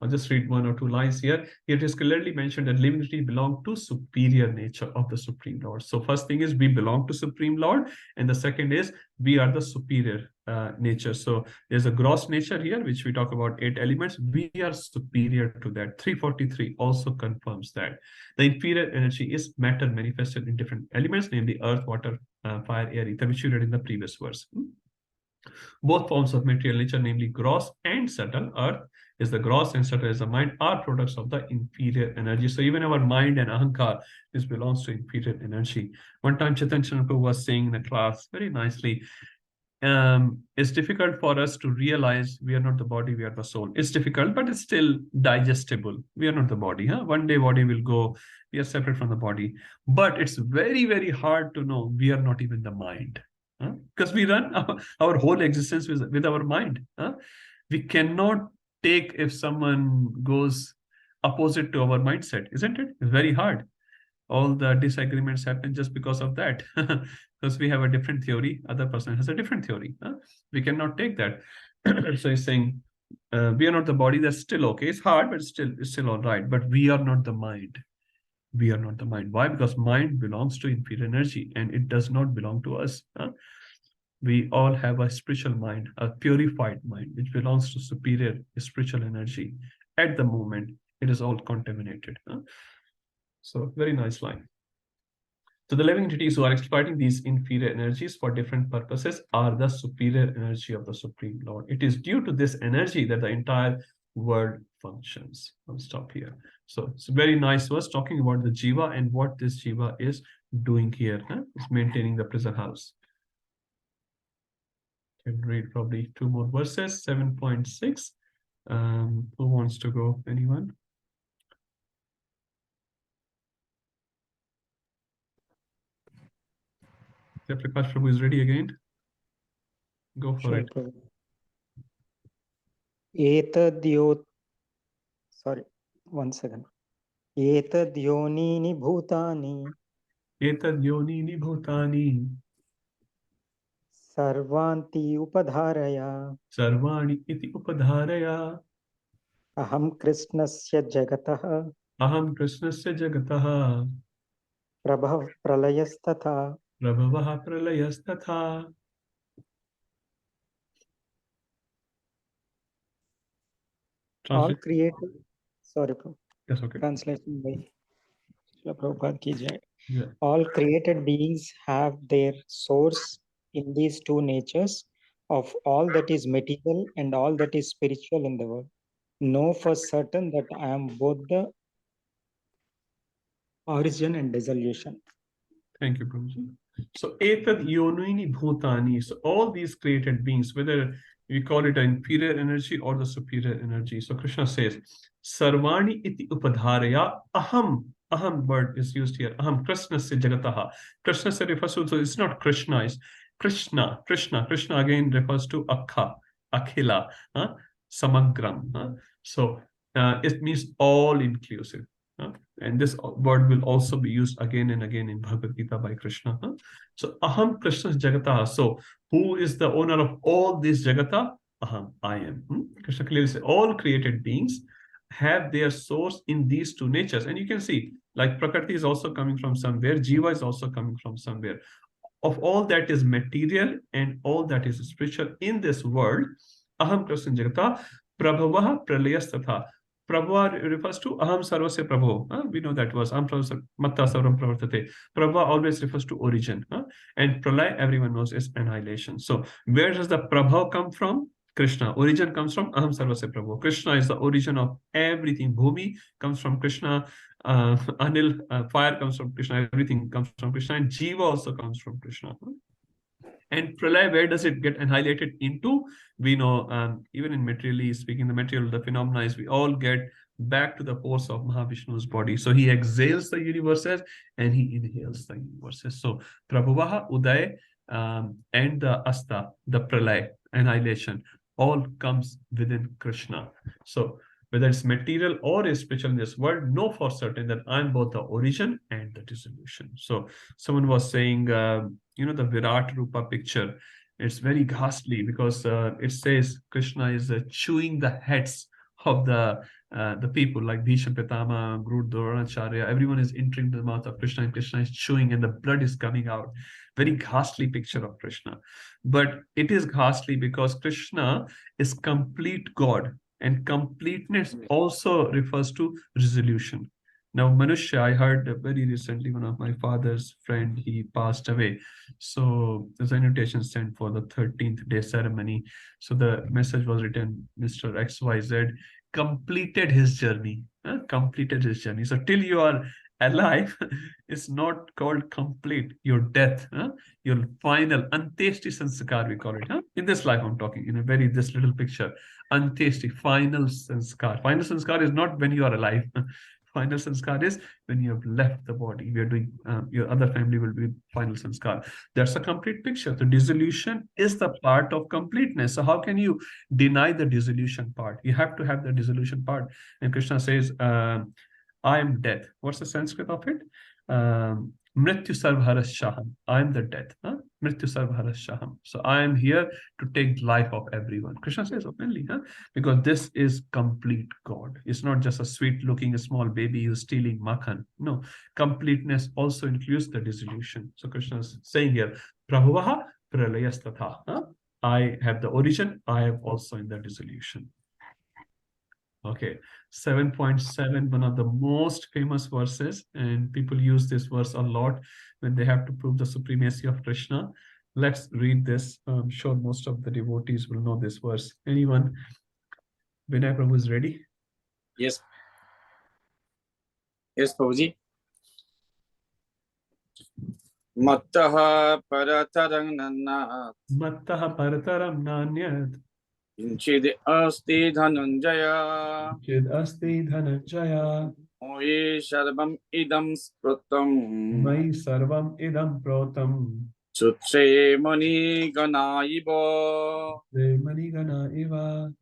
S1: I'll just read one or two lines here. It is clearly mentioned that living entity belong to superior nature of the Supreme Lord. So first thing is we belong to Supreme Lord, and the second is we are the superior nature. So there's a gross nature here, which we talk about 8 elements. We are superior to that. 343 also confirms that. The inferior energy is matter manifested in different elements, namely earth, water, fire, air, ether, which you read in the previous verse. Both forms of material nature, namely gross and subtle, earth is the gross and subtle is the mind, are products of the inferior energy. So even our mind and ahankar, this belongs to inferior energy. One time Chaitanya was saying in the class very nicely, it's difficult for us to realize we are not the body, we are the soul. It's difficult, but it's still digestible. We are not the body. One day body will go, we are separate from the body. But it's very, very hard to know we are not even the mind. Because we run our whole existence with our mind. We cannot take if someone goes opposite to our mindset, isn't it? It's very hard. All the disagreements happen just because of that. Because we have a different theory, other person has a different theory. We cannot take that. So he's saying, we are not the body, that's still okay. It's hard, but it's still all right. But we are not the mind. We are not the mind. Why? Because mind belongs to inferior energy and it does not belong to us. We all have a spiritual mind, a purified mind, which belongs to superior spiritual energy. At the moment, it is all contaminated. So very nice line. So the living entities who are exploiting these inferior energies for different purposes are the superior energy of the Supreme Lord. It is due to this energy that the entire world functions. I'll stop here. So it's a very nice verse talking about the jiva and what this jiva is doing here. It's maintaining the prison house. Can read probably 2 more verses. 7.6. Who wants to go? Anyone? Prakash Prabhu is ready again. Go for it.
S11: Sorry, 1 second. Etadhyonini bhutani.
S1: Etadhyonini bhutani.
S11: Sarvanti upadharaya.
S1: Sarvani iti upadharaya.
S11: Aham krishnasya jagataha.
S1: Aham krishnasya jagataha.
S11: Prabhav pralayastatha.
S1: Prabhavaha pralayastatha.
S11: All created. Sorry,
S1: That's okay.
S11: Translation by Prabhupada ki jai.
S1: Yeah.
S11: All created beings have their source in these two natures of all that is material and all that is spiritual in the world. Know for certain that I am both the origin and dissolution.
S1: Thank you, Prabhuji. So, etad yonuini bhutani. So, all these created beings, whether we call it an inferior energy or the superior energy. So, Krishna says, Sarvani iti upadharaya aham. Aham word is used here. Aham krishnasya jagataha. Krishnasya refers to, so it's not Krishna, it's Krishna. Krishna again refers to Akha, Akhila, Samagram. So, it means all inclusive. And this word will also be used again and again in Bhagavad Gita by Krishna. So, Aham Krishna Jagata. So, who is the owner of all this Jagata? Aham, I am. Krishna clearly says all created beings have their source in these two natures. And you can see, like Prakriti is also coming from somewhere, Jiva is also coming from somewhere. Of all that is material and all that is spiritual in this world, Aham Krishna Jagata, Prabhavaha Pralayas Tatha. Prabhupada refers to Aham Sarvasya Prabhu. We know that was Aham Matta Sarvam Pravartate. Prabhupada always refers to origin. And Pralay, everyone knows, is annihilation. So where does the Prabhu come from? Krishna. Origin comes from Aham Sarvasya Prabhu. Krishna is the origin of everything. Bhumi comes from Krishna. Anil, fire comes from Krishna. Everything comes from Krishna. And Jiva also comes from Krishna. And Pralay, where does it get annihilated into? We know, even in materially speaking, the material, the phenomena is we all get back to the force of Mahavishnu's body. So he exhales the universes and he inhales the universes. So Prabhuvaha, Uday, and the Asta, the Pralay, annihilation, all comes within Krishna. So whether it's material or spiritual in this world, know for certain that I'm both the origin and the dissolution. So someone was saying, the Virat Rupa picture, it's very ghastly because it says Krishna is chewing the heads of the people like Bhishma Pitama, Guru Dronacharya. Everyone is entering the mouth of Krishna and Krishna is chewing and the blood is coming out. Very ghastly picture of Krishna. But it is ghastly because Krishna is complete God, and completeness also refers to resolution. Now, Manushya, I heard very recently one of my father's friend, he passed away. So there's an invitation sent for the 13th day ceremony. So the message was written, Mr. XYZ completed his journey. Completed his journey. So till you are alive, it's not called complete. Your death, your final anteshti sanskar, we call it. In this life, I'm talking in this little picture. Anteshti, final sanskar. Final sanskar is not when you are alive. Final sanskar is when you have left the body. We are doing, your other family will do final sanskar. That's a complete picture. The dissolution is the part of completeness. So how can you deny the dissolution part? You have to have the dissolution part. And Krishna says, I am death. What's the Sanskrit of it? Mrityu Sarvharas Shaham. I am the death. Mrityu Sarvharas Shaham. So I am here to take life of everyone. Krishna says openly, because this is complete God. It's not just a sweet looking small baby who's stealing makhan. No, completeness also includes the dissolution. So Krishna is saying here, Prabhuvaha Pralayasthatha. I have the origin. I have also in the dissolution. Okay, 7.7, one of the most famous verses, and people use this verse a lot when they have to prove the supremacy of Krishna. Let's read this. I'm sure most of the devotees will know this verse. Anyone? Vinay Prabhu is ready?
S13: Yes. Yes, Prabhuji. Mattaha paratarang nanat.
S1: Mattaha parataram nanyat.
S13: Inchid asti dhananjaya.
S1: Inchid asti dhananjaya.
S13: Moye sarvam idam sprotam.
S1: Mai sarvam idam protam.
S13: Sutre mani gana iva.
S1: Mani gana iva.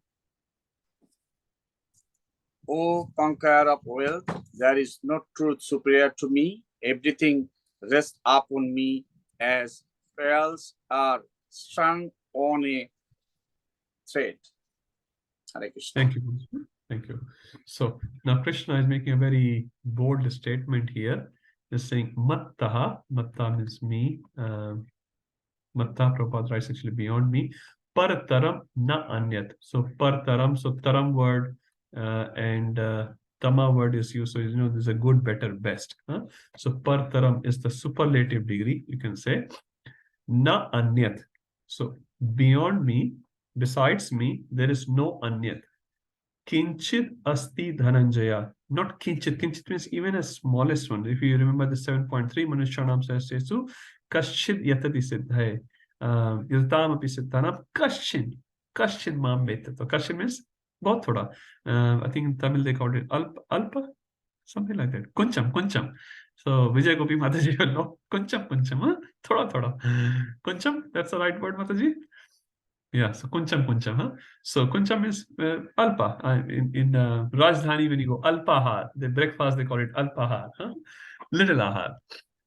S13: O conqueror of wealth, there is no truth superior to me. Everything rests upon me as pearls are strung on a thread. Hare Krishna.
S1: Thank you. Thank you. So now Krishna is making a very bold statement here. He's saying Mattaha. Matta means me. Matta, Prabhupada writes actually beyond me. Partaram na anyat. So partaram, so taram word and tama word is used. So there's a good, better, best. So partaram is the superlative degree, you can say. Na anyat. So beyond me, besides me, there is no anyat. Kinchit asti dhananjaya. Not kinchit. Kinchit means even a smallest one. If you remember the 7.3, Manushyanam says to kaschid yatati siddhaye. Yatatam api siddhanam kaschin. Kaschin mam beta. So kaschin means bahut thoda. I think in Tamil they called it alpa, something like that. Kuncham. So Vijay Gopi Mataji will know. Kuncham. Thoda. Kuncham, that's the right word, Mataji? Yeah, so kuncham. So kuncham is alpa. In Rajdhani, when you go alpahar, the breakfast they call it alpahar, little ahar.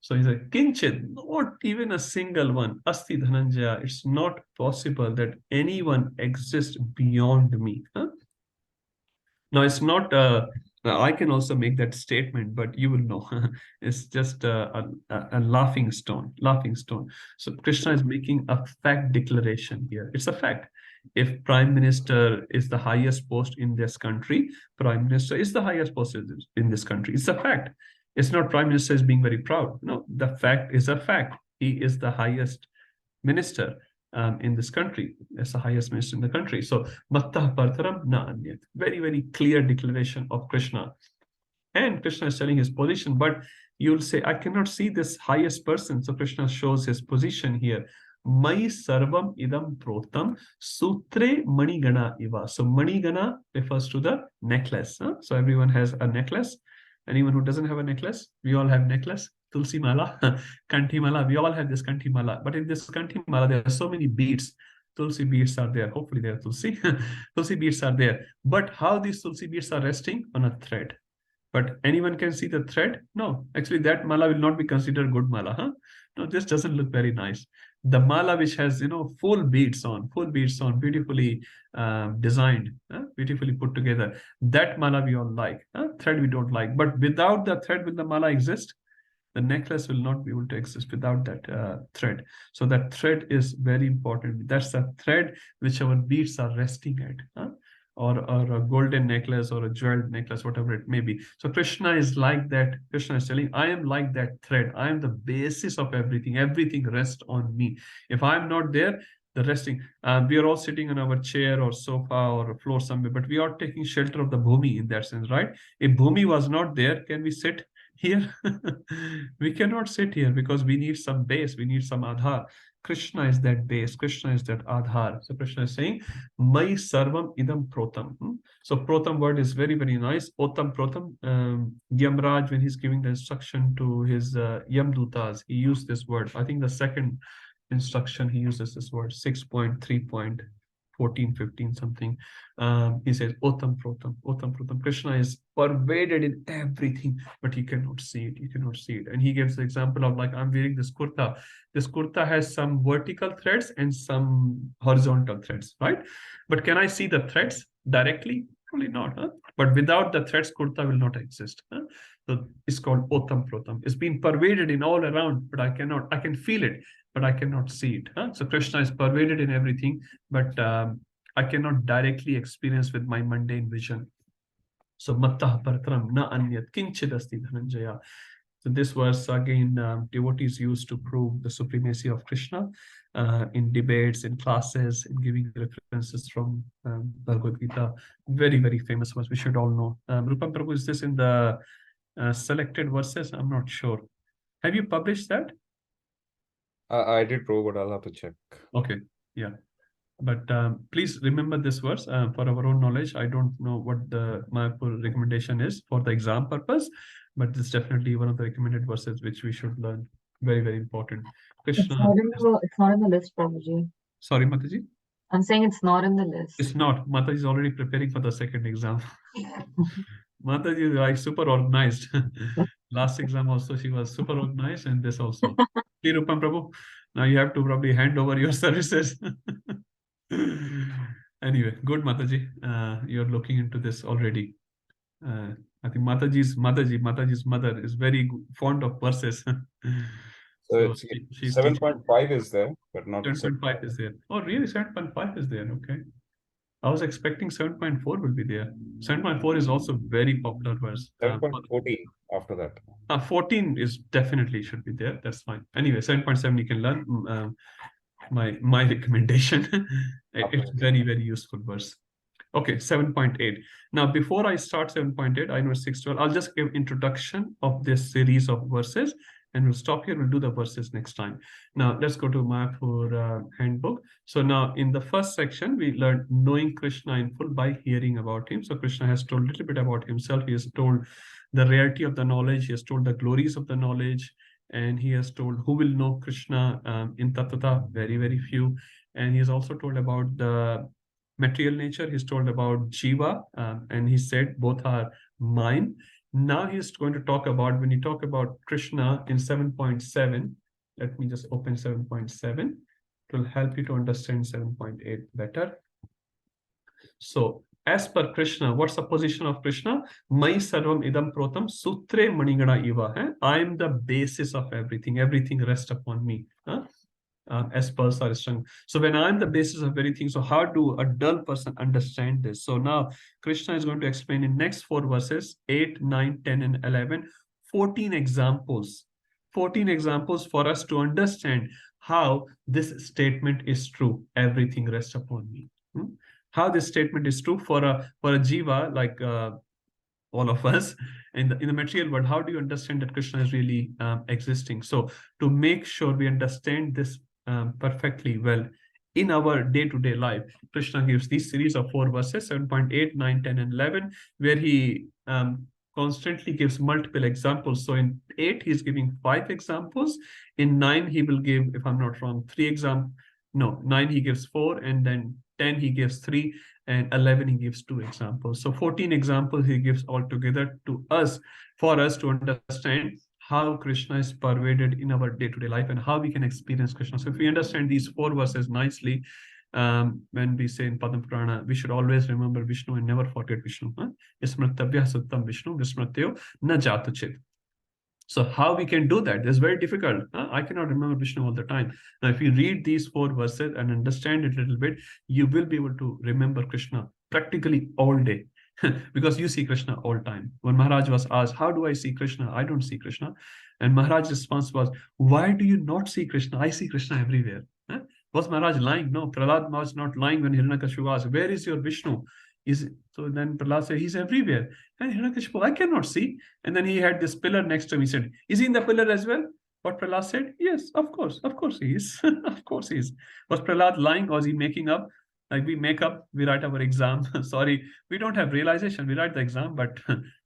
S1: So he's like kinchit, not even a single one. Asti dhananjaya. It's not possible that anyone exists beyond me. Now it's not. I can also make that statement, but you will know it's just a laughing stone. So Krishna is making a fact declaration here. It's a fact. If Prime Minister is the highest post in this country, Prime Minister is the highest post in this country. It's a fact. It's not Prime Minister is being very proud. No, the fact is a fact. He is the highest minister in this country. As the highest minister in the country. So, Mattah Partharam na anyat. Very, very clear declaration of Krishna. And Krishna is telling his position, but you'll say, I cannot see this highest person. So Krishna shows his position here. Mai sarvam idam protam sutre manigana iva. So manigana refers to the necklace. So everyone has a necklace. Anyone who doesn't have a necklace, we all have necklace. Tulsi mala, kanthi mala, we all have this kanthi mala. But in this kanthi mala, there are so many beads. Tulsi beads are there. Hopefully they are Tulsi. Tulsi beads are there. But how these Tulsi beads are resting? On a thread. But anyone can see the thread? No, actually that mala will not be considered good mala. Huh? No, this doesn't look very nice. The mala which has, full beads on, beautifully designed, beautifully put together. That mala we all like. Thread we don't like. But without the thread, will the mala exist? The necklace will not be able to exist without that thread. So that thread is very important. That's the thread which our beads are resting at. Or a golden necklace or a jeweled necklace, whatever it may be. So Krishna is like that. Krishna is telling, I am like that thread. I am the basis of everything. Everything rests on me. If I'm not there, the resting, we are all sitting on our chair or sofa or a floor somewhere, but we are taking shelter of the bhumi in that sense, right? If bhumi was not there, can we sit here? We cannot sit here because we need some base. We need some adhar. Krishna is that base. Krishna is that adhar. So Krishna is saying, Mai sarvam idam protam. So protam word is very, very nice. Otam protam. Yamraj, when he's giving the instruction to his Yamdutas, he used this word. I think the second instruction, he uses this word, 6.3.14, 15 something. He says, Otam protam, Otam protam. Krishna is pervaded in everything, but you cannot see it. You cannot see it. And he gives the example of, like, I'm wearing this kurta. This kurta has some vertical threads and some horizontal threads, right? But can I see the threads directly? Probably not. But without the threads, kurta will not exist. So it's called Otam protam. It's been pervaded in all around, but I can feel it, but I cannot see it. So Krishna is pervaded in everything, but I cannot directly experience with my mundane vision. So mattah paratram na anyat kinchid asti dhananjaya. So this verse again, devotees used to prove the supremacy of Krishna in debates, in classes, in giving references from Bhagavad Gita. Very, very famous verse. We should all know. Rupam Prabhu, is this in the selected verses? I'm not sure. Have you published that?
S4: I did, Prabhu, but I'll have to check.
S1: Okay, yeah. But please remember this verse for our own knowledge. I don't know what the Mayapur recommendation is for the exam purpose, but it's definitely one of the recommended verses which we should learn. Very, very important. Krishna.
S5: It's not in the list, Prabhuji.
S1: Sorry, Mataji?
S5: I'm saying it's not in the list.
S1: It's not. Mataji is already preparing for the second exam. Mataji is like super organized. Last exam also, she was super organized, and this also. Rupam Prabhu, now you have to probably hand over your services. Anyway, good, Mataji. You're looking into this already. I think Mataji's mother is very fond of verses.
S4: So she's 7.5 is there, but not
S1: 7.5 is there. Oh, really? 7.5 is there. Okay. I was expecting 7.4 will be there. 7.4 is also very popular verse.
S4: 7.14 after that.
S1: 14 is definitely should be there. That's fine. Anyway, 7.7 you can learn. My recommendation. It's very, very useful verse. Okay, 7.8. Now, before I start 7.8, I know 6.12. I'll just give introduction of this series of verses, and we'll stop here. We'll do the verses next time. Now, let's go to Mayapur handbook. So now, in the first section, we learned knowing Krishna in full by hearing about him. So Krishna has told a little bit about himself. He has told the rarity of the knowledge. He has told the glories of the knowledge. And he has told who will know Krishna in Tattva, very, very few. And he has also told about the material nature. He's told about Jiva, and he said both are mine. Now he's going to talk about, when you talk about Krishna in 7.7, let me just open 7.7. It will help you to understand 7.8 better. So, as per Krishna, what's the position of Krishna? Mai sarvam idam protam sutre manigana iva. I am the basis of everything. Everything rests upon me. as pearls are strung. So when I'm the basis of everything, so how do a dull person understand this? So now Krishna is going to explain in next 4 verses, 8, 9, 10, and 11, 14 examples. 14 examples for us to understand how this statement is true. Everything rests upon me. How this statement is true for a jiva like all of us in the material world. How do you understand that Krishna is really existing? So to make sure we understand this perfectly well in our day-to-day life, Krishna gives this series of 4 verses, 7.8, 9, 10, and 11, where he constantly gives multiple examples. So in 8, he's giving 5 examples. In 9, he will give, if I'm not wrong, 3 examples. No, 9 he gives 4, and then 10 he gives 3, and 11 he gives 2 examples. So 14 examples he gives altogether to us, for us to understand how Krishna is pervaded in our day-to-day life and how we can experience Krishna. So if we understand these 4 verses nicely, when we say in Padma Purana, we should always remember Vishnu and never forget Vishnu. Smrittabhya Sattam Vishnu Vismrityo na jatu chit. So how we can do that? It's very difficult. I cannot remember Vishnu all the time. Now, if you read these 4 verses and understand it a little bit, you will be able to remember Krishna practically all day. Because you see Krishna all time. When Maharaj was asked, how do I see Krishna? I don't see Krishna. And Maharaj's response was, why do you not see Krishna? I see Krishna everywhere. Was Maharaj lying? No, Prahlad was not lying when Hiranyakashipu asked, where is your Vishnu? So then Prahlad said, he's everywhere. And Hiranyakashipu, I cannot see. And then he had this pillar next to him. He said, is he in the pillar as well? What Prahlad said? Yes, of course he is. Of course he is. Was Prahlad lying or was he making up? Like we make up, we write our exam. Sorry, we don't have realization. We write the exam, but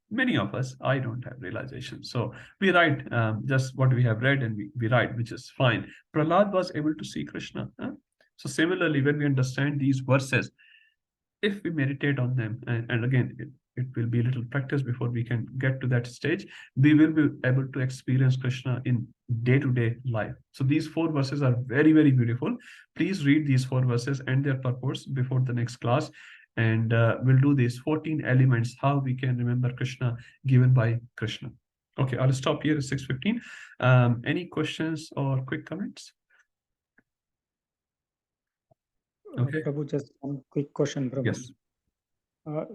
S1: many of us, I don't have realization. So we write just what we have read and we write, which is fine. Prahlad was able to see Krishna. So similarly, when we understand these verses, if we meditate on them, and again, it will be a little practice before we can get to that stage, we will be able to experience Krishna in day-to-day life. So these 4 verses are very, very beautiful. Please read these 4 verses and their purpose before the next class. And we'll do these 14 elements, how we can remember Krishna given by Krishna. Okay, I'll stop here at 6:15. Any questions or quick comments? Okay.
S11: Prabhu, just one quick question, Prabhu.
S1: Yes.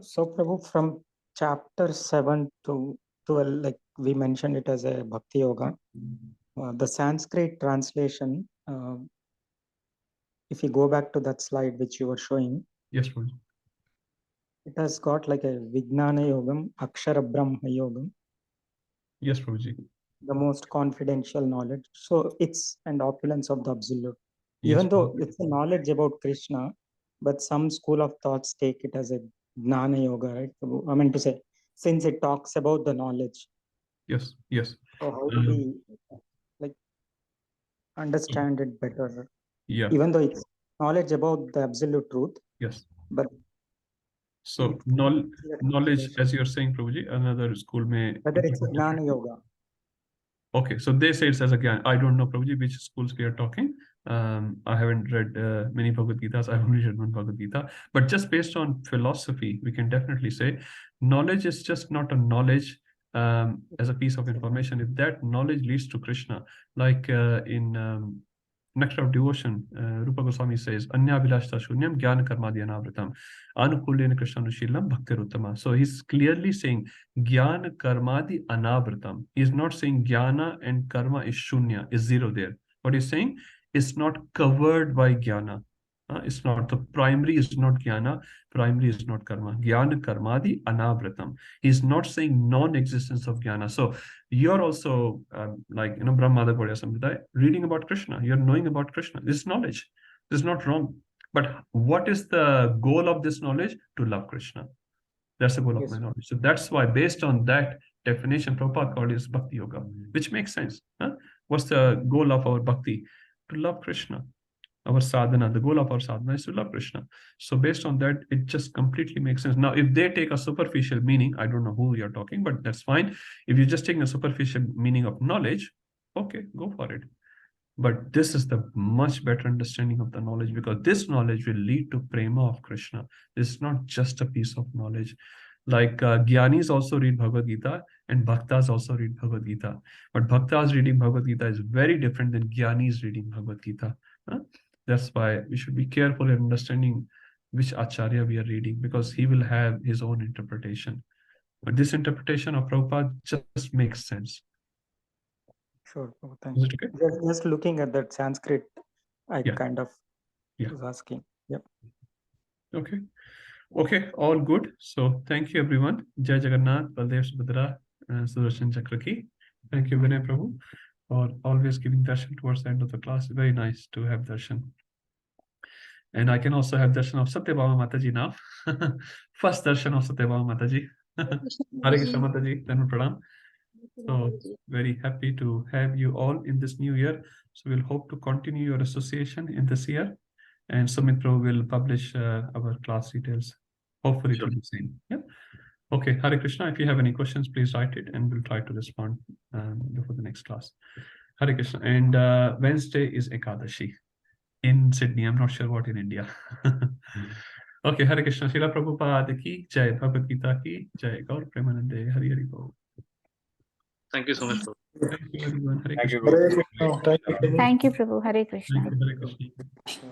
S11: So, Prabhu, from chapter 7 to 12, like we mentioned it as a Bhakti Yoga, the Sanskrit translation, if you go back to that slide which you were showing,
S1: yes, please.
S11: It has got like a Vijnana Yogam, Akshara Brahma Yogam.
S1: Yes, Prabhuji.
S11: The most confidential knowledge. So it's an opulence of the absolute.
S1: Yes,
S11: even though it's a knowledge about Krishna, but some school of thoughts take it as a Jnana Yoga, right? I mean to say, since it talks about the knowledge.
S1: Yes, yes.
S11: So how do we like understand it better?
S1: Yeah.
S11: Even though it's knowledge about the absolute truth.
S1: Yes.
S11: But
S1: so knowledge, as you're saying, Prabhuji, another school may.
S11: Whether it's Jnana Yoga.
S1: Okay, so they say it's as a Gyan. I don't know, Prabhuji, which schools we are talking. I haven't read many Bhagavad Gitas. I've only read one Bhagavad Gita. But just based on philosophy, we can definitely say knowledge is just not a knowledge as a piece of information. If that knowledge leads to Krishna, like in Nectar of Devotion, Rupa Goswami says, Anya Vilashta Shunyam Jnana Karmadi Anavritam Anukulena Krishna Nushilam Bhakti Uttama. So he's clearly saying Jnana Karmadi Anavritam. He's not saying Jnana and Karma is Shunya, is zero there. What he's saying is not covered by Jnana. It's not, the primary is not Jnana, primary is not Karma. Jnana Karmadi Anavritam. He's not saying non-existence of Jnana. So you're also like, Brahmada Gaudya Sampradaya, reading about Krishna. You're knowing about Krishna. This is knowledge. This is not wrong. But what is the goal of this knowledge? To love Krishna. That's the goal of my knowledge. So that's why, based on that definition, Prabhupada called it Bhakti Yoga, which makes sense. What's the goal of our Bhakti? To love Krishna. Our sadhana, the goal of our sadhana is to love Krishna. So based on that, it just completely makes sense. Now, if they take a superficial meaning, I don't know who you're talking, but that's fine. If you're just taking a superficial meaning of knowledge, okay, go for it. But this is the much better understanding of the knowledge, because this knowledge will lead to prema of Krishna. This is not just a piece of knowledge. Like Gyanis also read Bhagavad Gita and Bhaktas also read Bhagavad Gita. But Bhaktas reading Bhagavad Gita is very different than Gyanis reading Bhagavad Gita. That's why we should be careful in understanding which Acharya we are reading, because he will have his own interpretation. But this interpretation of Prabhupada just makes sense.
S11: Sure. Oh, thank
S1: Is
S11: you.
S1: it okay?
S11: Just looking at that Sanskrit, I
S1: Yeah.
S11: kind of
S1: Yeah.
S11: was asking. Yep.
S1: Okay. Okay, all good. So thank you everyone. Jai Jagannath, Baldev Subhadra, Sudarshan Chakraki. Thank you, Vinay Prabhu, for always giving darshan towards the end of the class. Very nice to have darshan. And I can also have darshan of Satyabhama Mataji now. First darshan of Satyabhama Mataji. Hare Krishna Mataji, then pranam. So very happy to have you all in this new year. So we'll hope to continue your association in this year. And Sumit Prabhu will publish our class details. Hopefully it will be same. Yeah. Okay, Hare Krishna. If you have any questions, please write it and we'll try to respond before the next class. Hare Krishna. And Wednesday is Ekadashi in Sydney. I'm not sure what in India. Okay, Hare Krishna. Srila Prabhupada ki Jai, Bhagavad Gita ki Jai, Gaur Premanande, Hari Hari Bol.
S10: Thank you so much.
S1: Thank you everyone. Hare
S4: Thank you,
S1: Krishna.
S4: Prabhu.
S3: Hare Krishna. Thank you.
S9: Thank you, Prabhu. Hare Krishna.
S1: Thank you, Hare Krishna.